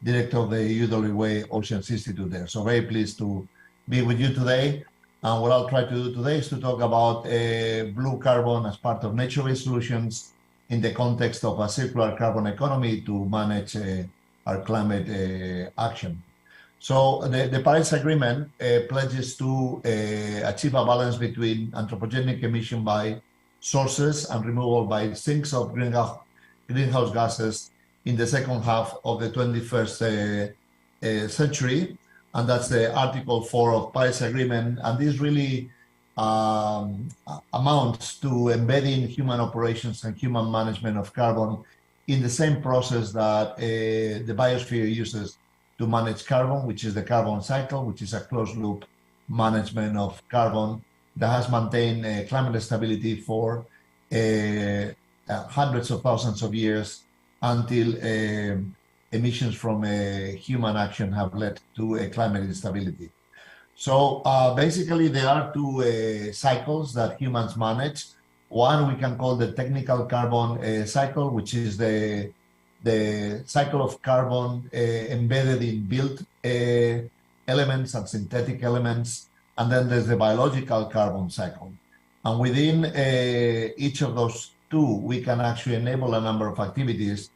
director of the UWA Oceans Institute there. So very pleased to be with you today. And what I'll try to do today is to talk about blue carbon as part of nature-based solutions in the context of a circular carbon economy to manage our climate action. So the Paris Agreement pledges to achieve a balance between anthropogenic emission by sources and removal by sinks of greenhouse gases in the second half of the 21st century. And that's the Article 4 of Paris Agreement. And this really amounts to embedding human operations and human management of carbon in the same process that the biosphere uses to manage carbon, which is the carbon cycle, which is a closed loop management of carbon that has maintained climate stability for hundreds of thousands of years until emissions from human action have led to climate instability. So basically there are two cycles that humans manage. One we can call the technical carbon cycle, which is the cycle of carbon embedded in built elements and synthetic elements. And then there's the biological carbon cycle. And within each of those two, we can actually enable a number of activities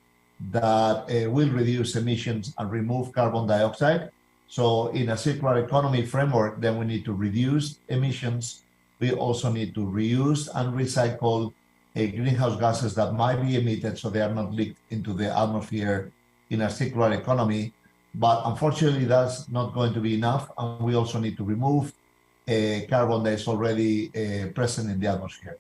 that will reduce emissions and remove carbon dioxide. So in a circular economy framework, then we need to reduce emissions. We also need to reuse and recycle greenhouse gases that might be emitted so they are not leaked into the atmosphere in a circular economy. But unfortunately, that's not going to be enough. And we also need to remove carbon that is already present in the atmosphere.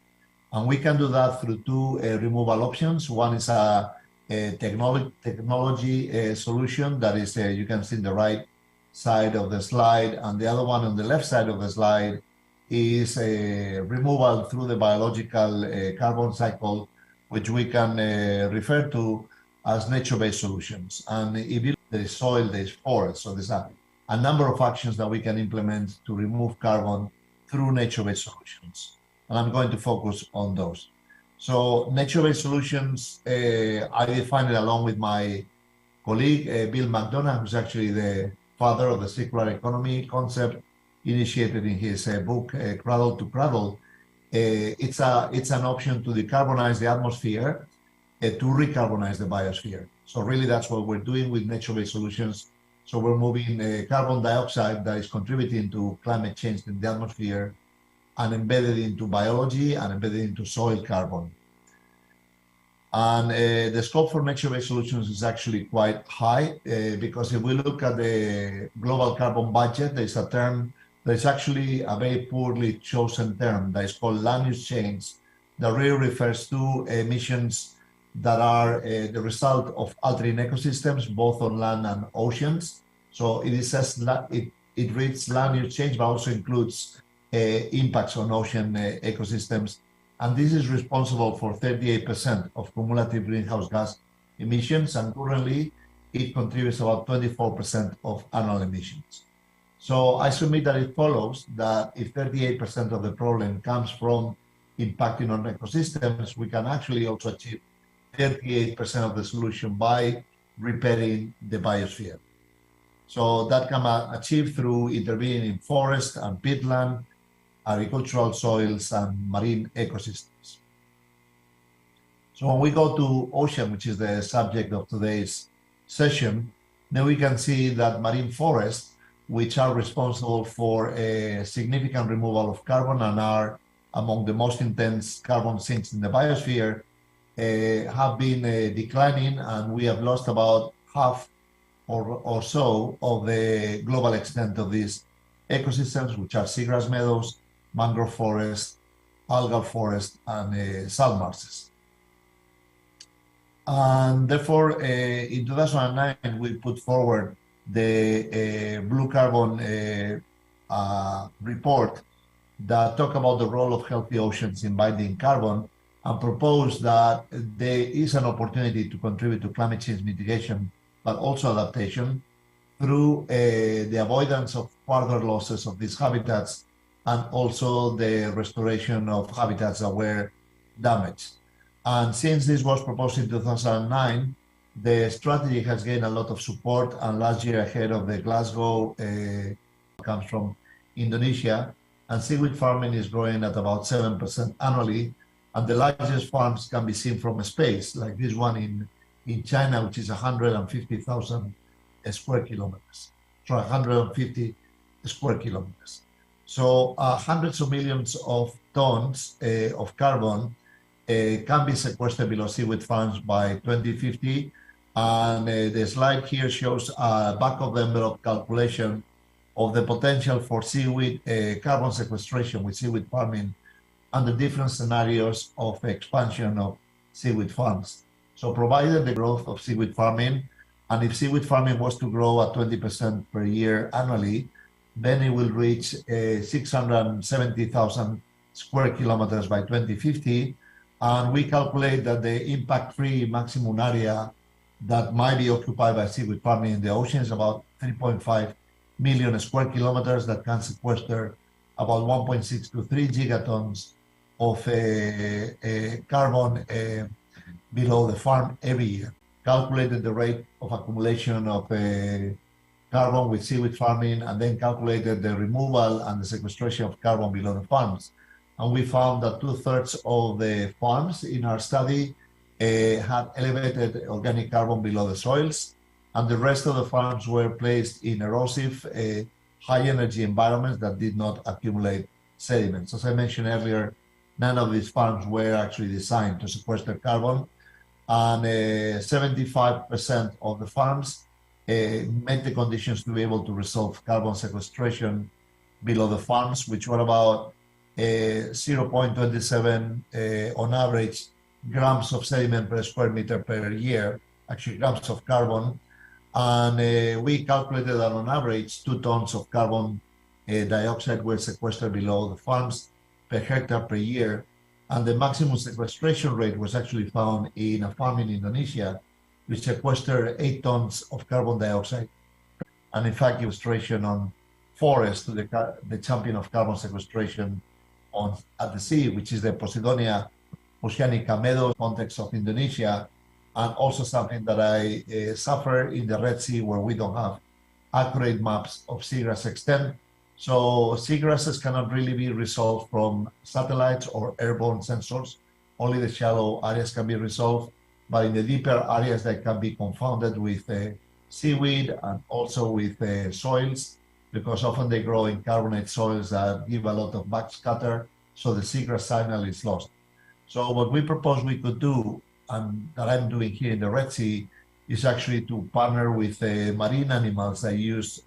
And we can do that through two removal options. One is a technology solution that is, you can see in the right side of the slide, and the other one on the left side of the slide is a removal through the biological carbon cycle, which we can refer to as nature-based solutions. And if you look at the soil, there's forest. So there's a number of actions that we can implement to remove carbon through nature-based solutions. And I'm going to focus on those. So nature-based solutions, I define it along with my colleague, Bill McDonough, who's actually the father of the circular economy concept, initiated in his book, Cradle to Cradle. It's an option to decarbonize the atmosphere, to recarbonize the biosphere. So really that's what we're doing with nature-based solutions. So we're moving carbon dioxide that is contributing to climate change in the atmosphere and embedded into biology and embedded into soil carbon. And the scope for nature-based solutions is actually quite high because if we look at the global carbon budget, there's a term, there's actually a very poorly chosen term that is called land use change that really refers to emissions that are the result of altering ecosystems, both on land and oceans. So it says it reads land use change, but also includes impacts on ocean ecosystems. And this is responsible for 38% of cumulative greenhouse gas emissions. And currently, it contributes about 24% of annual emissions. So I submit that it follows that if 38% of the problem comes from impacting on ecosystems, we can actually also achieve 38% of the solution by repairing the biosphere. So that can be achieved through intervening in forest and peatland, agricultural soils, and marine ecosystems. So when we go to ocean, which is the subject of today's session, then we can see that marine forests, which are responsible for a significant removal of carbon and are among the most intense carbon sinks in the biosphere, have been declining, and we have lost about half or so of the global extent of these ecosystems, which are seagrass meadows, mangrove forest, algal forest, and salt marshes. And therefore, in 2009, we put forward the blue carbon report that talk about the role of healthy oceans in binding carbon and propose that there is an opportunity to contribute to climate change mitigation, but also adaptation through the avoidance of further losses of these habitats and also the restoration of habitats that were damaged. And since this was proposed in 2009, the strategy has gained a lot of support. And last year, ahead of the Glasgow, comes from Indonesia, and seaweed farming is growing at about 7% annually. And the largest farms can be seen from space, like this one in China, which is 150,000 square kilometers. So 150 square kilometers. So hundreds of millions of tons of carbon can be sequestered below seaweed farms by 2050. And the slide here shows a back of the envelope calculation of the potential for seaweed carbon sequestration with seaweed farming and the different scenarios of expansion of seaweed farms. So provided the growth of seaweed farming, and if seaweed farming was to grow at 20% per year annually, then it will reach 670,000 square kilometers by 2050. And we calculate that the impact-free maximum area that might be occupied by seaweed farming in the ocean is about 3.5 million square kilometers that can sequester about 1.6 to 3 gigatons of carbon below the farm every year. Calculated the rate of accumulation of carbon with seaweed farming, and then calculated the removal and the sequestration of carbon below the farms. And we found that 2/3 of the farms in our study had elevated organic carbon below the soils, and the rest of the farms were placed in erosive, high-energy environments that did not accumulate sediments. As I mentioned earlier, none of these farms were actually designed to sequester carbon, and 75% of the farms met the conditions to be able to resolve carbon sequestration below the farms, which were about 0.27 on average grams of sediment per square meter per year, actually grams of carbon. And we calculated that on average 2 tons of carbon dioxide were sequestered below the farms per hectare per year. And the maximum sequestration rate was actually found in a farm in Indonesia, which sequestered 8 tons of carbon dioxide. And in fact, illustration on forest, the champion of carbon sequestration at the sea, which is the Posidonia oceanica meadow context of Indonesia, and also something that I suffer in the Red Sea, where we don't have accurate maps of seagrass extent. So seagrasses cannot really be resolved from satellites or airborne sensors. Only the shallow areas can be resolved, but in the deeper areas they can be confounded with seaweed and also with soils, because often they grow in carbonate soils that give a lot of backscatter, so the seagrass signal is lost. So what we propose we could do, and that I'm doing here in the Red Sea, is actually to partner with marine animals that use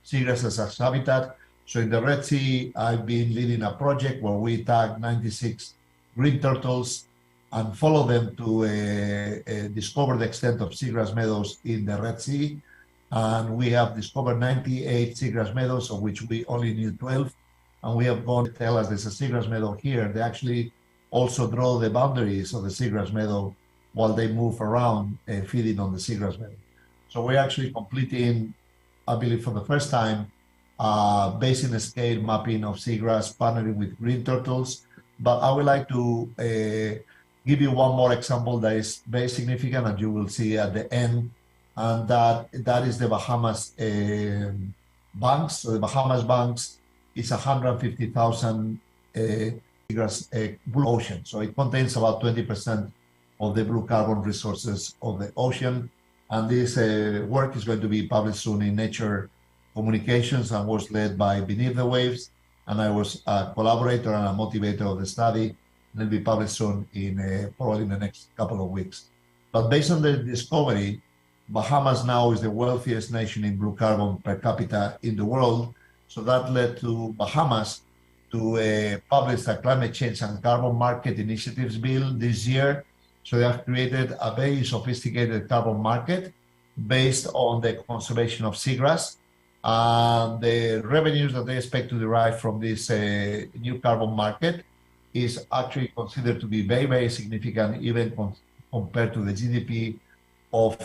seagrasses as habitat. So in the Red Sea, I've been leading a project where we tag 96 green turtles and follow them to discover the extent of seagrass meadows in the Red Sea. And we have discovered 98 seagrass meadows, of which we only knew 12. And we have gone to tell us there's a seagrass meadow here. They actually also draw the boundaries of the seagrass meadow while they move around feeding on the seagrass meadow. So we're actually completing, I believe for the first time, basin scale mapping of seagrass, partnering with green turtles. But I would like to give you one more example that is very significant, and you will see at the end, and that is the Bahamas banks. So the Bahamas banks is 150,000 seagrass blue ocean. So it contains about 20% of the blue carbon resources of the ocean. And this work is going to be published soon in Nature Communications and was led by Beneath the Waves. And I was a collaborator and a motivator of the study. And it'll be published soon in probably in the next couple of weeks. But based on the discovery, Bahamas now is the wealthiest nation in blue carbon per capita in the world. So that led to Bahamas to publish a climate change and carbon market initiatives bill this year. So they have created a very sophisticated carbon market based on the conservation of seagrass. The revenues that they expect to derive from this new carbon market is actually considered to be very, very significant, even compared to the GDP of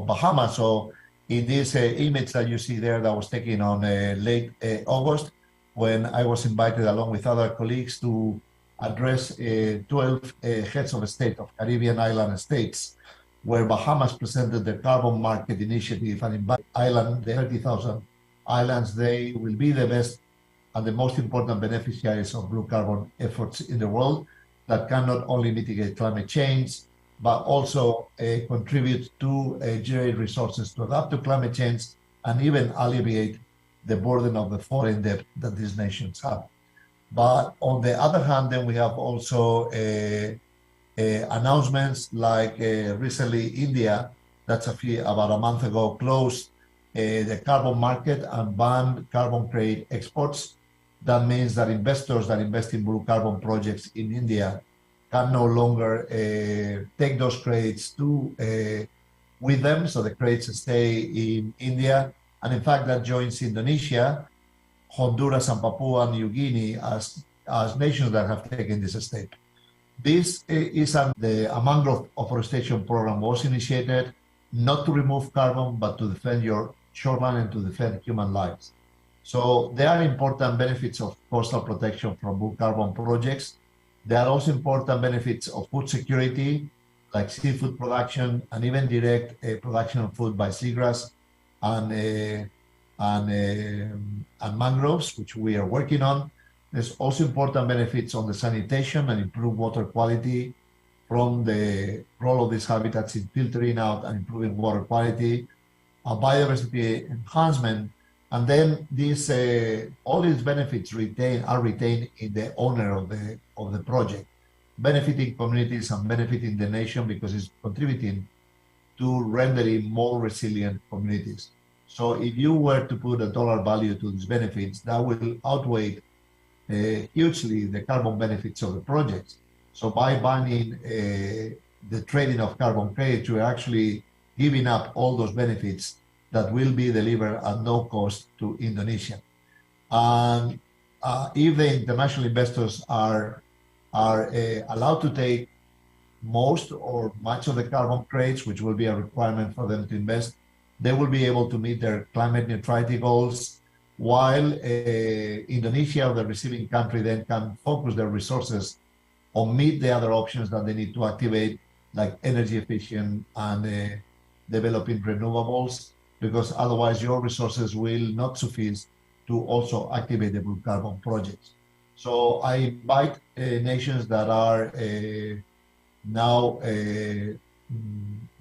Bahamas. So in this image that you see there that was taken on late August, when I was invited along with other colleagues to address 12 heads of state of Caribbean island states, where Bahamas presented the carbon market initiative and invited island, the 30,000 islands. They will be the best and the most important beneficiaries of blue carbon efforts in the world that can not only mitigate climate change, but also contribute to generate resources to adapt to climate change and even alleviate the burden of the foreign debt that these nations have. But on the other hand, then we have also announcements like recently India, that's about a month ago, closed the carbon market and banned carbon credit exports. That means that investors that invest in blue carbon projects in India can no longer take those credits with them, so the credits stay in India. And in fact, that joins Indonesia, Honduras, and Papua New Guinea as nations that have taken this step. This is the mangrove afforestation program was initiated not to remove carbon, but to defend your shoreline and to defend human lives. So there are important benefits of coastal protection from blue carbon projects. There are also important benefits of food security, like seafood production and even direct production of food by seagrass and mangroves, which we are working on. There's also important benefits on the sanitation and improved water quality from the role of these habitats in filtering out and improving water quality, biodiversity enhancement, and then these all these benefits are retained in the owner of the project, benefiting communities and benefiting the nation because it's contributing to rendering more resilient communities. So if you were to put a dollar value to these benefits, that will outweigh hugely the carbon benefits of the projects. So by banning the trading of carbon credits, you're actually giving up all those benefits that will be delivered at no cost to Indonesia. And if the international investors are allowed to take most or much of the carbon credits, which will be a requirement for them to invest, they will be able to meet their climate neutrality goals, while Indonesia, the receiving country, then can focus their resources on meet the other options that they need to activate, like energy efficient and developing renewables, because otherwise your resources will not suffice to also activate the blue carbon projects. So I invite nations that are now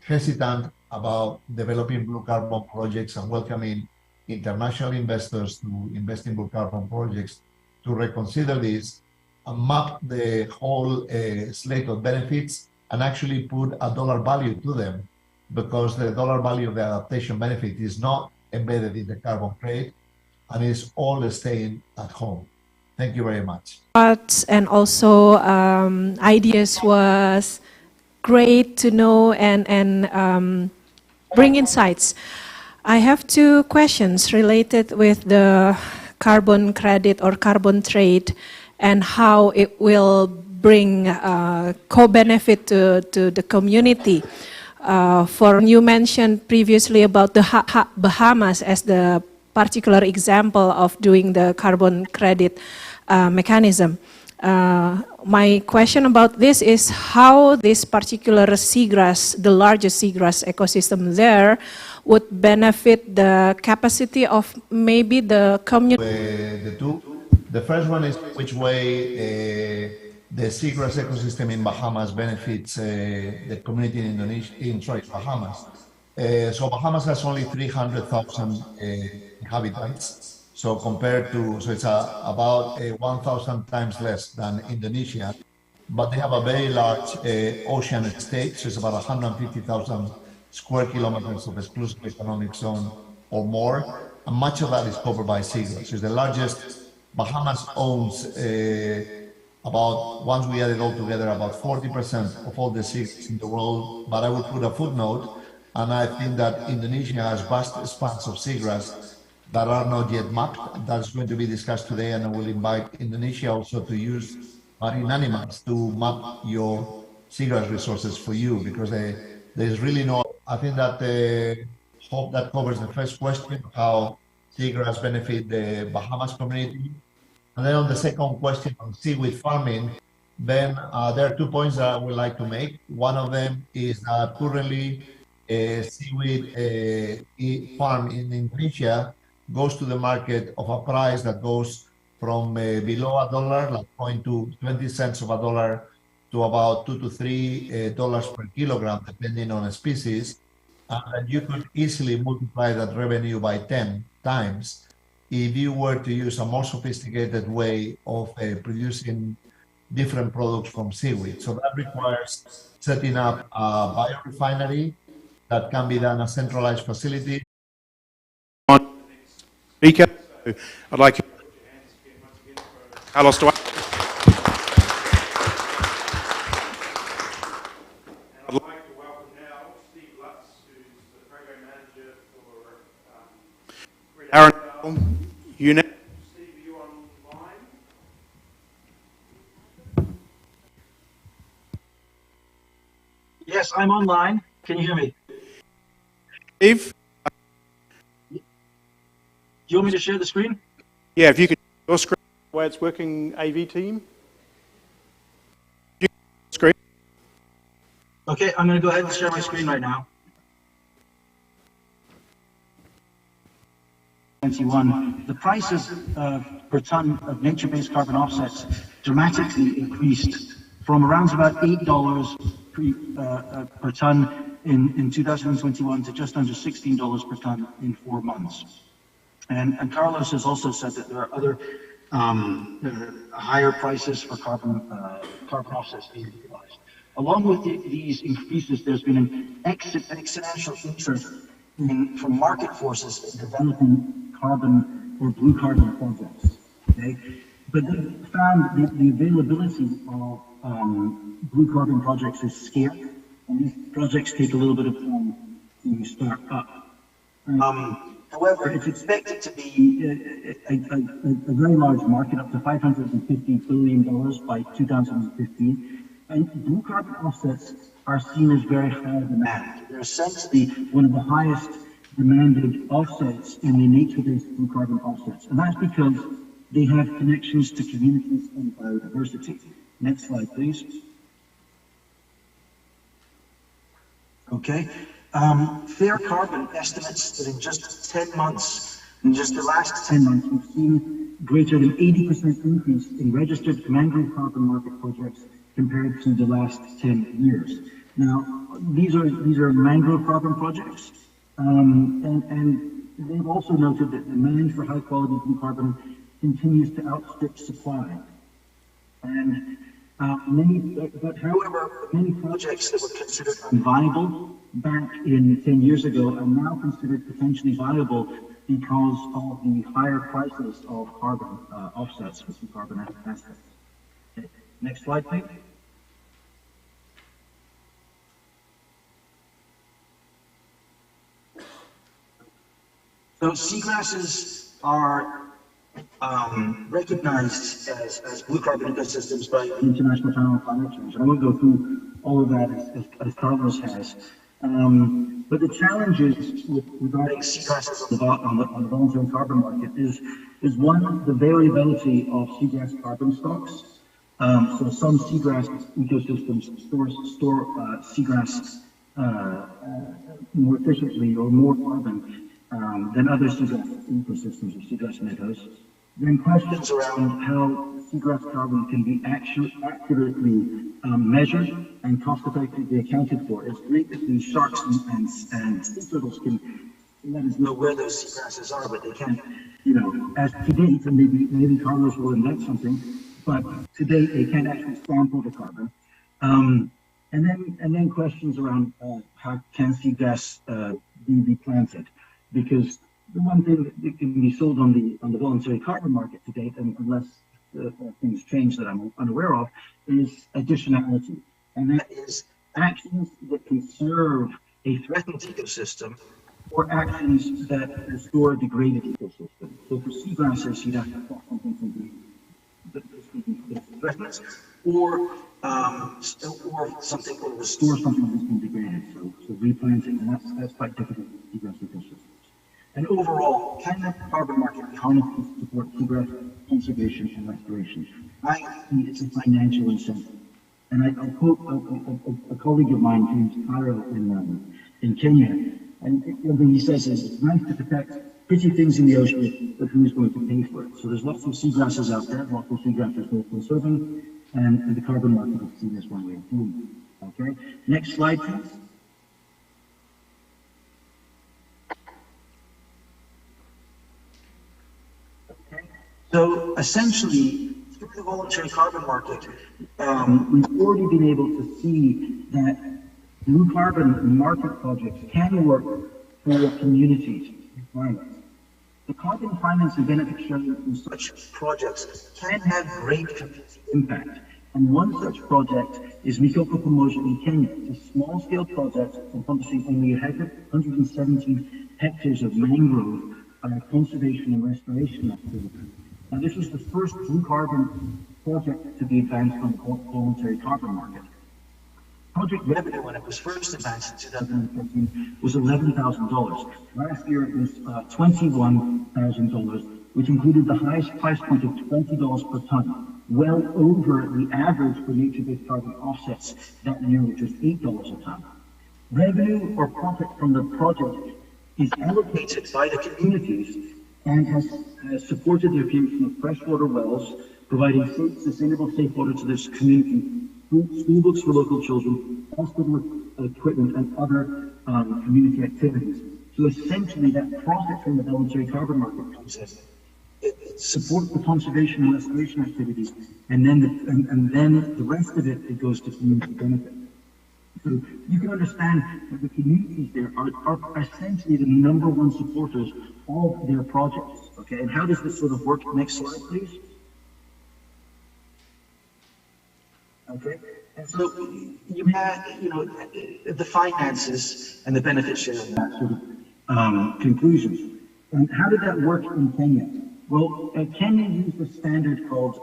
hesitant about developing blue carbon projects and welcoming international investors to invest in blue carbon projects to reconsider this and map the whole slate of benefits and actually put a dollar value to them, because the dollar value of the adaptation benefit is not embedded in the carbon credit and is all staying at home. Thank you very much. And also ideas was great to know and bring insights. I have two questions related with the carbon credit or carbon trade and how it will bring co-benefit to the community. For you mentioned previously about the Bahamas as the particular example of doing the carbon credit mechanism. My question about this is how this particular seagrass, the largest seagrass ecosystem there, would benefit the capacity of maybe the community. The first one is which way the seagrass ecosystem in Bahamas benefits the community in Indonesia, Bahamas. So Bahamas has only 300,000 inhabitants. So compared to, so it's about 1,000 times less than Indonesia, but they have a very large ocean state. So it's about 150,000 square kilometers of exclusive economic zone or more. And much of that is covered by seagrass. So it's the largest. Bahamas owns about, once we add it all together, about 40% of all the seagrass in the world. But I would put a footnote, and I think that Indonesia has vast expanse of seagrass that are not yet mapped. That's going to be discussed today, and I will invite Indonesia also to use marine animals to map your seagrass resources for you, because there's really no, I think that hope that covers the first question, how seagrass benefit the Bahamas community. And then on the second question on seaweed farming, then there are 2 points that I would like to make. One of them is that currently seaweed farm in Indonesia goes to the market of a price that goes from below $1, like point to 20 cents of a dollar, to about $2 to $3 per kilogram, depending on a species. And you could easily multiply that revenue by 10 times if you were to use a more sophisticated way of producing different products from seaweed. So that requires setting up a biorefinery that can be done a centralized facility. Speaker, I'd like you to put your hands again once again for Carlos Duarte. And I'd like to welcome now Steve Lutz, who's the program manager for Red Arundel unit. Steve, are you online? Yes, I'm online. Can you hear me? Steve? Do you want me to share the screen? Yeah, if you could share your screen, the way it's working, AV team. Screen. Okay, I'm going to go ahead and share my screen right now. 21. The prices per ton of nature-based carbon offsets dramatically increased from around about $8 per ton in 2021 to just under $16 per ton in 4 months. And Carlos has also said that there are other higher prices for carbon offsets being utilized. Along with these increases, there's been an exponential interest from market forces in developing carbon or blue carbon projects. Okay? But they found that the availability of blue carbon projects is scarce, and these projects take a little bit of time to start up. However, it's expected to be a very large market, up to $550 billion by 2015. And blue carbon offsets are seen as very high demand. They're essentially one of the highest demanded offsets in the nature-based blue carbon offsets. And that's because they have connections to communities and biodiversity. Next slide, please. Okay. Fair Carbon estimates that in just 10 months, in just the last 10 months, we've seen greater than 80% increase in registered mangrove carbon market projects compared to the last 10 years. Now, these are mangrove carbon projects, and they've also noted that demand for high-quality blue carbon continues to outstrip supply. And however, many projects that were considered unviable back in 10 years ago are now considered potentially viable because of the higher prices of carbon offsets with the carbon assets. Okay. Next slide, please. So seagrasses are recognized as blue carbon ecosystems by the International Panel on Climate Change. I won't go through all of that as Carlos has. But the challenges regarding seagrasses on the voluntary carbon market is one, the variability of seagrass carbon stocks. So some seagrass ecosystems store seagrass more efficiently or more carbon than other seagrass ecosystems or seagrass meadows. Then questions around how seagrass carbon can be accurately measured and cost-effectively accounted for. It's great that the sharks and sea turtles can let us know where those seagrasses are, but they can't, as to date, and maybe Carlos will invent something, but to date they can't actually sample the carbon. And then questions around how can seagrass be planted, because the one thing that can be sold on the voluntary carbon market to date, and unless things change that I'm unaware of, is additionality, and that is actions that conserve a threatened ecosystem or actions that restore a degraded ecosystem. So for seagrasses, you'd have to plant something that threatens, or something or restore something that's been degraded. So replanting, and that's quite difficult for seagrass ecosystems. And overall, can the carbon market be harnessed to support seagrass conservation and restoration? I see it's a financial incentive. And I'll quote a colleague of mine, James Cairo, in Kenya, and one thing he says is, it's nice to protect pretty things in the ocean, but who's going to pay for it? So there's lots of seagrasses out there, lots of seagrasses worth conserving, and the carbon market is seen as one way of doing it. Okay, next slide, please. Okay, so essentially, through the voluntary carbon market, we've already been able to see that blue carbon market projects can work for communities and climates. The carbon financing benefits sharing from such projects can have great community impact. And one such project is Mikoko Pamoja in Kenya, a small-scale project encompassing only 117 hectares of mangrove conservation and restoration activity. Now, this was the first blue carbon project to be advanced on the voluntary carbon market. Project revenue when it was first advanced in 2013 was $11,000. Last year it was $21,000, which included the highest price point of $20 per ton, well over the average for nature-based carbon offsets that year, which was $8 a ton. Revenue or profit from the project is allocated by the communities and has supported the creation of freshwater wells, providing safe, sustainable safe water to this community, school books for local children, hospital equipment, and other community activities. So essentially, that profit from the voluntary carbon market comes in. It supports the conservation and restoration activities, and then the rest of it goes to community benefit. So you can understand that the communities there are essentially the #1 supporters of their projects. Okay, and how does this sort of work? Next slide, please. Okay, and so you have, the finances and the benefit sharing, that sort of conclusions. And how did that work in Kenya? Well, Kenya used a standard called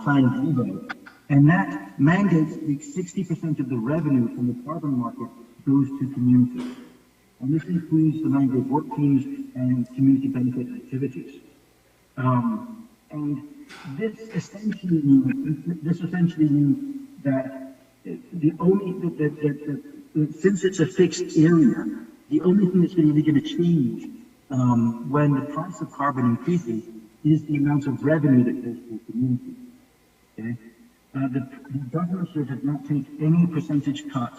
Plan Vivo, and that mandates that 60% of the revenue from the carbon market goes to communities. And this includes the mangrove work teams and community benefit activities. And this essentially means that since it's a fixed area, the only thing that's really going to change when the price of carbon increases is the amount of revenue that goes to the community. Okay? The government did not take any percentage cut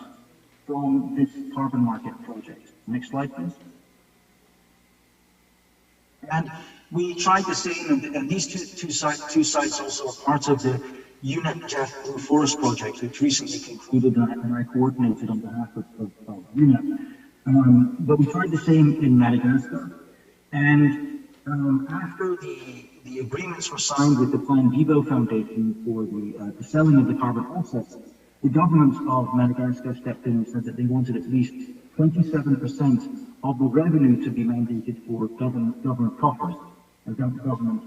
from this carbon market project. Next slide, please. And we tried the same, and these two sites also are part of the UNEP Blue Forest project, which recently concluded, and I coordinated on behalf of UNEP. But we tried the same in Madagascar. And after the agreements were signed with the Plan Vivo Foundation for the selling of the carbon offsets, the government of Madagascar stepped in and said that they wanted at least 27% of the revenue to be mandated for government coffers, government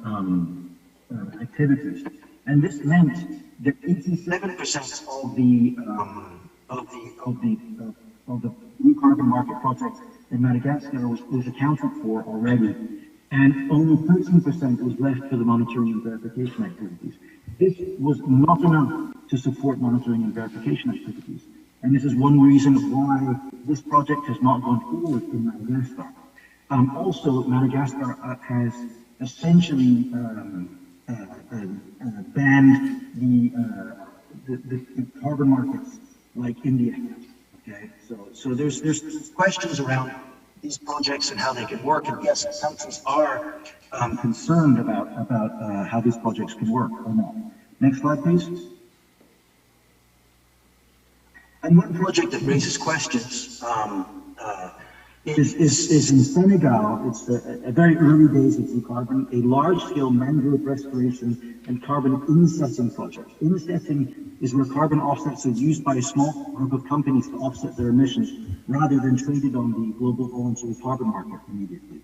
activities. And this meant that 87% of the blue carbon market project in Madagascar was accounted for already, and only 13% was left for the monitoring and verification activities. This was not enough to support monitoring and verification activities, and this is one reason why this project has not gone forward in Madagascar. Also, Madagascar has essentially banned the carbon markets like India has. Okay, so there's questions around these projects and how they can work, and yes, countries are concerned about how these projects can work or not. Next slide, please. And one project that raises questions is in Senegal. It's a very early days of blue carbon, a large-scale mangrove restoration and carbon insetting project. Insetting is where carbon offsets are used by a small group of companies to offset their emissions rather than traded on the global voluntary carbon market immediately.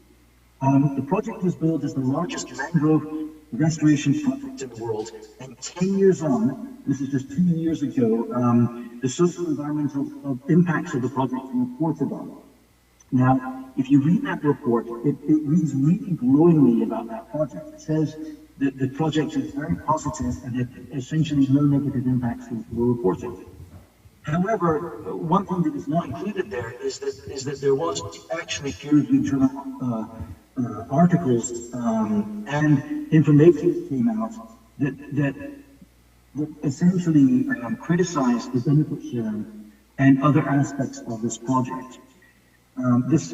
The project was billed as the largest mangrove restoration project in the world, and 10 years on, this is just 2 years ago, the social and environmental impacts of the project were reported on. Now, if you read that report, it reads really glowingly about that project. It says the project is very positive and that essentially no negative impacts were reported. However, one thing that is not included there is that there was actually peer-reviewed journal articles and information that came out that essentially criticized the benefit sharing and other aspects of this project. This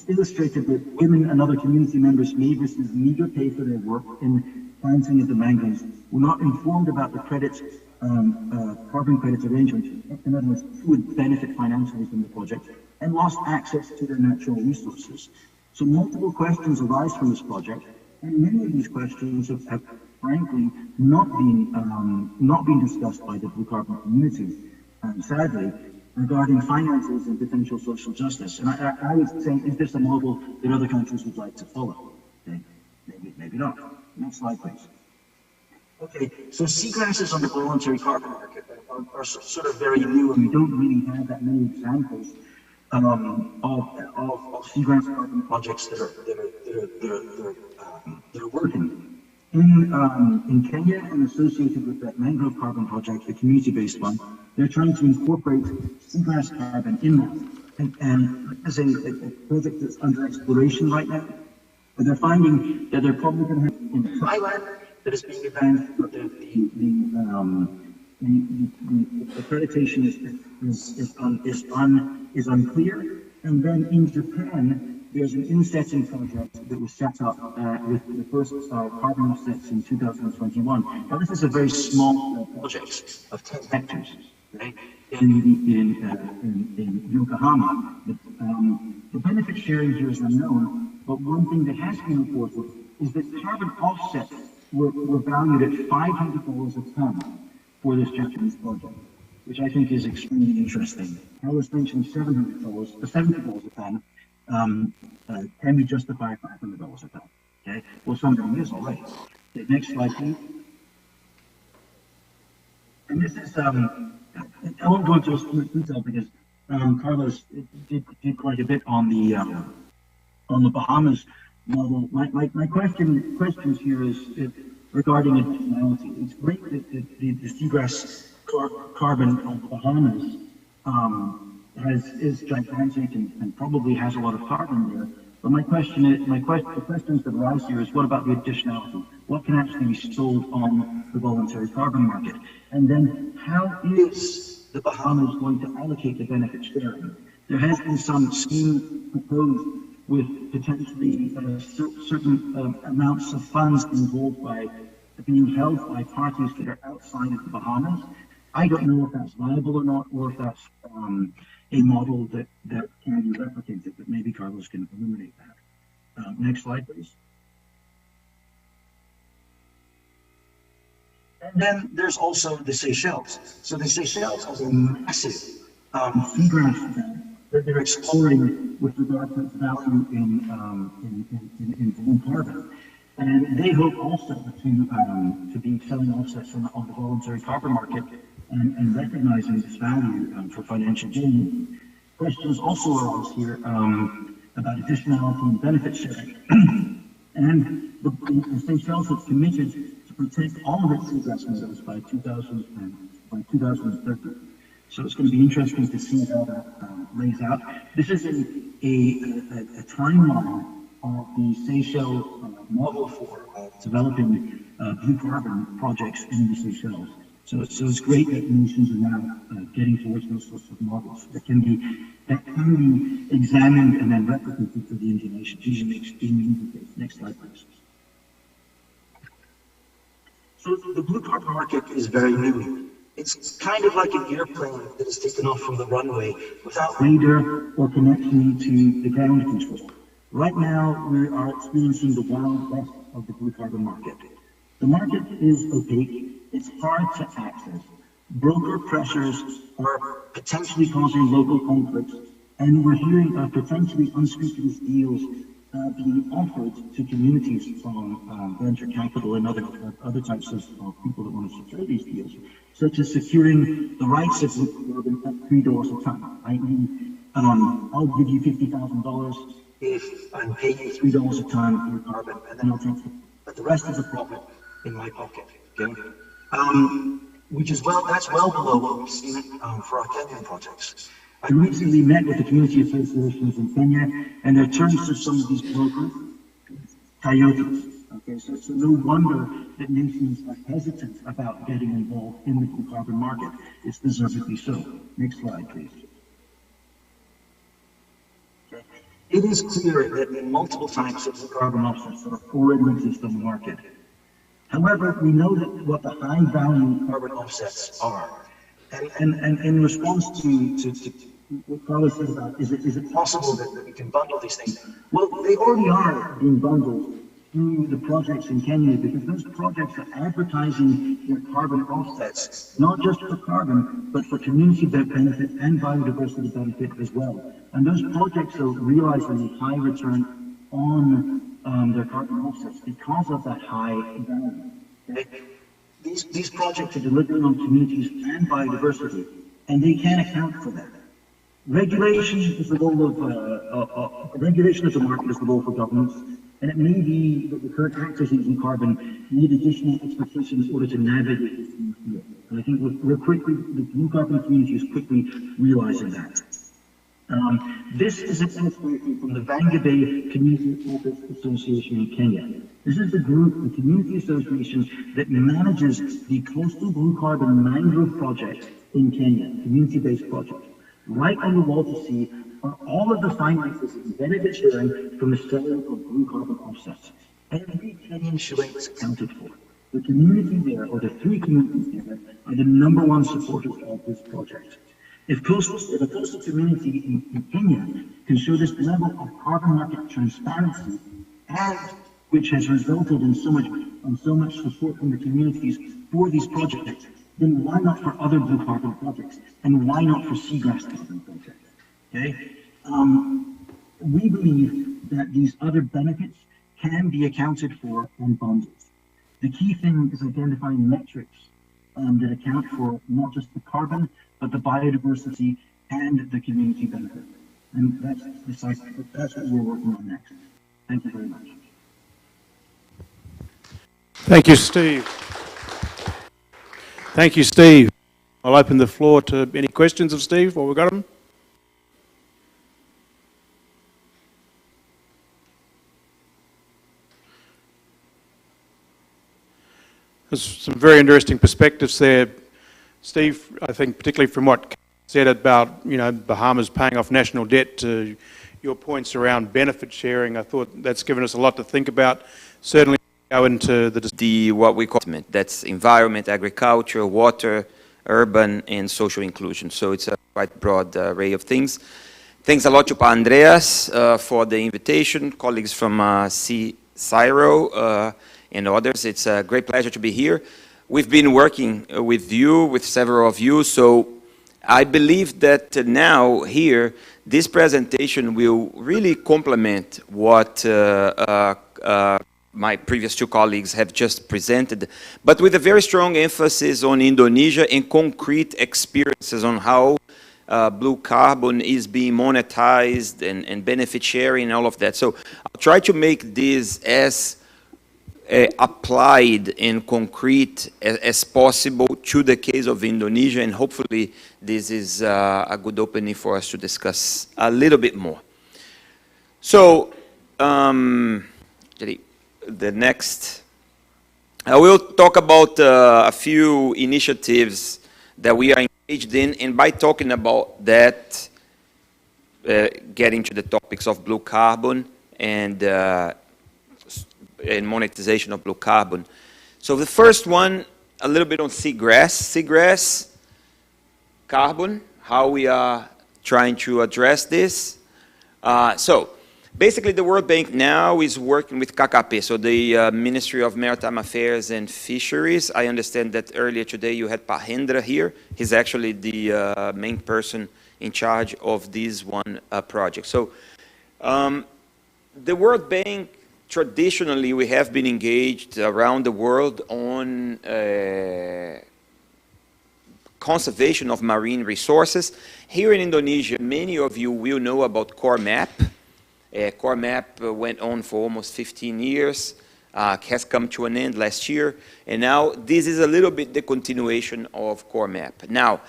illustrated that women and other community members may receive meager pay for their work in planting of the mangroves, were not informed about the credits, carbon credits arrangement, in other words, who would benefit financially from the project, and lost access to their natural resources. So multiple questions arise from this project, and many of these questions have frankly not been discussed by the blue carbon community, sadly, regarding finances and potential social justice. And I was saying, is this a model that other countries would like to follow? Okay. Maybe not. Next slide, please. Okay, so seagrasses on the voluntary carbon market are sort of very new, and we don't really have that many examples of seagrass carbon projects that are working. In Kenya, and associated with that mangrove carbon project, the community-based one, they're trying to incorporate seagrass carbon in that. And as a project that's under exploration right now, but they're finding that they're probably going to have in Thailand that is being advanced, but the accreditation is unclear. And then in Japan, there's an insetting project that was set up with the first carbon offsets in 2021. Now, this is a very small project of 10 hectares, right? In Yokohama. The benefit sharing here is unknown, but one thing that has been reported is that carbon offsets were valued at $500 a ton for this Japanese project, which I think is extremely interesting. I was mentioning $70 a ton. Can we justify $500 a ton? Okay, well, something is already. Okay, next slide, please. And this is, I won't go into much detail because Carlos did quite a bit on the Bahamas model. My questions here is regarding additionality. It's great that the seagrass carbon on the Bahamas is gigantic and probably has a lot of carbon there. But the questions that arise here is, what about the additionality? What can actually be sold on the voluntary carbon market? And then how is the Bahamas going to allocate the benefit sharing? There has been some scheme proposed with potentially certain amounts of funds involved by being held by parties that are outside of the Bahamas. I don't know if that's viable or not, or if that's a model that can be replicated, but maybe Carlos can illuminate that. Next slide, please. And then there's also the Seychelles. So the Seychelles has a massive seagrass bed that they're exploring with regard to its value in blue carbon. And they hope also to be selling offsets on the voluntary carbon market and recognizing this value for financial gain. Questions also arise here about additionality and benefit sharing. And the Seychelles have committed to protect all of its seagrass meadows by 2030. So it's going to be interesting to see how that lays out. This is a timeline of the Seychelles model for developing blue carbon projects in the Seychelles. So it's great that nations are now getting towards those sorts of models that can be examined and then replicated for the Indian nations using the extreme interface. Next slide, please. So the blue carbon market is very new. It's kind of like an airplane that is taken off from the runway without radar or connection to the ground control. Right now, we are experiencing the wild west of the blue carbon market. The market is opaque. It's hard to access. Broker pressures are potentially causing local conflicts, and we're hearing of potentially unscrupulous deals being offered to communities from venture capital and other types of people that want to secure these deals, such as securing the rights of blue carbon at $3 a ton. I.e., I'll give you $50,000 if I'm paying you $3 a ton for carbon, and then I'll take the rest of the profit in my pocket, okay? Which is that's well below what we've seen for our Kenyan projects. I recently met with the community associations in Kenya, and their terms to some of these brokers, coyotes. Okay, so it's no wonder that nations are hesitant about getting involved in the blue carbon market. It's deservedly so. Next slide, please. Okay. It is clear that multiple types of blue carbon offsets already exist on the market. However, we know that what the high value carbon offsets are. And in response to what Carlos said about, is it possible that we can bundle these things? Well, they already are being bundled through the projects in Kenya, because those projects are advertising their carbon offsets, not just for carbon, but for community benefit and biodiversity benefit as well. And those projects are realizing a high return on their carbon offsets because of that high value. Okay? These projects are delivering on communities and biodiversity, and they can account for that. Regulation is the role of regulation of the market is the role for governments, and it may be that the current actors in blue carbon need additional expertise in order to navigate this new field. And I think the blue carbon community is quickly realizing that. This is an illustration from the Vanga Bay Community Office Association in Kenya. This is the group, the community association that manages the coastal blue carbon mangrove project in Kenya, community-based project. Right on the wall to see are all of the finances and benefit sharing from the sale of blue carbon offsets. Every Kenyan shilling is accounted for. The community there, or the three communities there, are the #1 supporters of this project. If a coastal community in Kenya can show this level of carbon market transparency, and which has resulted in so much support from the communities for these projects, then why not for other blue carbon projects? And why not for seagrass carbon projects? Okay? We believe that these other benefits can be accounted for on bundles. The key thing is identifying metrics that account for not just the carbon, but the biodiversity and the community benefit. And that's what we're working on next. Thank you very much. Thank you, Steve. Thank you, Steve. I'll open the floor to any questions of Steve while we've got them. There's some very interesting perspectives there, Steve. I think particularly from what said about Bahamas paying off national debt to your points around benefit sharing. I thought that's given us a lot to think about. Certainly go into the what we call that's environment, agriculture, water, urban, and social inclusion. So it's a quite broad array of things. Thanks a lot to Andreas for the invitation, colleagues from CSIRO and others. It's a great pleasure to be here. We've been working with you, with several of you, so I believe that now here, this presentation will really complement what my previous two colleagues have just presented, but with a very strong emphasis on Indonesia and concrete experiences on how blue carbon is being monetized and benefit sharing and all of that. So I'll try to make this as applied and concrete as possible to the case of Indonesia, and hopefully this is a good opening for us to discuss a little bit more. So the next, I will talk about a few initiatives that we are engaged in, and by talking about that, getting to the topics of blue carbon and monetization of blue carbon. So the first one, a little bit on seagrass. Seagrass, carbon, how we are trying to address this. So basically the World Bank now is working with KKP, so the Ministry of Maritime Affairs and Fisheries. I understand that earlier today you had Pahendra here. He's actually the main person in charge of this one project. So the World Bank, traditionally, we have been engaged around the world on conservation of marine resources. Here in Indonesia, many of you will know about Core Map. Core Map went on for almost 15 years. has come to an end last year, and now this is a little bit the continuation of Core Map. Now,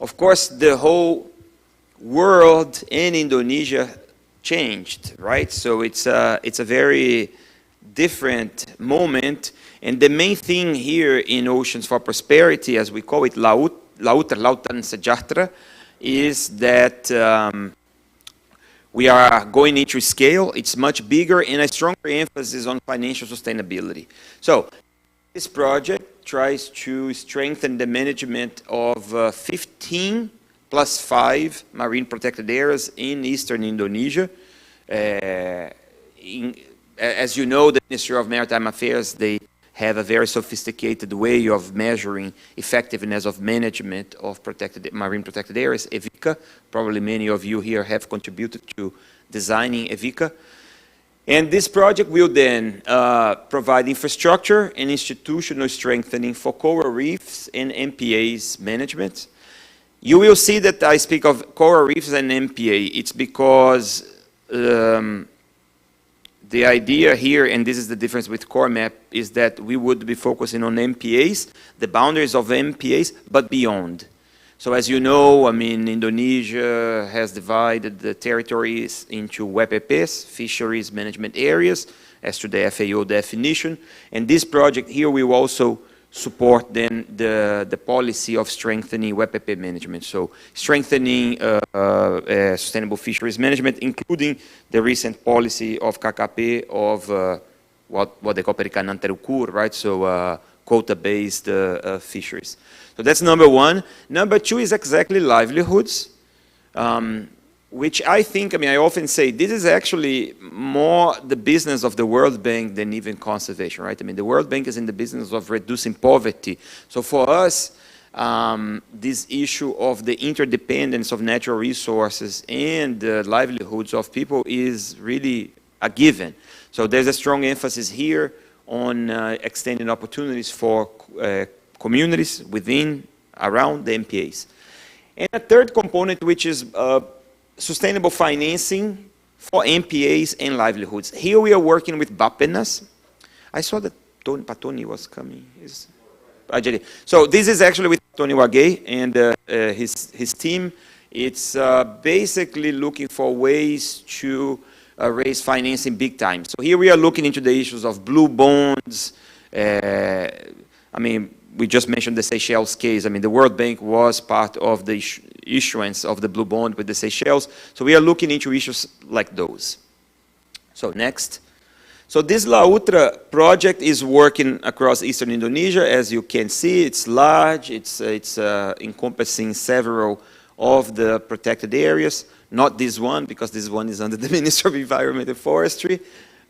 of course, the whole world in Indonesia changed, right? So it's a very different moment, and the main thing here in Oceans for Prosperity, as we call it, Lautan Sejahtera, is that we are going into scale. It's much bigger and a stronger emphasis on financial sustainability. So this project tries to strengthen the management of 15 plus 5 marine protected areas in eastern Indonesia. As you know, the Ministry of Maritime Affairs, they have a very sophisticated way of measuring effectiveness of management of marine protected areas, EVICA. Probably many of you here have contributed to designing EVICA. And this project will then provide infrastructure and institutional strengthening for coral reefs and MPA's management. You will see that I speak of coral reefs and MPA. It's because the idea here, and this is the difference with Core Map, is that we would be focusing on MPAs, the boundaries of MPAs, but beyond. So as you know, I mean, Indonesia has divided the territories into WPPs, Fisheries Management Areas, as to the FAO definition. And this project here will also support then the policy of strengthening WPP management. So strengthening sustainable fisheries management, including the recent policy of KKP of what they call Perikanan Terukur, right? So quota-based fisheries. So that's number one. Number two is exactly livelihoods, which I think, I mean, I often say this is actually more the business of the World Bank than even conservation, right? I mean, the World Bank is in the business of reducing poverty. So for us, this issue of the interdependence of natural resources and the livelihoods of people is really a given. So there's a strong emphasis here on extending opportunities for communities within, around the MPAs. And a third component, which is sustainable financing for MPAs and livelihoods. Here we are working with Bapenas. I saw that Patoni was coming. So this is actually with Tony Wagay and his team. It's basically looking for ways to raise financing big time. So here we are looking into the issues of blue bonds. I mean, we just mentioned the Seychelles case. I mean, the World Bank was part of the issuance of the blue bond with the Seychelles. So we are looking into issues like those. So next. So this Lautra project is working across eastern Indonesia. As you can see, it's large. It's encompassing several of the protected areas. Not this one, because this one is under the Ministry of Environment and Forestry.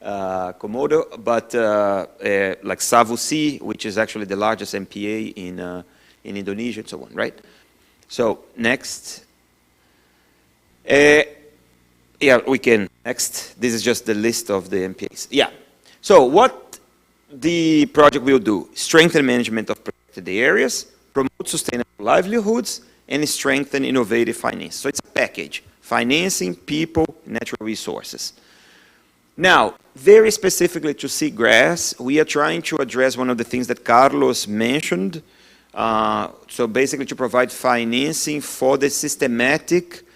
Komodo, but like Savusi, which is actually the largest MPA in Indonesia, and so on, right? So next, yeah, we can next. This is just the list of the MPAs. Yeah. So what the project will do: strengthen management of protected areas, promote sustainable livelihoods, and strengthen innovative finance. So it's a package: financing, people, natural resources. Now, very specifically to seagrass, we are trying to address one of the things that Carlos mentioned. So basically to provide financing for the systematic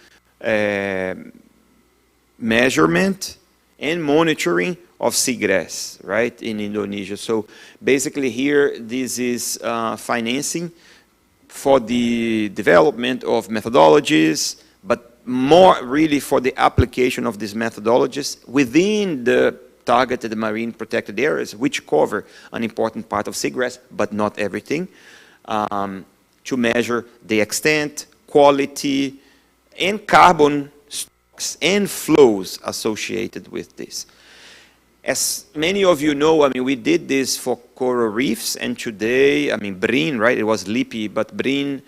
measurement and monitoring of seagrass, right, in Indonesia. So basically here, this is financing for the development of methodologies, but more really for the application of these methodologies within the targeted marine protected areas, which cover an important part of seagrass, but not everything, to measure the extent, quality, and carbon stocks and flows associated with this. As many of you know, I mean, we did this for coral reefs, and today, I mean, BRIN, right, it was LIPI, but BRIN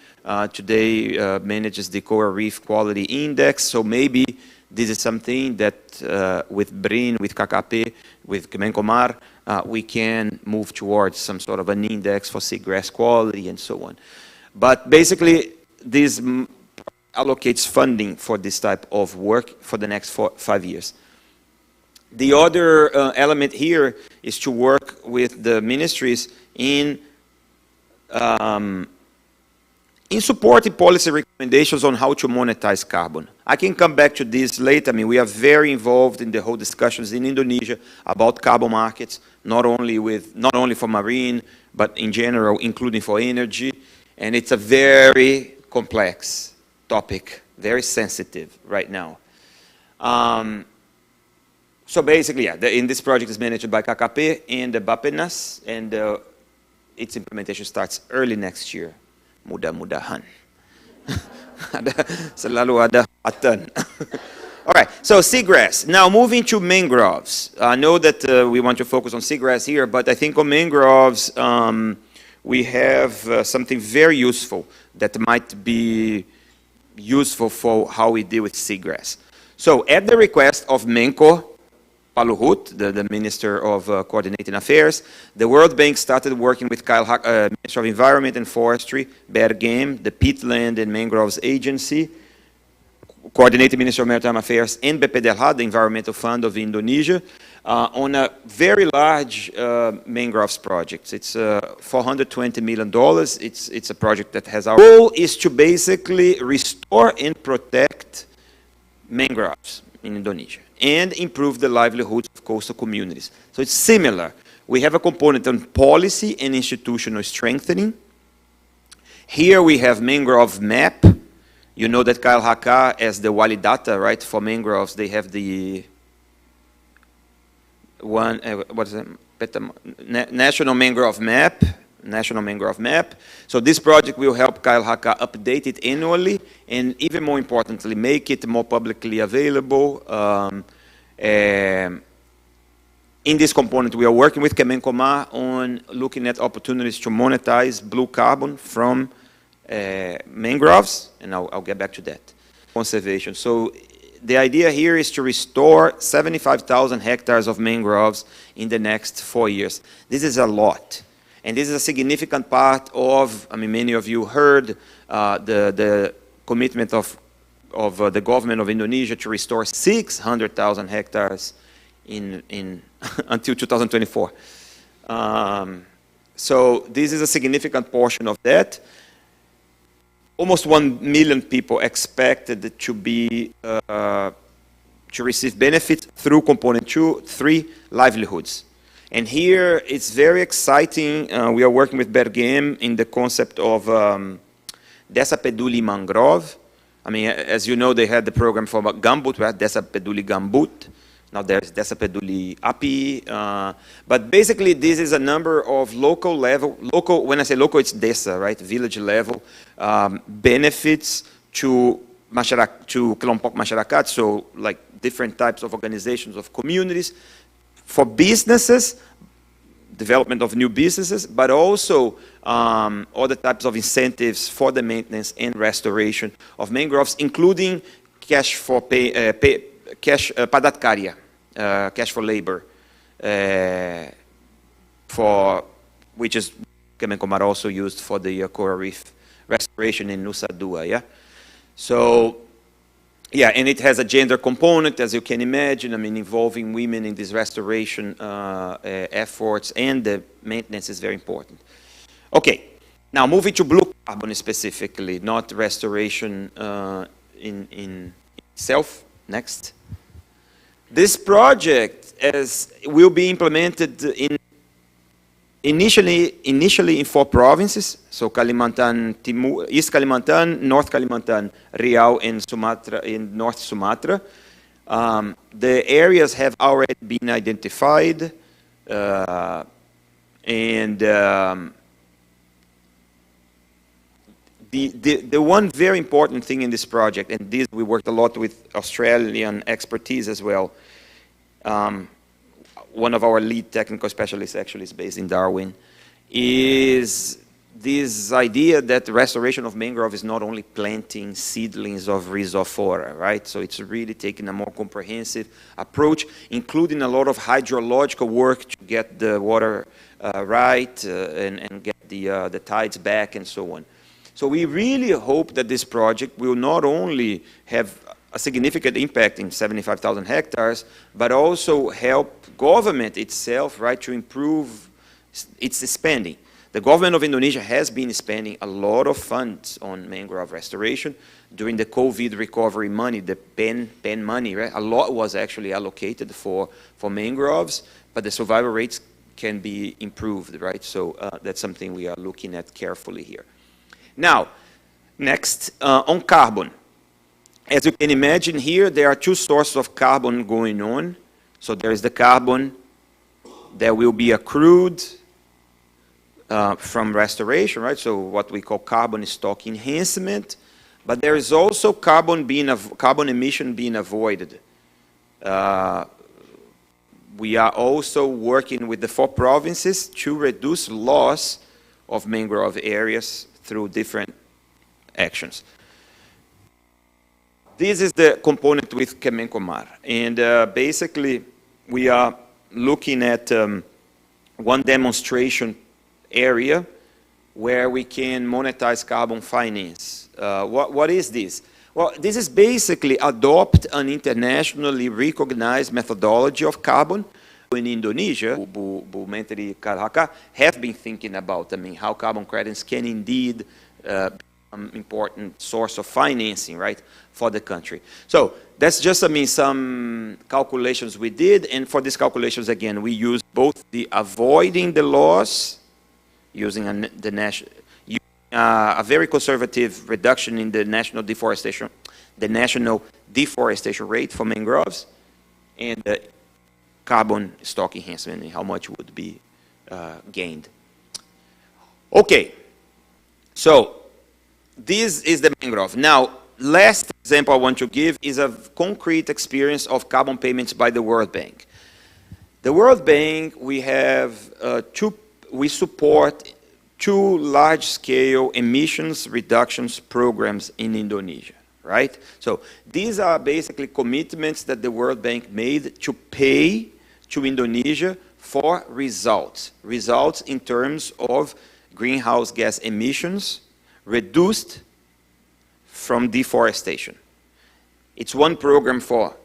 today manages the Coral Reef Quality Index, so maybe this is something that with BRIN, with KKP, with Kemenko Mar, we can move towards some sort of an index for seagrass quality and so on. But basically, this allocates funding for this type of work for the next 5 years. The other element here is to work with the ministries in supporting policy recommendations on how to monetize carbon. I can come back to this later. I mean, we are very involved in the whole discussions in Indonesia about carbon markets, not only for marine, but in general, including for energy. And it's a very complex topic, very sensitive right now. So basically, yeah, in this project is managed by KKP and the Bapenas, and its implementation starts early next year. Mudah-mudahan. Selalu ada hatan. All right, so seagrass. Now moving to mangroves. I know that we want to focus on seagrass here, but I think on mangroves, we have something very useful that might be useful for how we deal with seagrass. So at the request of Menko Paluhut, the Minister of Coordinating Affairs, the World Bank started working with Minister of Environment and Forestry, Bergame, the Peatland and Mangroves Agency, Coordinating Minister of Maritime Affairs, and BPDLH, the Environmental Fund of Indonesia, on a very large mangroves project. It's $420 million. It's a project that has our goal is to basically restore and protect mangroves in Indonesia and improve the livelihoods of coastal communities. So it's similar. We have a component on policy and institutional strengthening. Here we have mangrove map. You know that KLHK, as the Wali data, right, for mangroves, they have the one, what is it? National Mangrove Map. National Mangrove Map. So this project will help KLHK update it annually, and even more importantly, make it more publicly available. In this component, we are working with Kemenko on looking at opportunities to monetize blue carbon from mangroves, and I'll get back to that. Conservation. So the idea here is to restore 75,000 hectares of mangroves in the next 4 years. This is a lot. And this is a significant part of, I mean, many of you heard the commitment of the government of Indonesia to restore 600,000 hectares until 2024. So this is a significant portion of that. Almost 1 million people expected to be to receive benefits through component 3 livelihoods. And here it's very exciting. We are working with Bergame in the concept of Desa Peduli Mangrove. I mean, as you know, they had the program for Gambut, we had Desa Peduli Gambut. Now there's Desa Peduli Api. But basically, this is a number of local level, when I say local, it's Desa, right? Village level benefits to kelompok masyarakat, so like different types of organizations of communities, for businesses, development of new businesses, but also other types of incentives for the maintenance and restoration of mangroves, including cash for padat karya, cash for labor, which is Kemenko also used for the coral reef restoration in Nusa Dua, yeah? So, yeah, and it has a gender component, as you can imagine. I mean, involving women in these restoration efforts, and the maintenance is very important. Okay, now moving to blue carbon specifically, not restoration in itself. Next. This project will be implemented initially in 4 provinces, so Kalimantan Timur, East Kalimantan, North Kalimantan, Riau, and Sumatra, in North Sumatra. The areas have already been identified, and the one very important thing in this project, and this we worked a lot with Australian expertise as well. One of our lead technical specialists actually is based in Darwin, is this idea that the restoration of mangrove is not only planting seedlings of rhizophora, right? So it's really taking a more comprehensive approach, including a lot of hydrological work to get the water right and get the tides back and so on. So we really hope that this project will not only have a significant impact in 75,000 hectares, but also help government itself, right, to improve its spending. The government of Indonesia has been spending a lot of funds on mangrove restoration. During the COVID recovery money, the PEN money, right, a lot was actually allocated for mangroves, but the survival rates can be improved, right? So that's something we are looking at carefully here. Now, next, on carbon. As you can imagine here, there are two sources of carbon going on. So there is the carbon that will be accrued from restoration, right? So what we call carbon stock enhancement. But there is also carbon emission being avoided. We are also working with the 4 provinces to reduce loss of mangrove areas through different actions. This is the component with Kemenko Mar. And basically, we are looking at one demonstration area where we can monetize carbon finance. What is this? Well, this is basically adopt an internationally recognized methodology of carbon. In Indonesia, Bu Menteri Kalhaka have been thinking about, how carbon credits can indeed be an important source of financing, right, for the country. So that's just, some calculations we did, and for these calculations, again, we use both the avoiding the loss, using a very conservative reduction in the national deforestation rate for mangroves, and the carbon stock enhancement, and how much would be gained. Okay, so this is the mangrove. Now, last example I want to give is a concrete experience of carbon payments by the World Bank. The World Bank, we support 2 large-scale emissions reductions programs in Indonesia, right? So these are basically commitments that the World Bank made to pay to Indonesia for results in terms of greenhouse gas emissions reduced from deforestation. It's one program for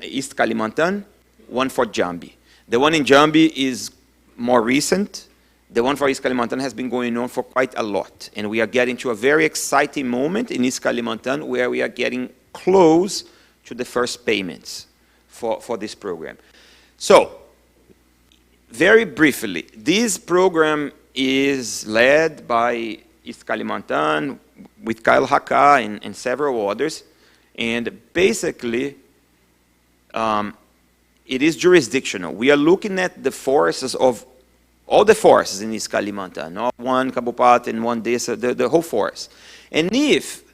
East Kalimantan, one for Jambi. The one in Jambi is more recent. The one for East Kalimantan has been going on for quite a lot. And we are getting to a very exciting moment in East Kalimantan where we are getting close to the first payments for this program. So, very briefly, this program is led by East Kalimantan with Kyle Haka and several others. And basically, it is jurisdictional. We are looking at the forests of all the forests in East Kalimantan, not one kabupaten, one desa, the whole forest. And if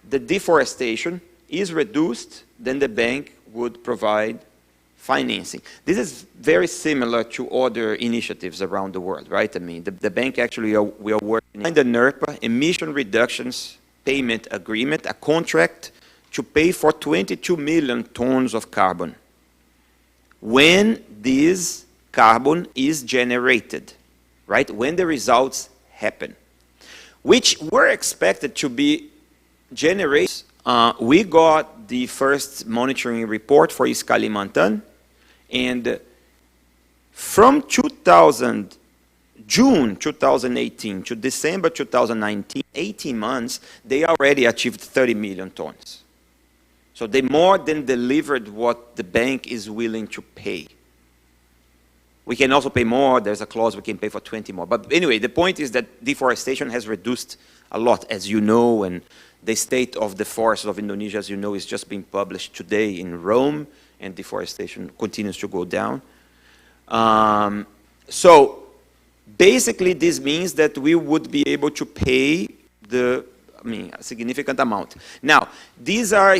the deforestation is reduced, then the bank would provide financing. This is very similar to other initiatives around the world, right? The bank actually, we are working on the NERPA, Emission Reductions Payment Agreement, a contract to pay for 22 million tons of carbon. When this carbon is generated, right? When the results happen, which were expected to be generated. We got the first monitoring report for East Kalimantan, and from June 2018 to December 2019, 18 months, they already achieved 30 million tons. So they more than delivered what the bank is willing to pay. We can also pay more. There's a clause we can pay for 20 more. But anyway, the point is that deforestation has reduced a lot, as you know, and the state of the forests of Indonesia, as you know, is just being published today in Rome, and deforestation continues to go down. So basically, this means that we would be able to pay a significant amount. Now, these are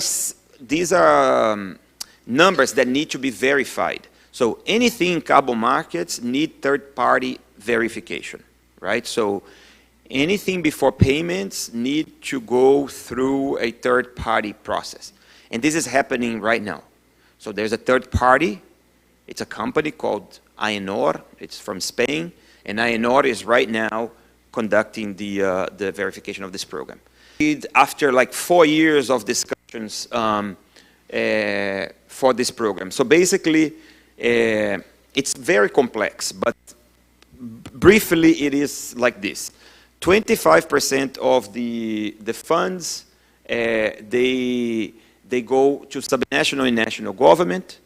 numbers that need to be verified. So anything in carbon markets need third-party verification, right? So anything before payments need to go through a third-party process. And this is happening right now. So there's a third party. It's a company called AENOR. It's from Spain. And AENOR is right now conducting the verification of this program. After like 4 years of discussions, for this program. So basically, it's very complex, but briefly it is like this. 25% of the funds, they go to subnational and national government,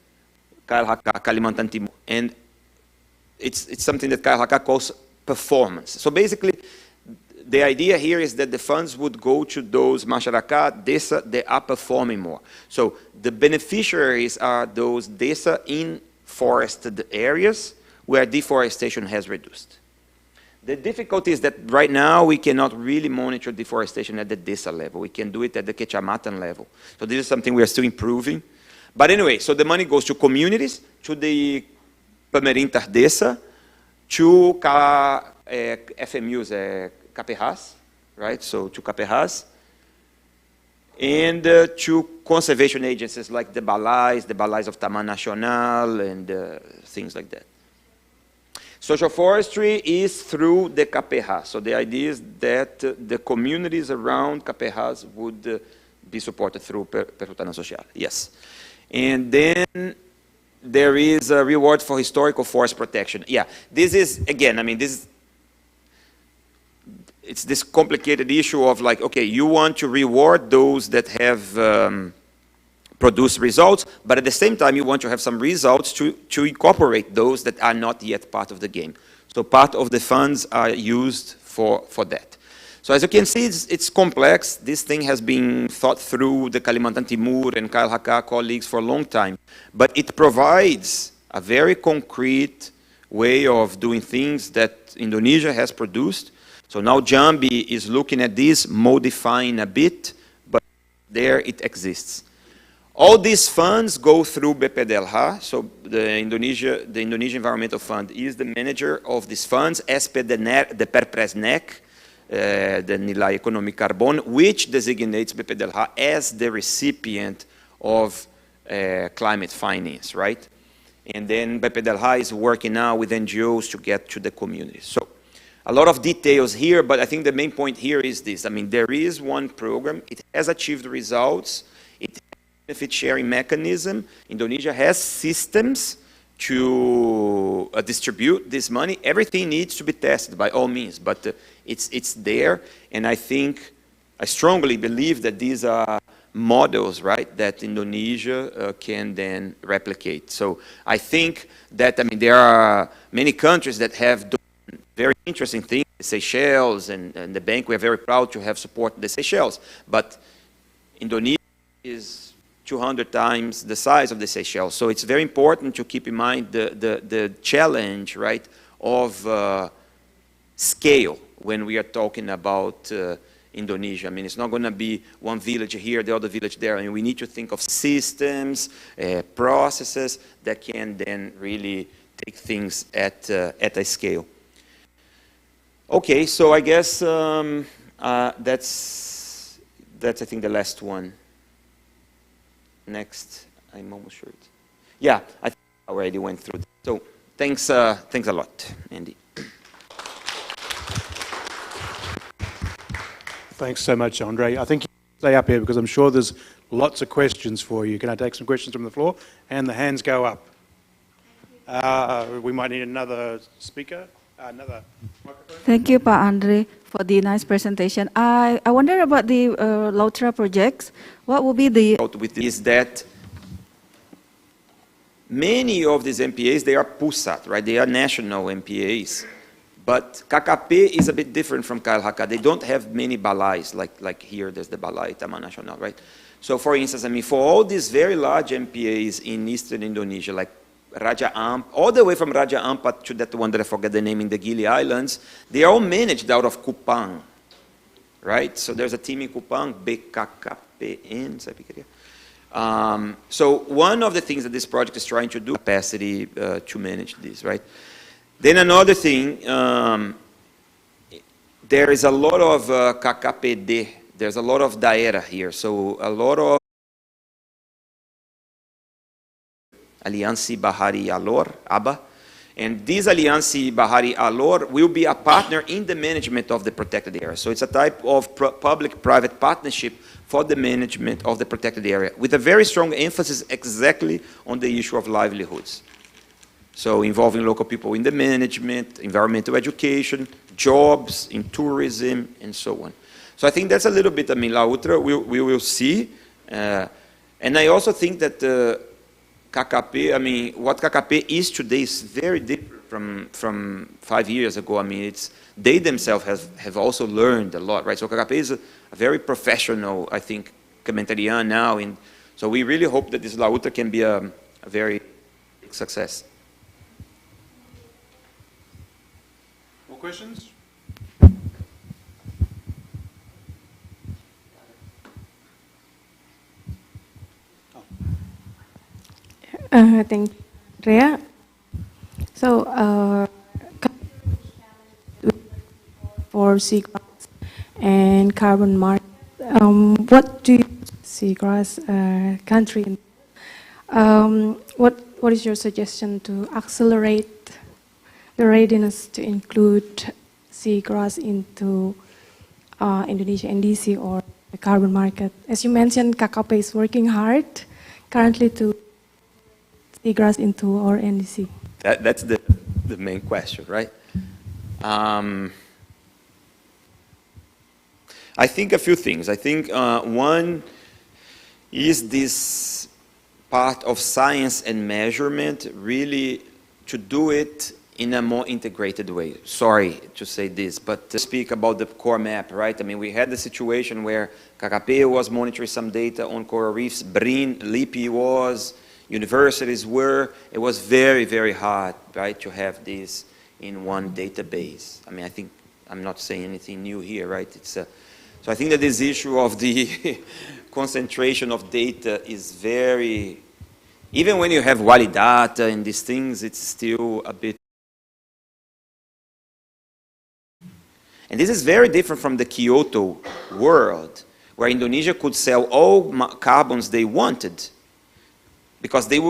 KLHK, Kalimantan Timur, and it's something that KLHK calls performance. So basically, the idea here is that the funds would go to those masyarakat, desa, that are performing more. So the beneficiaries are those desa in forested areas where deforestation has reduced. The difficulty is that right now we cannot really monitor deforestation at the desa level. We can do it at the kecamatan level. So this is something we are still improving. But anyway, so the money goes to communities, to the pemerintah desa, to FMUs, KPHs, right? So to KPHs, and to conservation agencies like the balais of Taman Nasional, and things like that. Social forestry is through the KPH. So the idea is that the communities around KPHs would be supported through Perhutanan Social. Yes. And then there is a reward for historical forest protection. Yeah, this is, again, I mean, it's this complicated issue of like, okay, you want to reward those that have produce results, but at the same time you want to have some results to incorporate those that are not yet part of the game. So part of the funds are used for that. So as you can see, it's complex. This thing has been thought through the Kalimantan Timur and KLHK colleagues for a long time, but it provides a very concrete way of doing things that Indonesia has produced. So now Jambi is looking at this, modifying a bit, but there it exists. All these funds go through BPDLH, so the Indonesian Environmental Fund is the manager of these funds as per the Perpres-NEC, the Nilai Economic Carbon, which designates BPDLH as the recipient of climate finance, right? And then BPDLH is working now with NGOs to get to the community. So a lot of details here, but I think the main point here is this. I mean, there is one program. It has achieved results. It has a benefit sharing mechanism. Indonesia has systems to distribute this money. Everything needs to be tested by all means, but it's there. And I strongly believe that these are models, right, that Indonesia can then replicate. So I think that, I mean, there are many countries that have done very interesting things, the Seychelles and the bank. We are very proud to have supported the Seychelles, but Indonesia is 200 times the size of the Seychelles. So it's very important to keep in mind the challenge, right, of scale when we are talking about Indonesia. I mean, it's not going to be one village here, the other village there. I mean, we need to think of systems, processes that can then really take things at a scale. Okay, so I guess that's I think the last one. Next, I'm almost sure. Yeah, I think I already went through that. So thanks a lot, Andy. Thanks so much, Andre. I think you can stay up here because I'm sure there's lots of questions for you. Can I take some questions from the floor? And the hands go up. We might need another speaker. Another microphone. Thank you, Pa Andre, for the nice presentation. I wonder about the Lautra projects. What will be the... Is that many of these MPAs, they are PUSAT, right? They are national MPAs. But KKP is a bit different from KLHK. They don't have many balais, like here there's the balai Taman Nasional, right? So for instance, I mean, for all these very large MPAs in eastern Indonesia, like Raja Ampat, all the way from Raja Ampat to that one that I forget the name in the Gili Islands, they are all managed out of Kupang, right? So there's a team in Kupang, BKKPN, saya pikir ya. So one of the things that this project is trying to do, capacity to manage this, right? Then another thing, there is a lot of KKPD, there's a lot of daerah here, so a lot of Aliansi Bahari Alor, ABA, And this Aliança Bahari Alor will be a partner in the management of the protected area. So it's a type of public-private partnership for the management of the protected area, with a very strong emphasis exactly on the issue of livelihoods. So involving local people in the management, environmental education, jobs, in tourism, and so on. So I think that's a little bit, I mean, La Outra, we will see. And I also think that KKP, I mean, what KKP is today is very different from 5 years ago. I mean, they themselves have also learned a lot, right? So KKP is a very professional, I think, Kementerian now. And so we really hope that this La Outra can be a very big success. More questions? Thank you, Andrea. So, for seagrass and carbon market, what do you seagrass country? What is your suggestion to accelerate the readiness to include seagrass into Indonesia NDC or the carbon market? As you mentioned, KKP is working hard currently to seagrass into our NDC. That's the main question, right? I think a few things. I think one is this part of science and measurement really to do it in a more integrated way. Sorry to say this, but to speak about the core map, right? I mean, we had the situation where KKP was monitoring some data on coral reefs, BRIN, LIPI was, universities were. It was very, very hard, right, to have this in one database. I mean, I think I'm not saying anything new here, right? So I think that this issue of the concentration of data is very, even when you have Wali data and these things, it's still a bit. And this is very different from the Kyoto world, where Indonesia could sell all carbons they wanted, because they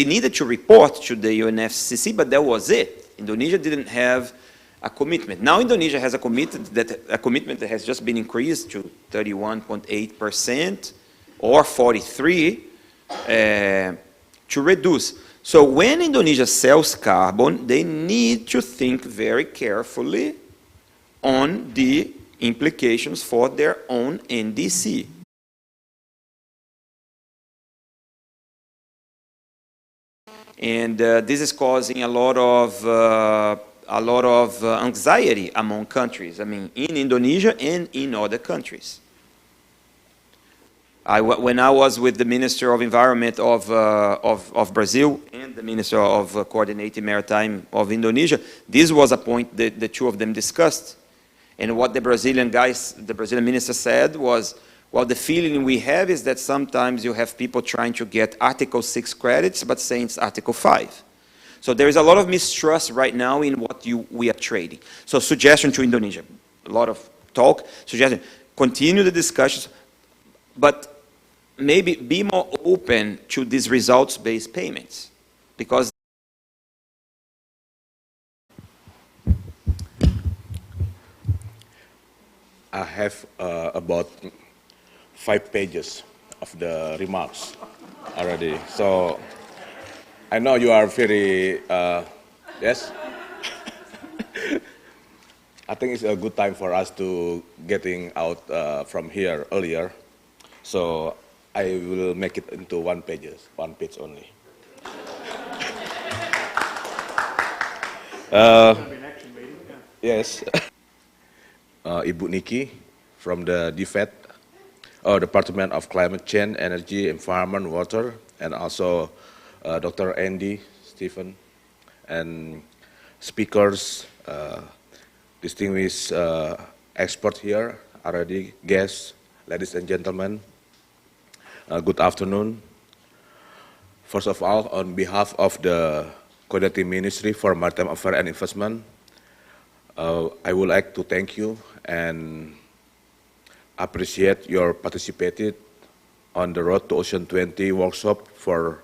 needed to report to the UNFCCC, but that was it. Indonesia didn't have a commitment. Now Indonesia has a commitment that has just been increased to 31.8% or 43% to reduce. So when Indonesia sells carbon, they need to think very carefully on the implications for their own NDC. And this is causing a lot of anxiety among countries. I mean, in Indonesia and in other countries. When I was with the Minister of Environment of Brazil and the Minister of Coordinating Maritime of Indonesia, this was a point that the two of them discussed. And what the Brazilian minister said was, well, the feeling we have is that sometimes you have people trying to get Article 6 credits, but saying it's Article 5. So there is a lot of mistrust right now in what we are trading. So suggestion to Indonesia, a lot of talk, suggestion, continue the discussions, but maybe be more open to these results-based payments, because I have about 5 pages of the remarks already. So I know you are very, yes? I think it's a good time for us to getting out from here earlier. So I will make it into 1 page only. Yes. Ibu Niki from the DFET, Department of Climate Change, Energy, Environment, Water, and also Dr. Andy, Stephen, and speakers, distinguished experts here, already guests, ladies and gentlemen, good afternoon. First of all, on behalf of the Coordinating Ministry for Maritime Affairs and Investment, I would like to thank you and appreciate your participated on the Road to Ocean 20 workshop for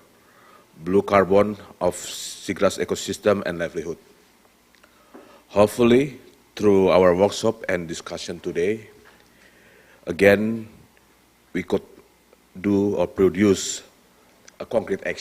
blue carbon of seagrass ecosystem and livelihood. Hopefully, through our workshop and discussion today, again, we could do or produce a concrete action